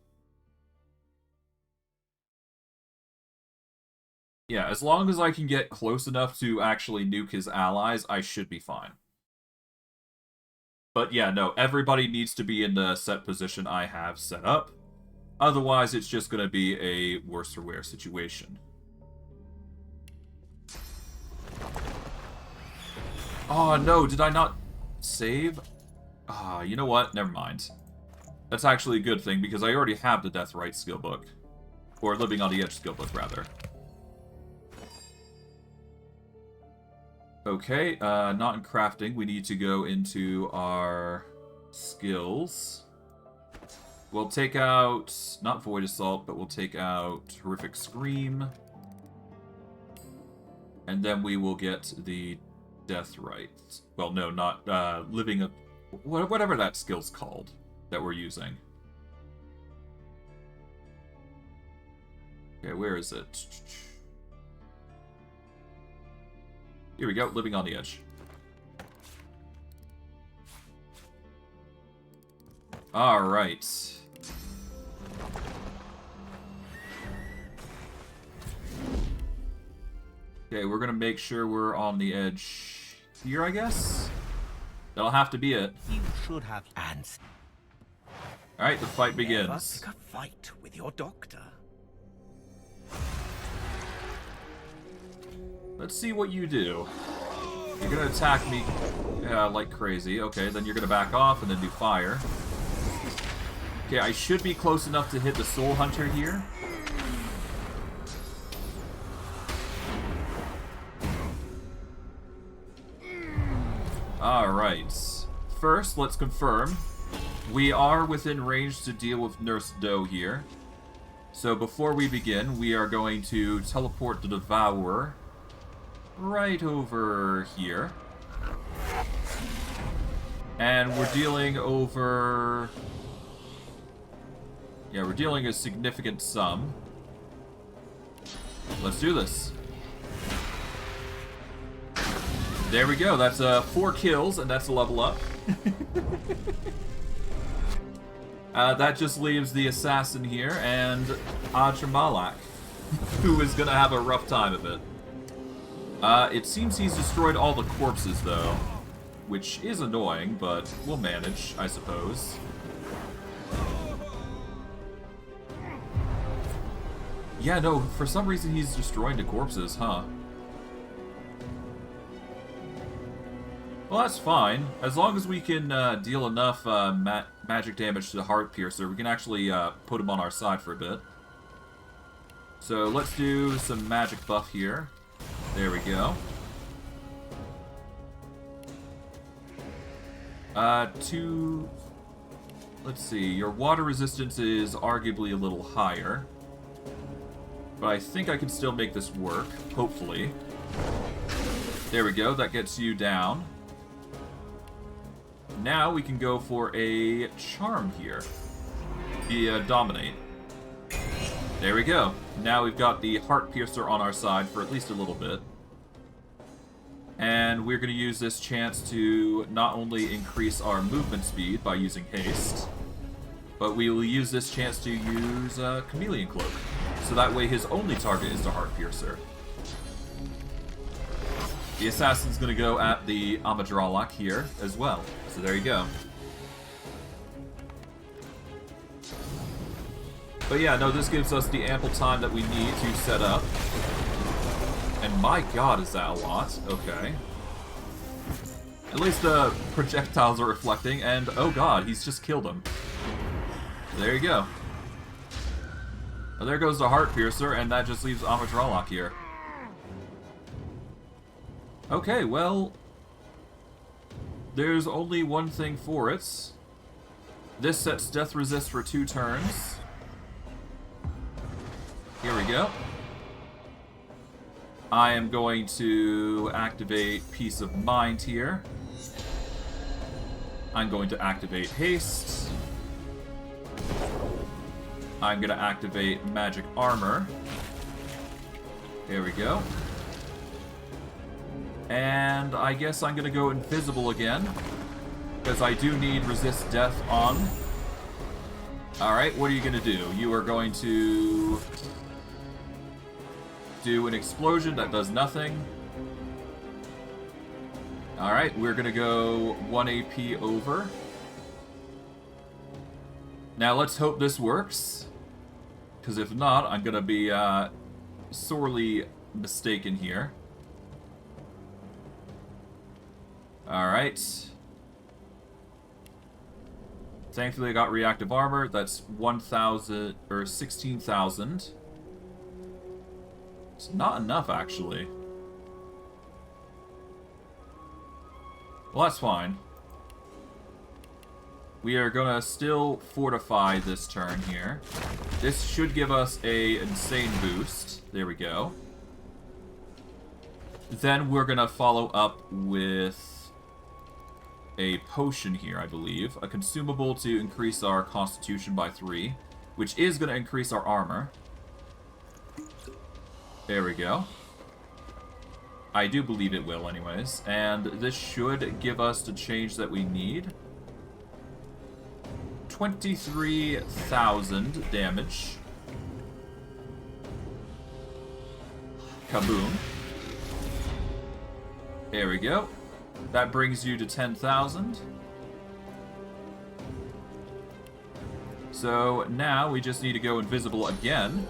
Yeah, as long as I can get close enough to actually nuke his allies, I should be fine. But yeah, no, everybody needs to be in the set position I have set up. Otherwise, it's just going to be a worse for wear situation. Oh, no, did I not save? Ah, you know what? Never mind. That's actually a good thing, because I already have the Death Right skill book. Or Living on the Edge skill book, rather. Okay, not in crafting. We need to go into our skills. We'll take out, not Void Assault, but we'll take out Horrific Scream. And then we will get the Death Right. Well, no, not Living a... Whatever that skill's called that we're using. Okay, where is it? Here we go, Living on the Edge. Alright. Okay, we're gonna make sure we're on the edge here, I guess? That'll have to be it. You should have answered. Alright, the fight begins. Never pick a fight with your doctor. Let's see what you do. You're gonna attack me like crazy. Okay, then you're gonna back off and then do fire. Okay, I should be close enough to hit the Soul Hunter here. Alright. First, let's confirm. We are within range to deal with Nurse Doe here. So before we begin, we are going to teleport the Devourer right over here. And we're dealing over... Yeah, we're dealing a significant sum. Let's do this. There we go. That's 4 kills, and that's a level up. That just leaves the assassin here and Adramalak, who is going to have a rough time of it. It seems he's destroyed all the corpses, though, which is annoying, but we'll manage, I suppose. Yeah, no, for some reason he's destroying the corpses, huh? Well, that's fine. As long as we can deal enough magic damage to the Heart Piercer, we can actually put him on our side for a bit. So let's do some magic buff here. There we go. Let's see, your water resistance is arguably a little higher. But I think I can still make this work, hopefully. There we go, that gets you down. Now we can go for a charm here. The dominate. There we go. Now we've got the heart piercer on our side for at least a little bit. And we're going to use this chance to not only increase our movement speed by using haste, but we will use this chance to use Chameleon Cloak. So that way his only target is the heart piercer. The assassin's going to go at the Amadralak here as well. So there you go. But yeah, no, this gives us the ample time that we need to set up. And my god, is that a lot? Okay. At least the projectiles are reflecting, and oh god, he's just killed him. There you go. Well, there goes the heart piercer, and that just leaves Amadralak here. Okay, well, there's only one thing for it. This sets death resist for 2 turns. Here we go. I am going to activate Peace of Mind here. I'm going to activate Haste. I'm going to activate Magic Armor. There we go. And I guess I'm going to go invisible again, because I do need Resist Death on. Alright, what are you going to do? You are going to do an explosion that does nothing. Alright, we're going to go 1 AP over. Now let's hope this works, because if not, I'm going to be sorely mistaken here. Alright. Thankfully I got reactive armor. That's 1,000 or 16,000. It's not enough, actually. Well, that's fine. We are gonna still fortify this turn here. This should give us a insane boost. There we go. Then we're gonna follow up with a potion here, I believe. A consumable to increase our constitution by 3, which is gonna increase our armor. There we go. I do believe it will anyways. And this should give us the change that we need. 23,000 damage. Kaboom. There we go. That brings you to 10,000. So now we just need to go invisible again.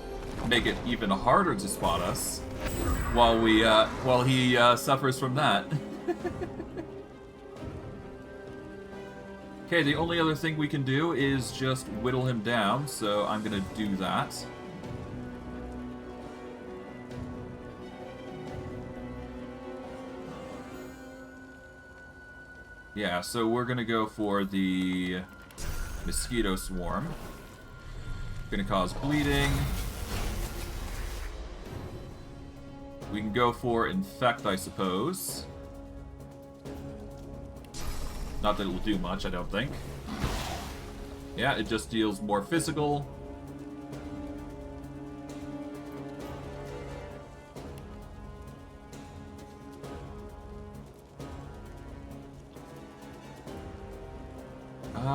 Make it even harder to spot us while he suffers from that. Okay, the only other thing we can do is just whittle him down, so I'm gonna do that. Yeah, so we're gonna go for the mosquito swarm. Gonna cause bleeding. We can go for infect, I suppose. Not that it will do much, I don't think. Yeah, it just deals more physical.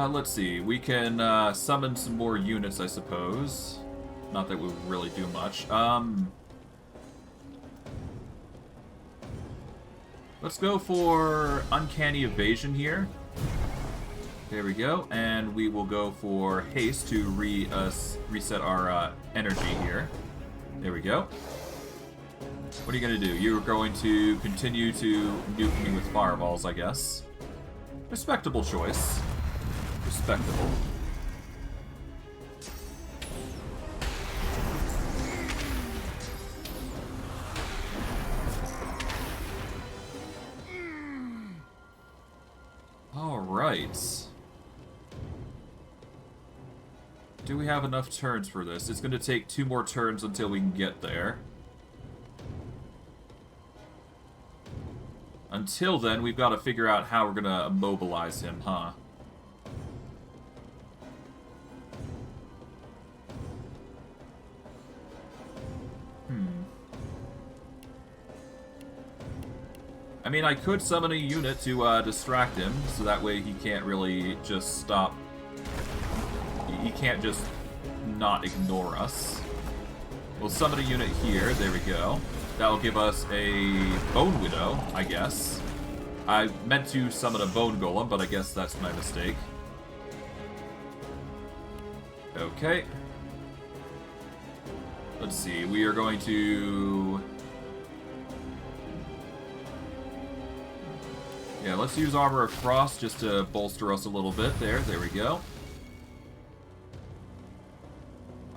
Let's see. We can summon some more units, I suppose. Not that would really do much. Let's go for Uncanny Evasion here. There we go. And we will go for Haste to reset our energy here. There we go. What are you going to do? You're going to continue to nuke me with fireballs, I guess. Respectable choice. Respectable. Alright. do we have enough turns for this? It's going to take 2 more turns until we can get there. Until then, we've got to figure out how we're going to immobilize him, huh? I mean, I could summon a unit to distract him, so that way he can't really just stop. He can't just not ignore us. We'll summon a unit here, there we go. That'll give us a Bone Widow, I guess. I meant to summon a Bone Golem, but I guess that's my mistake. Okay. Let's see, we are going to... Yeah, let's use Armor of Frost just to bolster us a little bit there. There we go.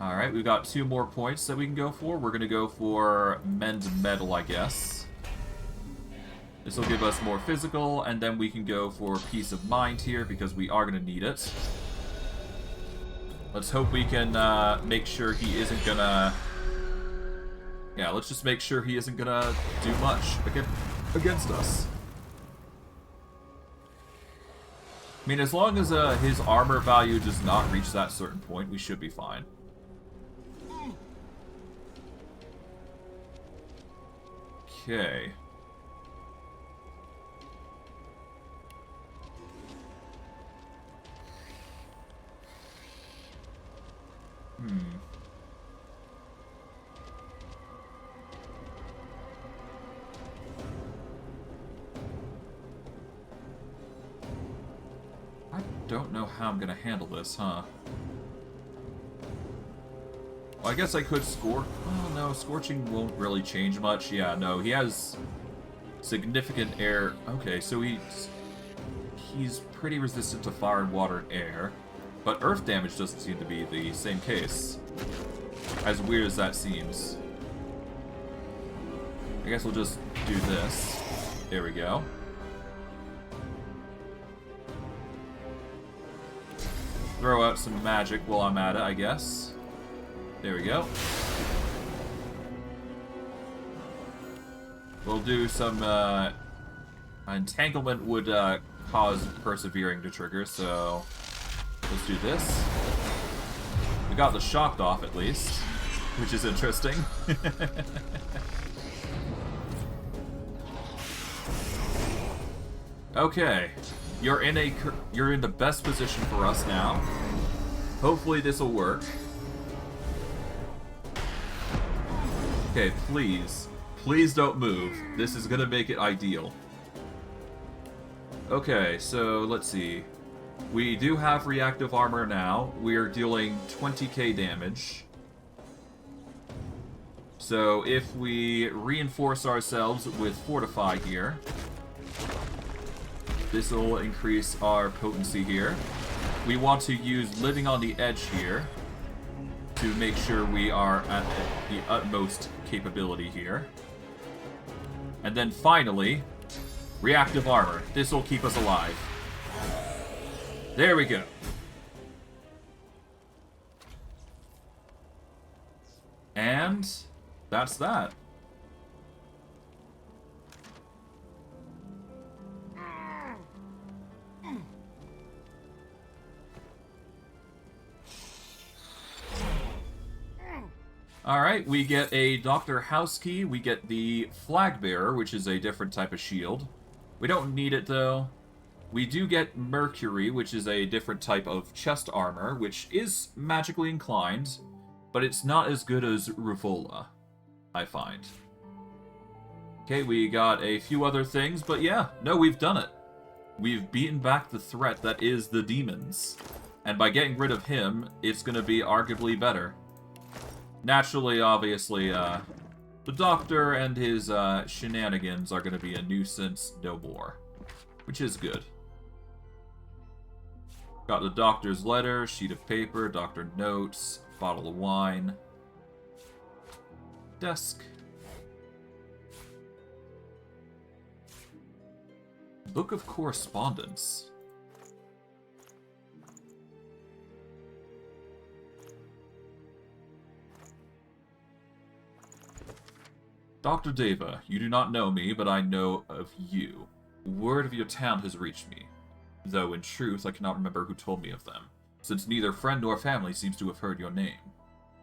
Alright, we've got 2 more points that we can go for. We're going to go for Mend Metal, I guess. This will give us more physical, and then we can go for Peace of Mind here, because we are going to need it. Let's hope we can make sure he isn't going to... Yeah, let's just make sure he isn't going to do much against us. I mean, as long as his armor value does not reach that certain point, we should be fine. Okay. I don't know how I'm gonna handle this, huh? Well, I guess I could score. Oh no, Scorching won't really change much. Yeah, no, he has significant air. Okay, so he's pretty resistant to fire and water and air. But earth damage doesn't seem to be the same case. As weird as that seems. I guess we'll just do this. There we go. Throw out some magic while I'm at it, I guess. There we go. We'll do some, entanglement would, cause persevering to trigger, so let's do this. We got the shocked off at least, which is interesting. Okay, you're in the best position for us now. Hopefully this will work. Okay, please don't move. This is gonna make it ideal. Okay, so let's see. We do have reactive armor now. We are dealing 20k damage. So if we reinforce ourselves with Fortify here, this will increase our potency here. We want to use Living on the Edge here to make sure we are at the utmost capability here. And then finally, reactive armor. This will keep us alive. There we go. And that's that. Alright, we get a Dr. House Key, we get the Flag Bearer, which is a different type of shield. We don't need it though. We do get Mercury, which is a different type of chest armor, which is magically inclined, but it's not as good as Ruvola, I find. Okay, we got a few other things, but yeah, no, we've done it. We've beaten back the threat that is the demons. And by getting rid of him, it's going to be arguably better. Naturally, obviously, the Doctor and his shenanigans are going to be a nuisance no more, which is good. Got the Doctor's letter, sheet of paper, Doctor notes, bottle of wine, desk. Book of Correspondence. Dr. Deva, you do not know me, but I know of you. Word of your town has reached me, though in truth I cannot remember who told me of them, since neither friend nor family seems to have heard your name.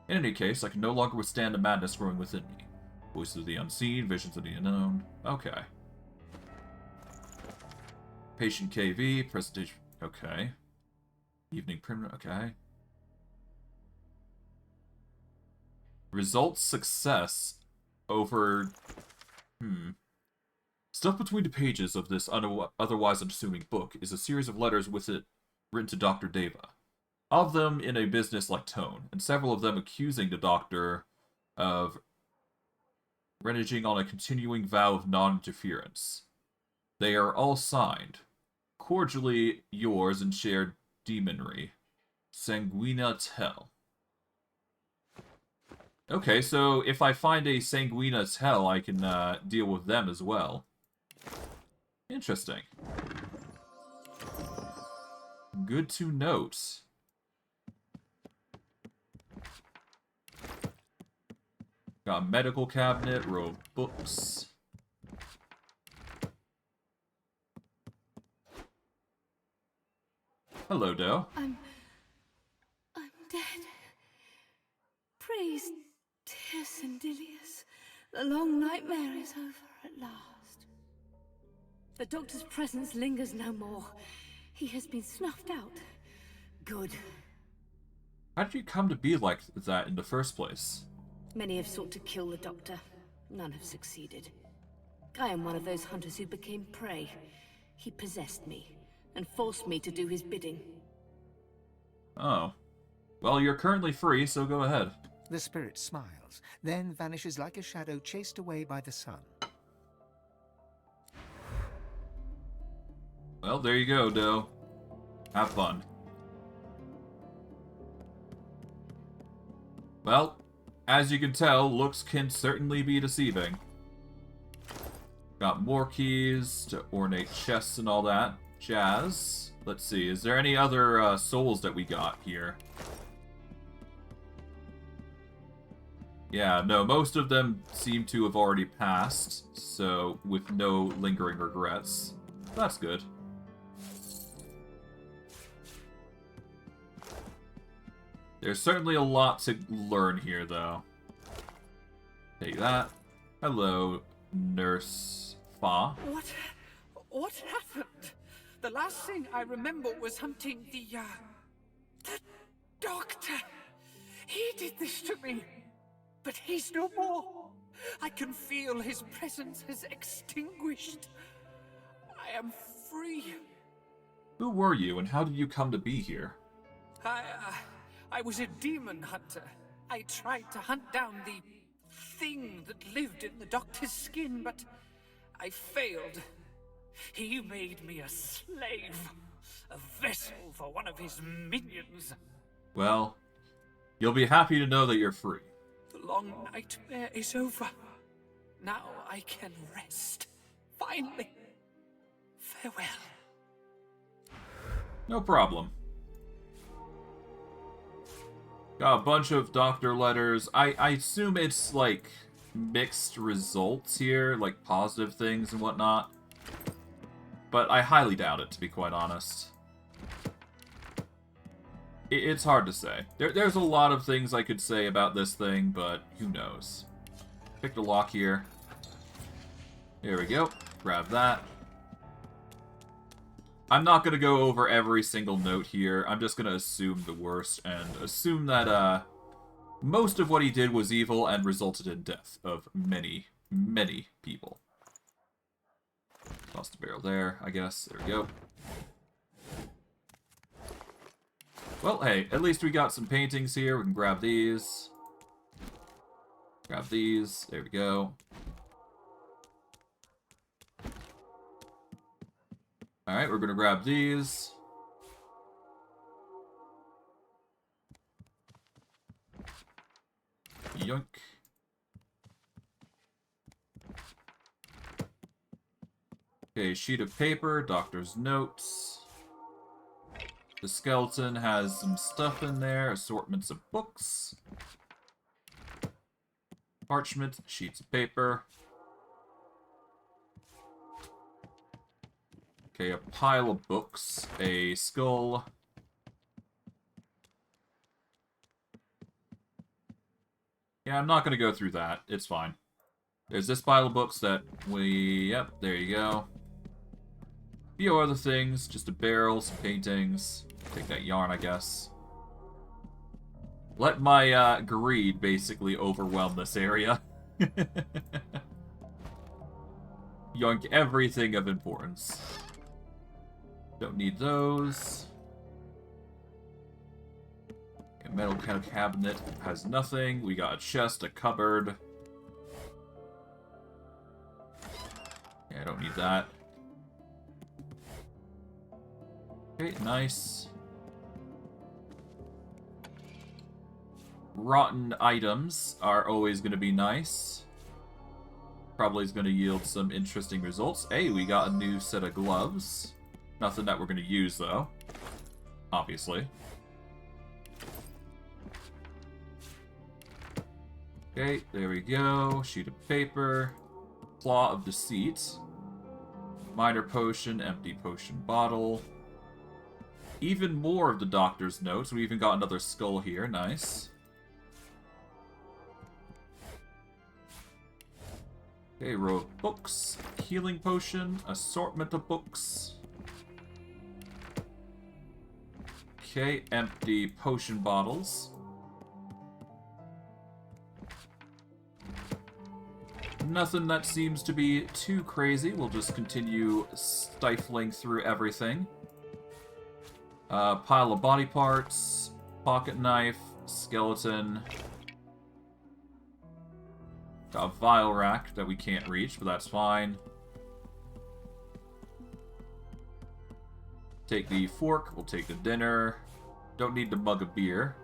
In any case, I can no longer withstand the madness growing within me. Voices of the unseen, visions of the unknown. Okay. Patient KV, presentation. Okay. Evening primrose. Okay. Results success over. Stuff between the pages of this otherwise unassuming book is a series of letters with it written to Dr. Deva. Of them in a business-like tone, and several of them accusing the doctor of reneging on a continuing vow of non-interference. They are all signed. Cordially yours in shared demonry. Sanguina Tell. Okay, so if I find a Sanguina Tell, I can deal with them as well. Interesting. Good to note. Got a medical cabinet, row of books. Hello, Doe. I'm dead. Praise dear Sindelius. The long nightmare is over at last. The doctor's presence lingers no more. He has been snuffed out. Good. How did you come to be like that in the first place? Many have sought to kill the doctor. None have succeeded. I am one of those hunters who became prey. He possessed me and forced me to do his bidding. Oh. Well, you're currently free, so go ahead. The spirit smiles, then vanishes like a shadow chased away by the sun. Well, there you go, Doe. Have fun. Well, as you can tell, looks can certainly be deceiving. Got more keys to ornate chests and all that jazz. Let's see, is there any other souls that we got here? Yeah, no, most of them seem to have already passed, so with no lingering regrets. That's good. There's certainly a lot to learn here, though. Take that. Hello, Nurse Fa. What happened? The last thing I remember was hunting the doctor. He did this to me, but he's no more. I can feel his presence has extinguished. I am free. Who were you, and how did you come to be here? I was a demon hunter. I tried to hunt down the thing that lived in the doctor's skin, but I failed. He made me a slave, a vessel for one of his minions. Well, you'll be happy to know that you're free. The long nightmare is over. Now I can rest. Finally. Farewell. No problem. Got a bunch of doctor letters. I assume it's, like, mixed results here, like positive things and whatnot. But I highly doubt it, to be quite honest. It's hard to say. There's a lot of things I could say about this thing, but who knows. Pick the lock here. There we go. Grab that. I'm not going to go over every single note here. I'm just going to assume the worst and assume that most of what he did was evil and resulted in death of many, many people. Toss the barrel there, I guess. There we go. Well, hey, at least we got some paintings here. We can grab these. Grab these. There we go. Alright, we're gonna grab these. Yoink. Okay, sheet of paper, doctor's notes. The skeleton has some stuff in there, assortments of books. Parchment, sheets of paper. Okay, a pile of books, a skull. Yeah, I'm not going to go through that. It's fine. There's this pile of books that Yep, there you go. A few other things. Just a barrel, some paintings. Take that yarn, I guess. Let my greed basically overwhelm this area. Yoink everything of importance. Don't need those. A metal cabinet has nothing. We got a chest, a cupboard. Yeah, I don't need that. Okay, nice. Rotten items are always going to be nice. Probably is going to yield some interesting results. Hey, we got a new set of gloves. Nothing that we're going to use, though. Obviously. Okay, there we go. Sheet of paper. Claw of Deceit. Minor potion, empty potion bottle. Even more of the doctor's notes. We even got another skull here. Nice. Okay, row of books. Healing potion. Assortment of books. Okay, empty potion bottles. Nothing that seems to be too crazy. We'll just continue stifling through everything. Pile of body parts. Pocket knife. Skeleton. Got a vial rack that we can't reach, but that's fine. Take the fork. We'll take the dinner. Don't need the mug of beer.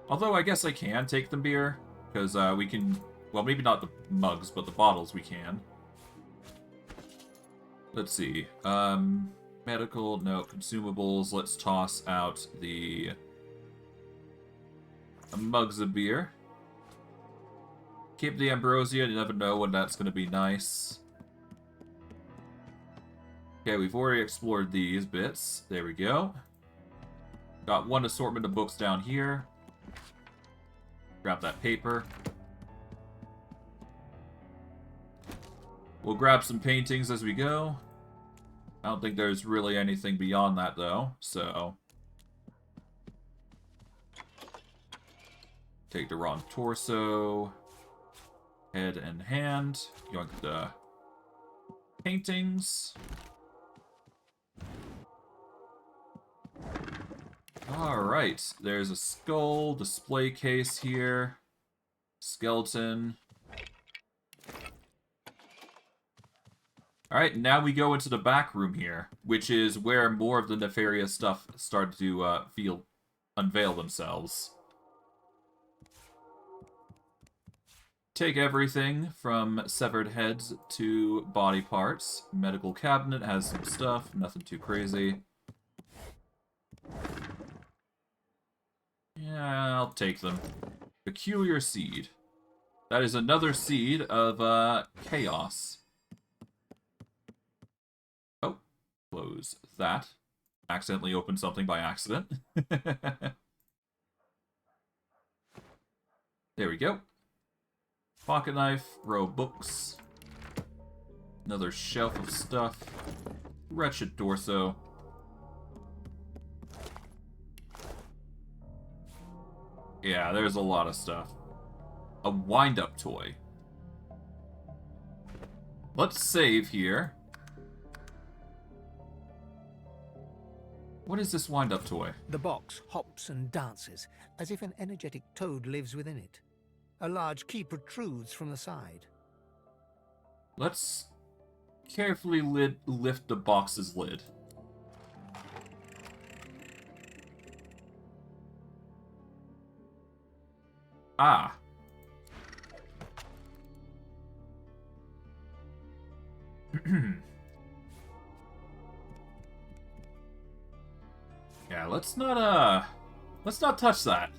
Although I guess I can take the beer, because we can... Well, maybe not the mugs, but the bottles we can. Let's see. Medical, no. Consumables. Let's toss out the mugs of beer. Keep the ambrosia. You never know when that's going to be nice. Okay, we've already explored these bits. There we go. Got one assortment of books down here. Grab that paper. We'll grab some paintings as we go. I don't think there's really anything beyond that, though, so... Take the rotten torso. Head and hand. Yoink the paintings. Alright, there's a skull display case here. Skeleton. Alright, now we go into the back room here, which is where more of the nefarious stuff started to unveil themselves. Take everything from severed heads to body parts. Medical cabinet has some stuff, nothing too crazy. Yeah, I'll take them. Peculiar seed. That is another seed of chaos. Oh, close that. Accidentally opened something by accident. There we go. Pocket knife, row of books. Another shelf of stuff. Wretched torso. Yeah, there's a lot of stuff. A wind-up toy. Let's save here. What is this wind-up toy? The box hops and dances, as if an energetic toad lives within it. A large key protrudes from the side. Let's carefully lift the box's lid. Ah. Yeah, let's not touch that.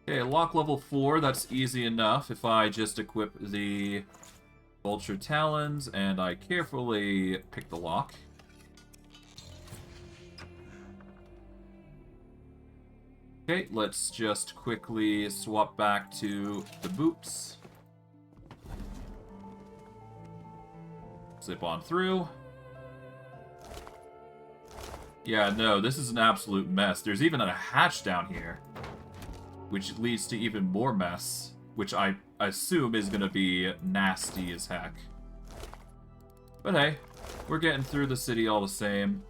Okay, lock level 4, that's easy enough if I just equip the Vulture Talons and I carefully pick the lock. Okay, let's just quickly swap back to the boots. Zip on through. Yeah, no, this is an absolute mess. There's even a hatch down here, which leads to even more mess, which I assume is going to be nasty as heck. But hey, we're getting through the city all the same.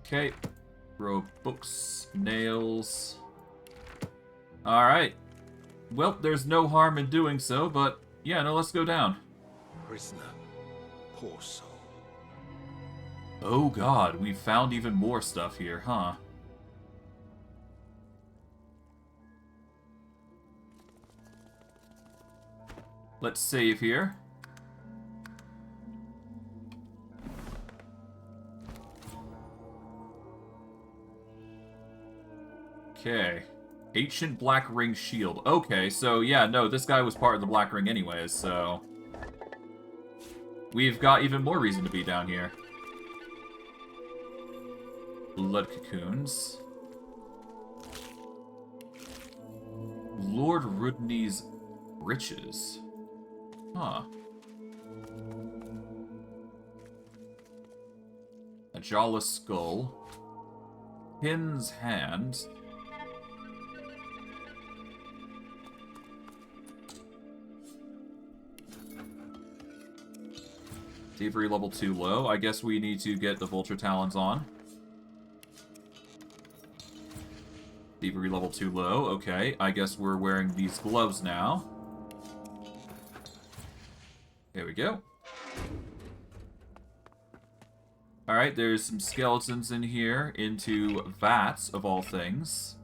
Okay, throw books, nails. Alright. Well, there's no harm in doing so, but yeah, no, let's go down. Prisoner. Poor soul. Oh god, we found even more stuff here, huh? Let's save here. Okay. Ancient Black Ring Shield. Okay, so yeah, no, this guy was part of the Black Ring anyways, so... we've got even more reason to be down here. Blood Cocoons. Lord Rudney's Riches. Huh. A Jawless Skull. Pin's Hand. Thievery level 2 low. I guess we need to get the Vulture Talons on. Thievery level 2 low. Okay, I guess we're wearing these gloves now. There we go. Alright, there's some skeletons in here, into vats, of all things.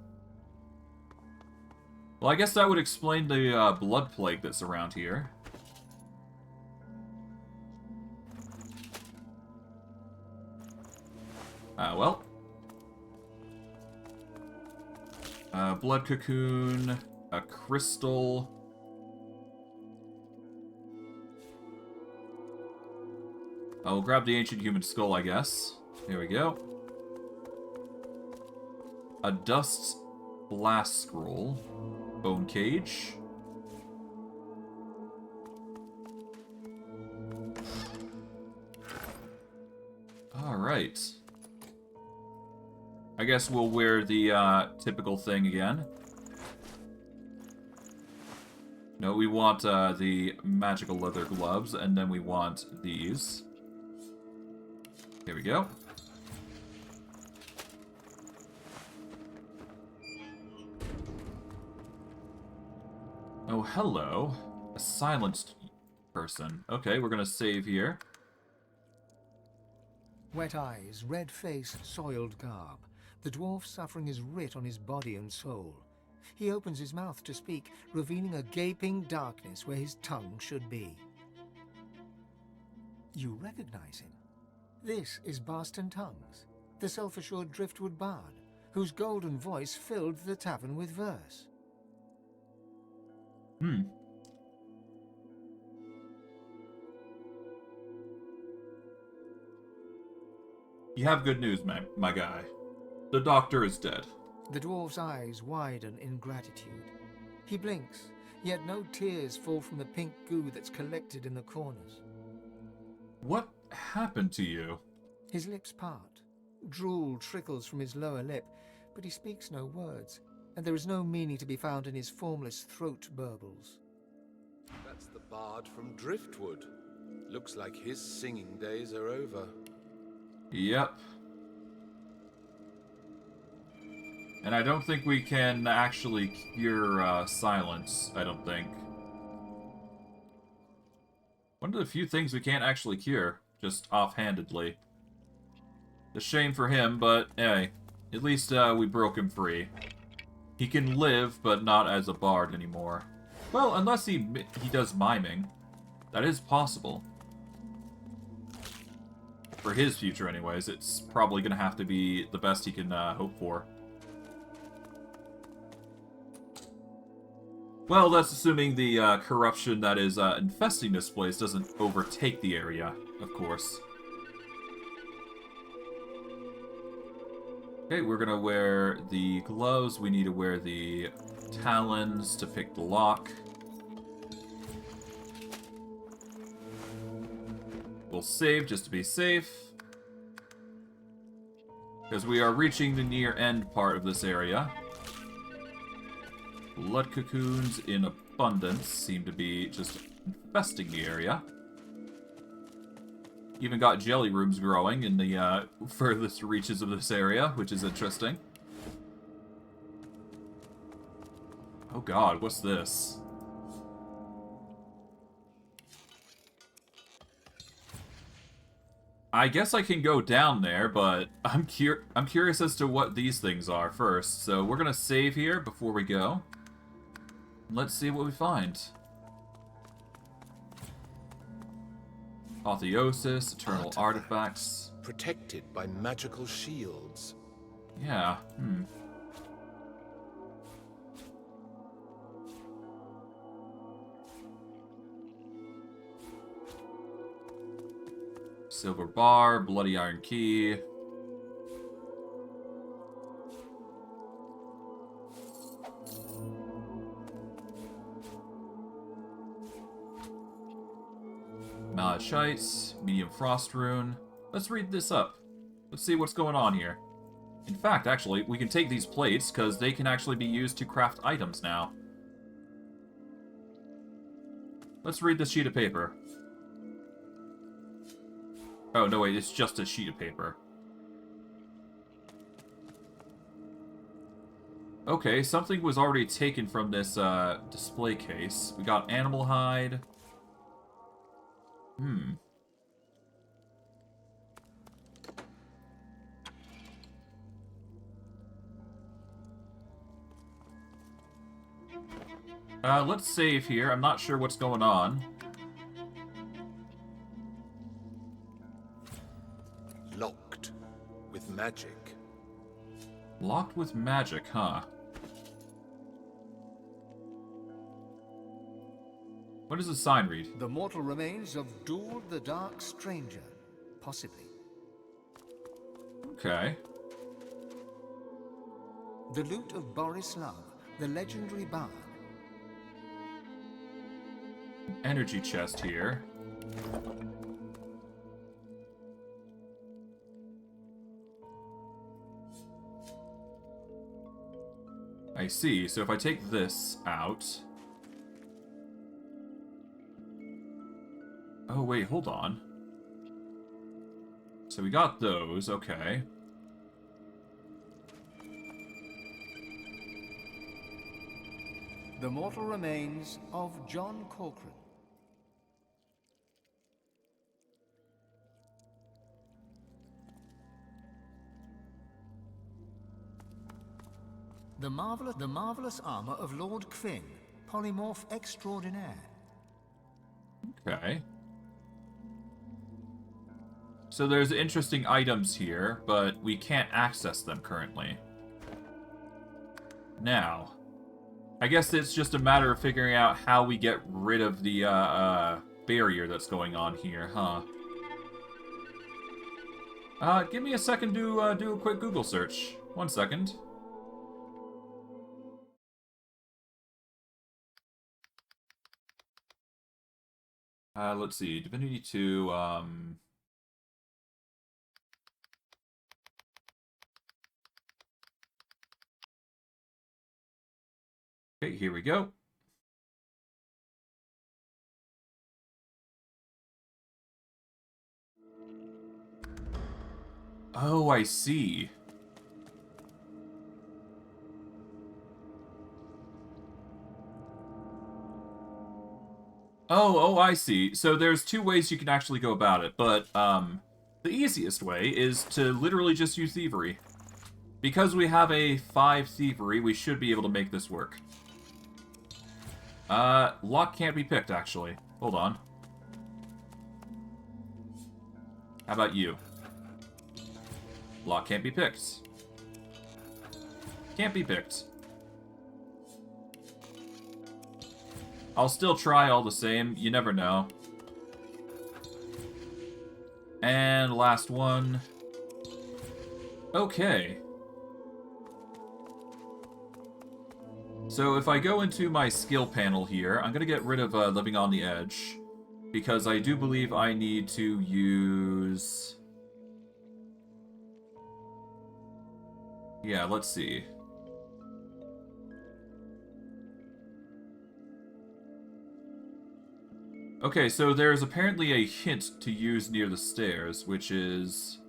Well, I guess that would explain the blood plague that's around here. Well. Blood cocoon, a crystal. I'll grab the ancient human skull, I guess. Here we go. A dust blast scroll. Bone cage. Alright. I guess we'll wear the typical thing again. No, we want the magical leather gloves, and then we want these. Here we go. Oh, hello. A silenced person. Okay, we're gonna save here. Wet eyes, red face, soiled garb. The dwarf suffering is writ on his body and soul. He opens his mouth to speak, revealing a gaping darkness where his tongue should be. You recognize him. This is Barston Tongues, the self-assured driftwood bard, whose golden voice filled the tavern with verse. You have good news, my guy. The doctor is dead. The dwarf's eyes widen in gratitude. He blinks, yet no tears fall from the pink goo that's collected in the corners. What happened to you? His lips part. Drool trickles from his lower lip, but he speaks no words, and there is no meaning to be found in his formless throat burbles. That's the bard from Driftwood. Looks like his singing days are over. Yep. And I don't think we can actually cure silence, I don't think. One of the few things we can't actually cure, just offhandedly. A shame for him, but hey, at least we broke him free. He can live, but not as a bard anymore. Well, unless he does miming. That is possible. For his future anyways, it's probably gonna have to be the best he can hope for. Well, that's assuming the corruption that is infesting this place doesn't overtake the area, of course. Okay, we're gonna wear the gloves. We need to wear the talons to pick the lock. We'll save just to be safe, because we are reaching the near end part of this area. Blood cocoons in abundance seem to be just infesting the area. Even got jelly rooms growing in the furthest reaches of this area, which is interesting. Oh god, what's this? I guess I can go down there, but I'm curious as to what these things are first. So we're gonna save here before we go. Let's see what we find. Apotheosis, eternal artifacts. Protected by magical shields. Yeah, Silver bar, bloody iron key. Malachite, medium frost rune. Let's read this up. Let's see what's going on here. In fact, actually, we can take these plates, because they can actually be used to craft items now. Let's read this sheet of paper. Oh, no, wait, it's just a sheet of paper. Okay, something was already taken from this display case. We got animal hide. Let's save here. I'm not sure what's going on. Locked with magic. Locked with magic, huh? What does the sign read? The mortal remains of Duel the Dark Stranger. Possibly. Okay. The loot of Borislav, the legendary bard. Energy chest here. I see. So if I take this out... Oh, wait, hold on. So we got those, okay. The mortal remains of John Corcoran. The marvelous armor of Lord Kvin, polymorph extraordinaire. Okay. So there's interesting items here, but we can't access them currently. Now, I guess it's just a matter of figuring out how we get rid of the barrier that's going on here, huh? Give me a second to do a quick Google search. 1 second. Let's see, Divinity 2, Okay, here we go. Oh, I see. Oh, I see. So there's 2 ways you can actually go about it, but, the easiest way is to literally just use thievery. Because we have a 5 thievery, we should be able to make this work. Lock can't be picked, actually. Hold on. How about you? Lock can't be picked. Can't be picked. I'll still try all the same. You never know. And last one. Okay. So if I go into my skill panel here, I'm going to get rid of Living on the Edge, because I do believe I need to use... Yeah, let's see. Okay, so there's apparently a hint to use near the stairs, which is...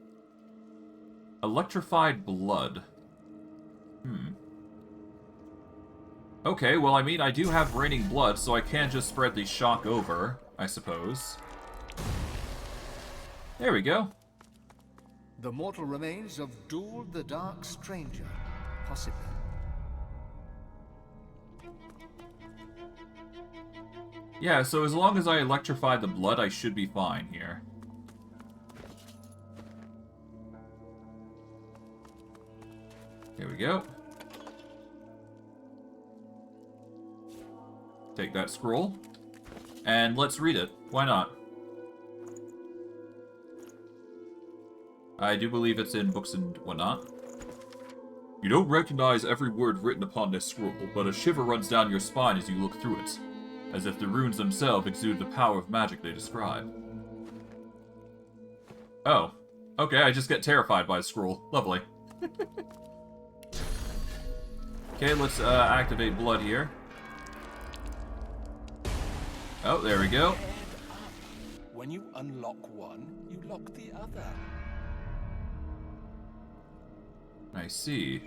Electrified Blood. Okay, well, I mean, I do have raining blood, so I can just spread the shock over, I suppose. There we go. The mortal remains of Dool the Dark Stranger, possibly. Yeah, so as long as I electrify the blood, I should be fine here. Here we go. Take that scroll. And let's read it. Why not? I do believe it's in books and whatnot. You don't recognize every word written upon this scroll, but a shiver runs down your spine as you look through it, as if the runes themselves exude the power of magic they describe. Oh. Okay, I just get terrified by the scroll. Lovely. Okay, let's activate blood here. Oh, there we go. When you unlock one, you lock the other. I see.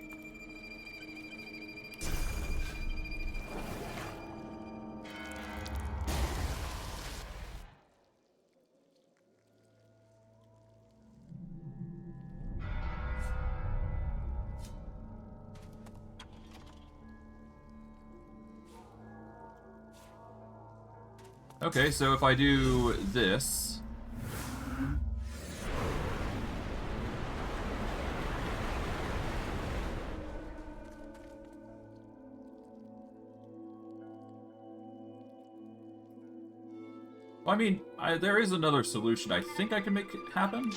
Okay, so if I do this... I mean, there is another solution. I think I can make it happen.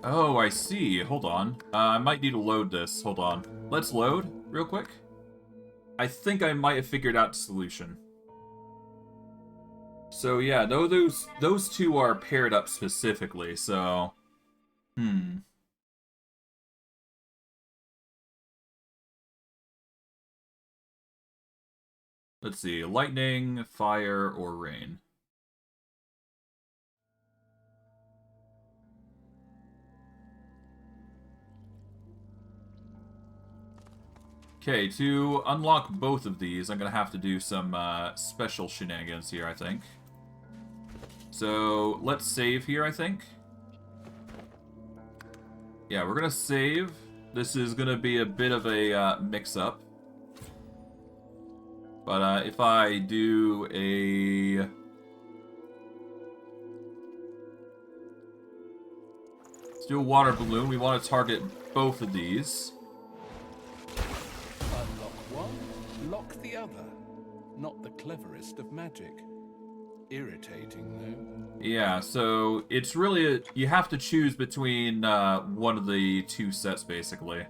Oh, I see. Hold on. I might need to load this. Hold on. Let's load real quick. I think I might have figured out the solution. So yeah, those two are paired up specifically, so... Let's see. Lightning, fire, or rain. Okay, to unlock both of these, I'm going to have to do some special shenanigans here, I think. So, let's save here, I think. Yeah, we're going to save. This is going to be a bit of a mix-up. But if I do a... Let's do a water balloon. We want to target both of these. Unlock one, lock the other. Not the cleverest of magic. Irritating, though. Yeah, so it's really... you have to choose between one of the two sets, basically.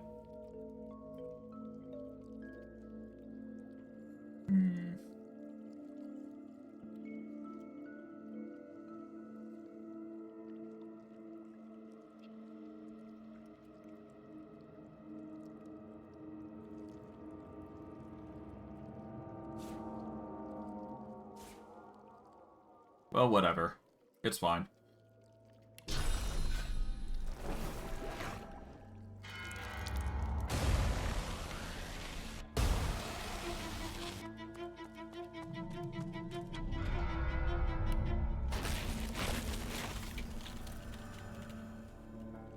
Well, whatever. It's fine.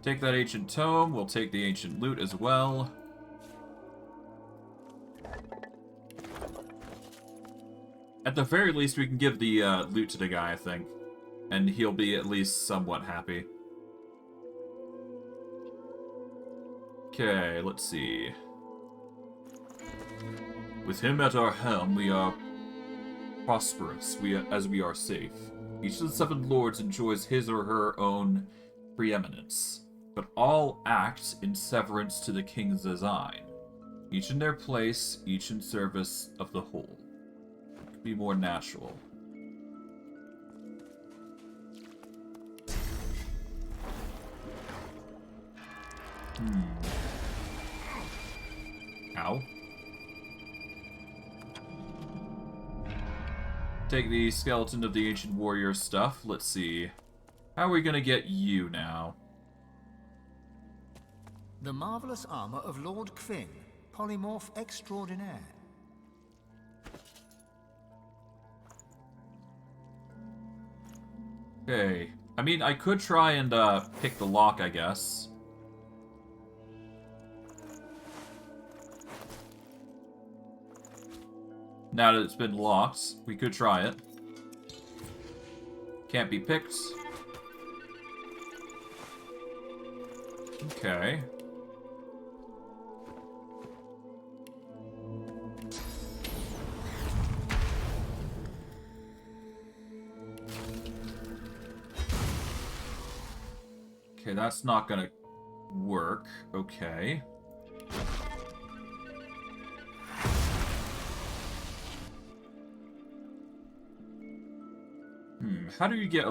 Take that ancient tome. We'll take the ancient loot as well. At the very least, we can give the loot to the guy, I think. And he'll be at least somewhat happy. Okay, let's see. With him at our helm, we are prosperous, as we are safe. Each of the 7 lords enjoys his or her own preeminence, but all act in severance to the king's design. Each in their place, each in service of the whole. It could be more natural. Ow. Take the skeleton of the ancient warrior stuff. Let's see. How are we gonna get you now? The marvelous armor of Lord Kvin, polymorph extraordinaire. Okay. I mean, I could try and pick the lock, I guess. Now that it's been locked, we could try it. Can't be picked. Okay. Okay, that's not gonna work. Okay. How do you get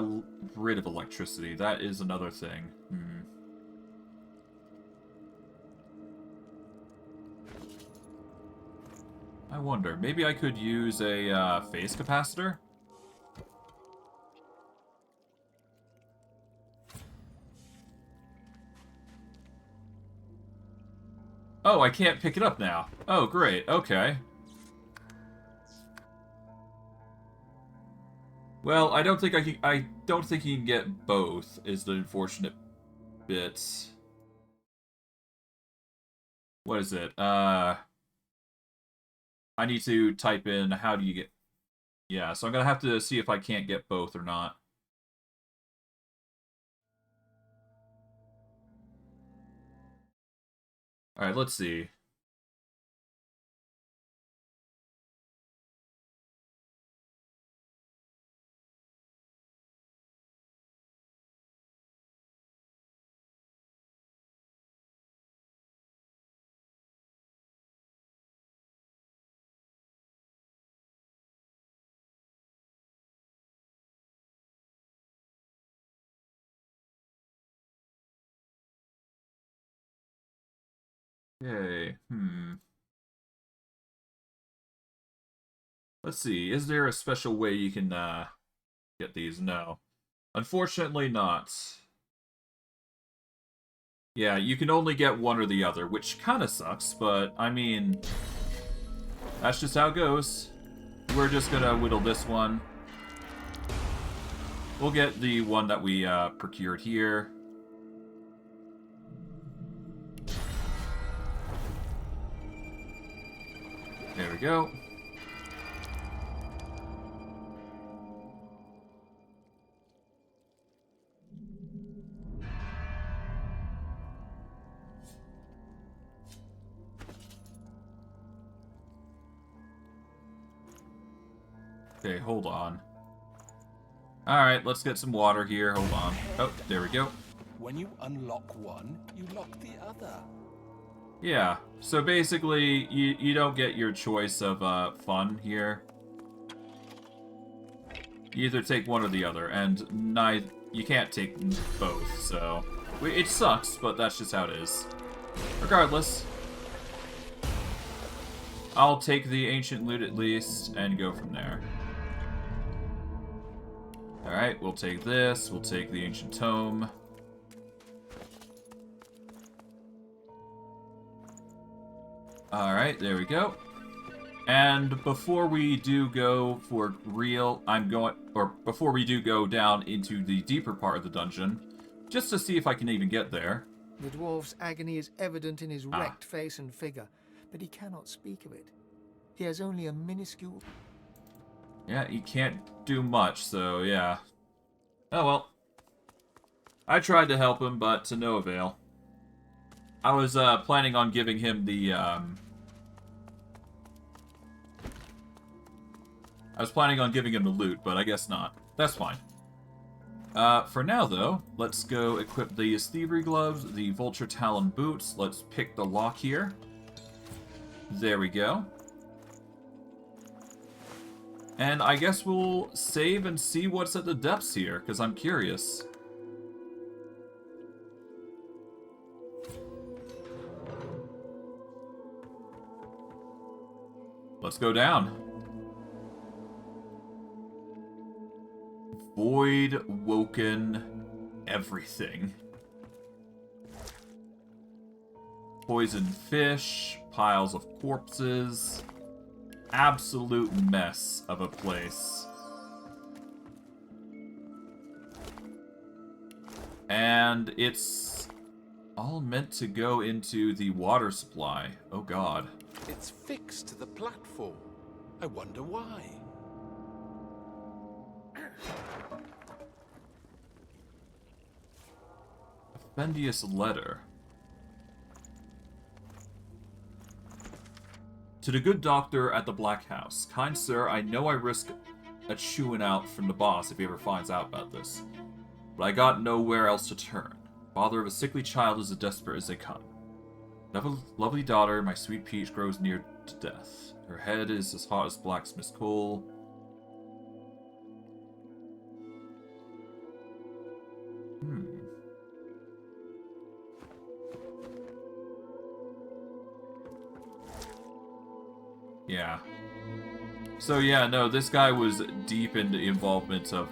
rid of electricity? That is another thing. I wonder. Maybe I could use a phase capacitor? Oh, I can't pick it up now. Oh, great. Okay. Well, I don't think I don't think you can get both, is the unfortunate bit. What is it? I need to type in how do you get... Yeah, so I'm gonna have to see if I can't get both or not. Alright, let's see. Okay, Let's see, is there a special way you can, get these? No. Unfortunately not. Yeah, you can only get one or the other, which kinda sucks, but, I mean... That's just how it goes. We're just gonna whittle this one. We'll get the one that we, procured here. There we go. Okay, hold on. Alright, let's get some water here. Hold on. Oh, there we go. When you unlock one, you lock the other. Yeah, so basically, you don't get your choice of fun here. You either take one or the other, and you can't take both, so... It sucks, but that's just how it is. Regardless, I'll take the ancient loot at least, and go from there. Alright, we'll take this, we'll take the ancient tome. Alright, there we go. And before we do go for real, before we do go down into the deeper part of the dungeon, just to see if I can even get there. The dwarf's agony is evident in his wrecked face and figure, but he cannot speak of it. He has only a minuscule... Yeah, he can't do much, so yeah. Oh well. I tried to help him, but to no avail. I was planning on giving him the I was planning on giving him the loot, but I guess not. That's fine. For now, though, let's go equip these thievery gloves, the vulture talon boots. Let's pick the lock here. There we go. And I guess we'll save and see what's at the depths here, because I'm curious. Let's go down. Voidwoken everything. Poisoned fish, piles of corpses. Absolute mess of a place. And it's all meant to go into the water supply. Oh god. It's fixed to the platform. I wonder why. Offendious letter. To the good doctor at the Black House. Kind sir, I know I risk a chewing out from the boss if he ever finds out about this. But I got nowhere else to turn. Father of a sickly child is as desperate as they come. Lovely daughter, my sweet peach, grows near to death. Her head is as hot as blacksmith's coal. Yeah. So yeah, no, this guy was deep in the involvement of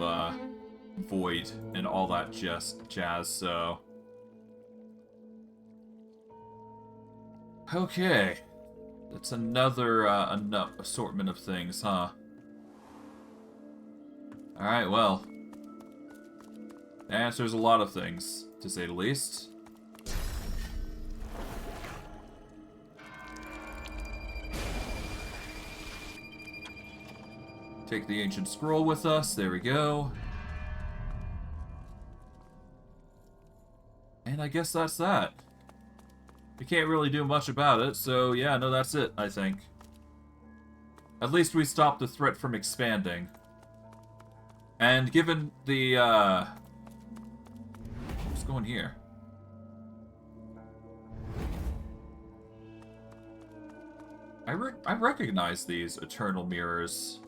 Void and all that jazz, so... Okay. That's another assortment of things, huh? Alright, well. That answers a lot of things, to say the least. Take the ancient scroll with us. There we go. And I guess that's that. We can't really do much about it, so yeah, no, that's it, I think. At least we stopped the threat from expanding. And given the, what's going here? I recognize these eternal mirrors.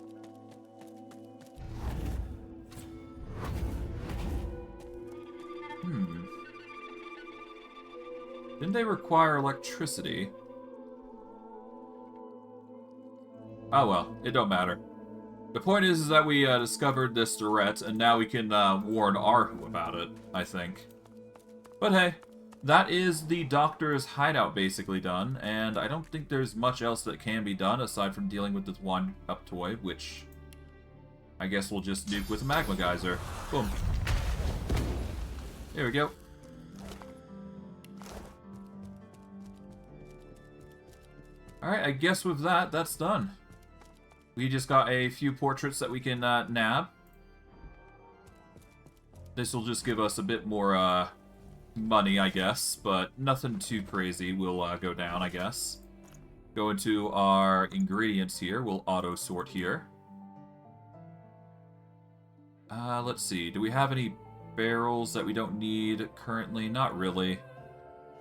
Didn't they require electricity? Oh well, it don't matter. The point is that we discovered this threat, and now we can warn Arhu about it, I think. But hey, that is the Doctor's hideout basically done, and I don't think there's much else that can be done aside from dealing with this one-up toy, which I guess we'll just nuke with a magma geyser. Boom. There we go. Alright, I guess with that, that's done. We just got a few portraits that we can nab. This will just give us a bit more money, I guess, but nothing too crazy will go down, I guess. Go into our ingredients here. We'll auto-sort here. Let's see. Do we have any barrels that we don't need currently? Not really.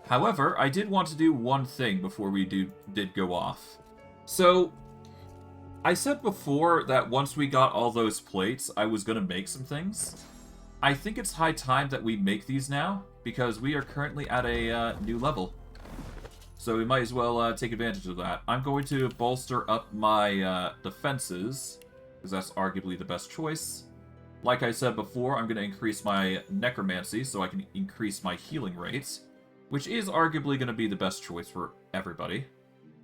However, I did want to do one thing before we did go off. So, I said before that once we got all those plates, I was going to make some things. I think it's high time that we make these now, because we are currently at a new level. So we might as well take advantage of that. I'm going to bolster up my defenses, because that's arguably the best choice. Like I said before, I'm going to increase my necromancy so I can increase my healing rates. Which is arguably going to be the best choice for everybody.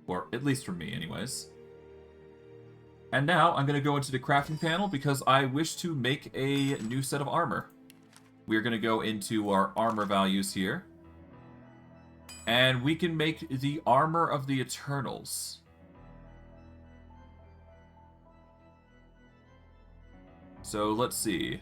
Or at least for me, anyways. And now, I'm going to go into the crafting panel because I wish to make a new set of armor. We're going to go into our armor values here. And we can make the Armor of the Eternals. So, let's see.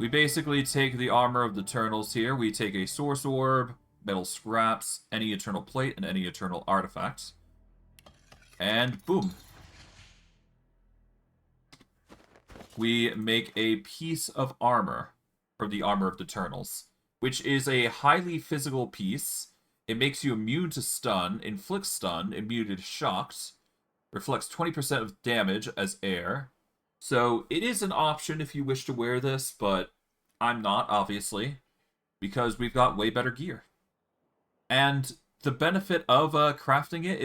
We basically take the armor of the Eternals here. We take a source orb, metal scraps, any eternal plate, and any eternal artifact. And boom. We make a piece of armor from the armor of the Eternals, which is a highly physical piece. It makes you immune to stun, inflicts stun, immune to shocked, reflects 20% of damage as air. So it is an option if you wish to wear this, but I'm not, obviously, because we've got way better gear. And the benefit of crafting it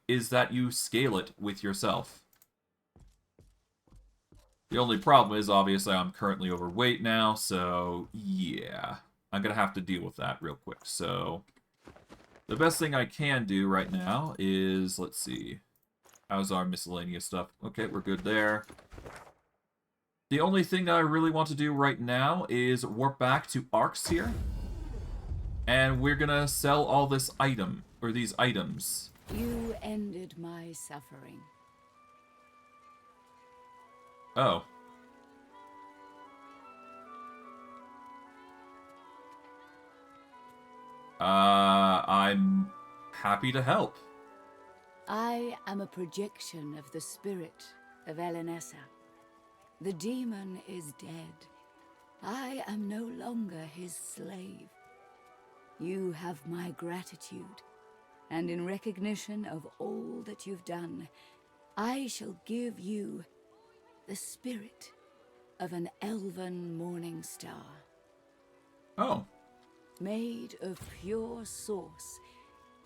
is that you scale it with yourself. The only problem is, obviously, I'm currently overweight now, so yeah. I'm going to have to deal with that real quick. So the best thing I can do right now is, let's see. How's our miscellaneous stuff? Okay, we're good there. The only thing that I really want to do right now is warp back to Arcs here. And we're going to sell all this item, or these items. You ended my suffering. Oh. I'm happy to help. I am a projection of the spirit of Elenessa. The demon is dead. I am no longer his slave. You have my gratitude, and in recognition of all that you've done, I shall give you the spirit of an elven morning star. Oh. Made of pure source,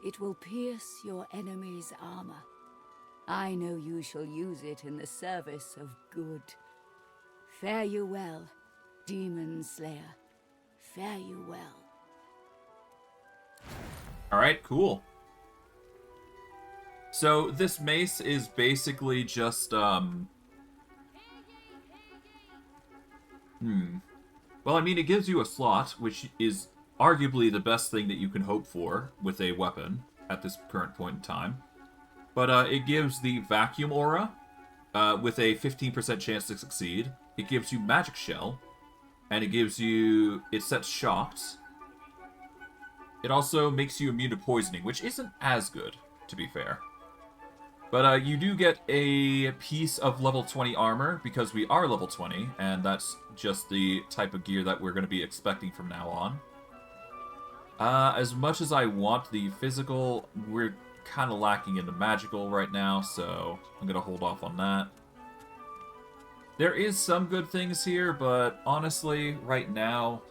it will pierce your enemy's armor. I know you shall use it in the service of good. Fare you well, Demon Slayer. Fare you well. Alright, cool. So, this mace is basically just, Well, I mean, it gives you a slot, which is arguably the best thing that you can hope for with a weapon at this current point in time. But it gives the vacuum aura with a 15% chance to succeed. It gives you magic shell, and it sets shocked. It also makes you immune to poisoning, which isn't as good, to be fair. But you do get a piece of level 20 armor, because we are level 20, and that's just the type of gear that we're going to be expecting from now on. As much as I want the physical, we're kind of lacking in the magical right now, so I'm going to hold off on that. There is some good things here, but honestly, right now,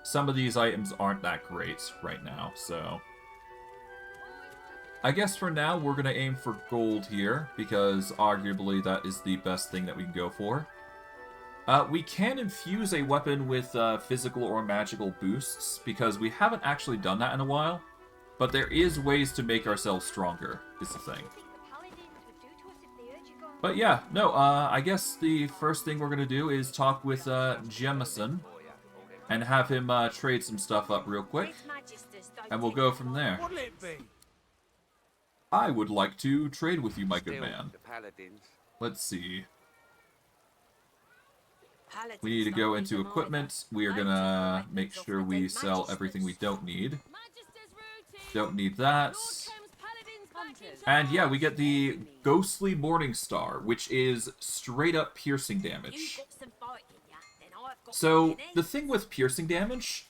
some of these items aren't that great right now, so I guess for now, we're going to aim for gold here, because arguably that is the best thing that we can go for. We can infuse a weapon with physical or magical boosts, because we haven't actually done that in a while, but there is ways to make ourselves stronger, is the thing. But yeah, no, I guess the first thing we're going to do is talk with Jemison, and have him trade some stuff up real quick, and we'll go from there. I would like to trade with you, my good man. Let's see. We need to go into equipment. We are gonna make sure we sell everything we don't need. Don't need that. And yeah, we get the Ghostly Morning Star, which is straight up piercing damage. So, the thing with piercing damage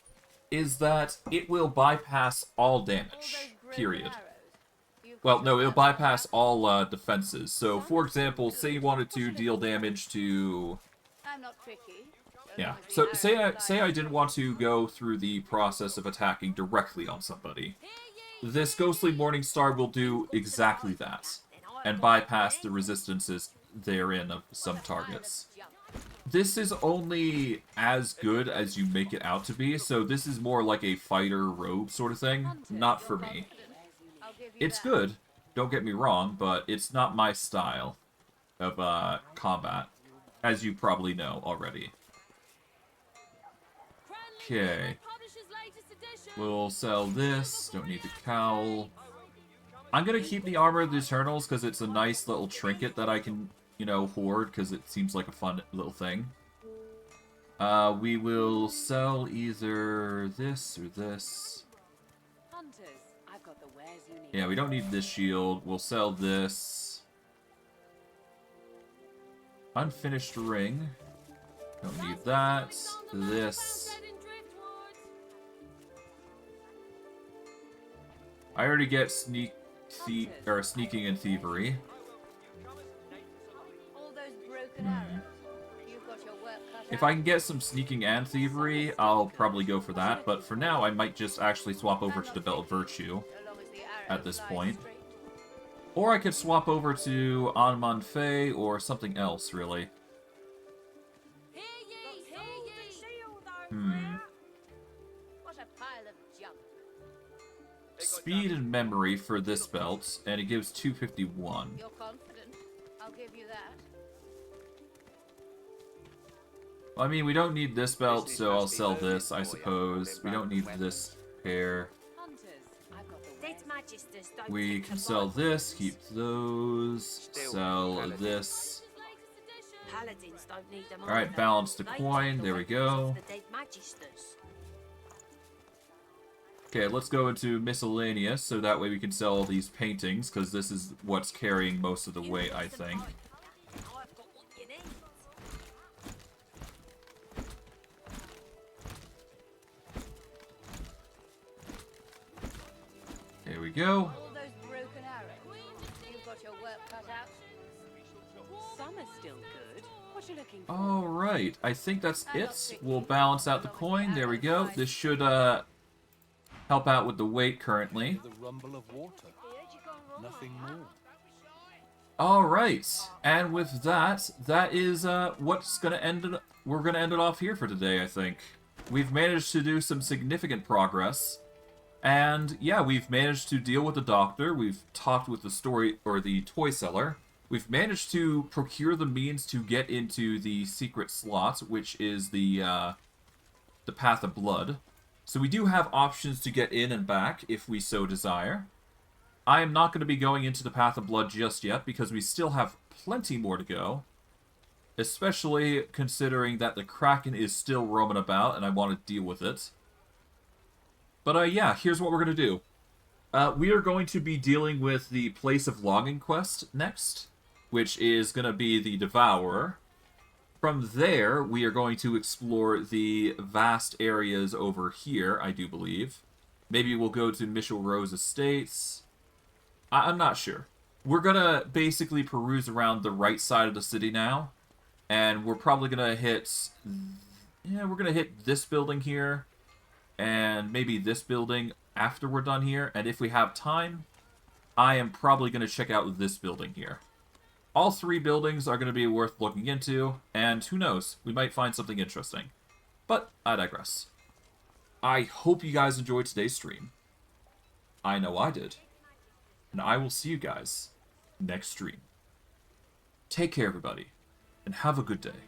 is that it will bypass all damage, period. Well, no, it'll bypass all defenses. So, for example, say you wanted to deal damage to... Yeah, so say I didn't want to go through the process of attacking directly on somebody. This Ghostly Morning Star will do exactly that, and bypass the resistances therein of some targets. This is only as good as you make it out to be, so this is more like a fighter rogue sort of thing, not for me. It's good, don't get me wrong, but it's not my style of combat, as you probably know already. Okay. We'll sell this, don't need the cowl. I'm gonna keep the Armor of the Eternals because it's a nice little trinket that I can, you know, hoard because it seems like a fun little thing. We will sell either this or this. Hunters, I've got the wares you need. Yeah, we don't need this shield. We'll sell this. Unfinished ring. Don't need that. This. I already get sneaking and thievery. All those broken arrows. You've got your work cut If I can get some sneaking and thievery, I'll probably go for that. But for now, I might just actually swap over to the Belt of Virtue at this point. Or I could swap over to Anman Fey or something else, really. What a pile of junk. Speed and memory for this belt, and it gives 251. You're confident. I'll give you that. Well, I mean, we don't need this belt, so I'll sell this, I suppose. We don't need this pair. We can sell this, keep those, sell this. Alright, balance the coin, there we go. Okay, let's go into miscellaneous, so that way we can sell all these paintings, because this is what's carrying most of the weight, I think. There we go. All those broken arrows. You've got your work cut out. Some are still good. What you looking for? Alright, I think that's it. We'll balance out the coin, there we go. This should, help out with the weight currently. The rumble of water. Nothing more. Alright, and with that, that is what's gonna end it. We're gonna end it off here for today, I think. We've managed to do some significant progress. And yeah, we've managed to deal with the doctor, we've talked with the the toy seller. We've managed to procure the means to get into the secret slot, which is the Path of Blood. So we do have options to get in and back, if we so desire. I am not going to be going into the Path of Blood just yet, because we still have plenty more to go. Especially considering that the Kraken is still roaming about, and I want to deal with it. But yeah, here's what we're going to do. We are going to be dealing with the Place of Longing quest next, which is going to be the Devourer. From there, we are going to explore the vast areas over here, I do believe. Maybe we'll go to Michel Rose Estates. I'm not sure. We're going to basically peruse around the right side of the city now. And we're probably going to hit... Yeah, we're going to hit this building here. And maybe this building after we're done here. And if we have time, I am probably going to check out this building here. All three buildings are going to be worth looking into, and who knows, we might find something interesting. But I digress. I hope you guys enjoyed today's stream. I know I did. And I will see you guys next stream. Take care, everybody, and have a good day.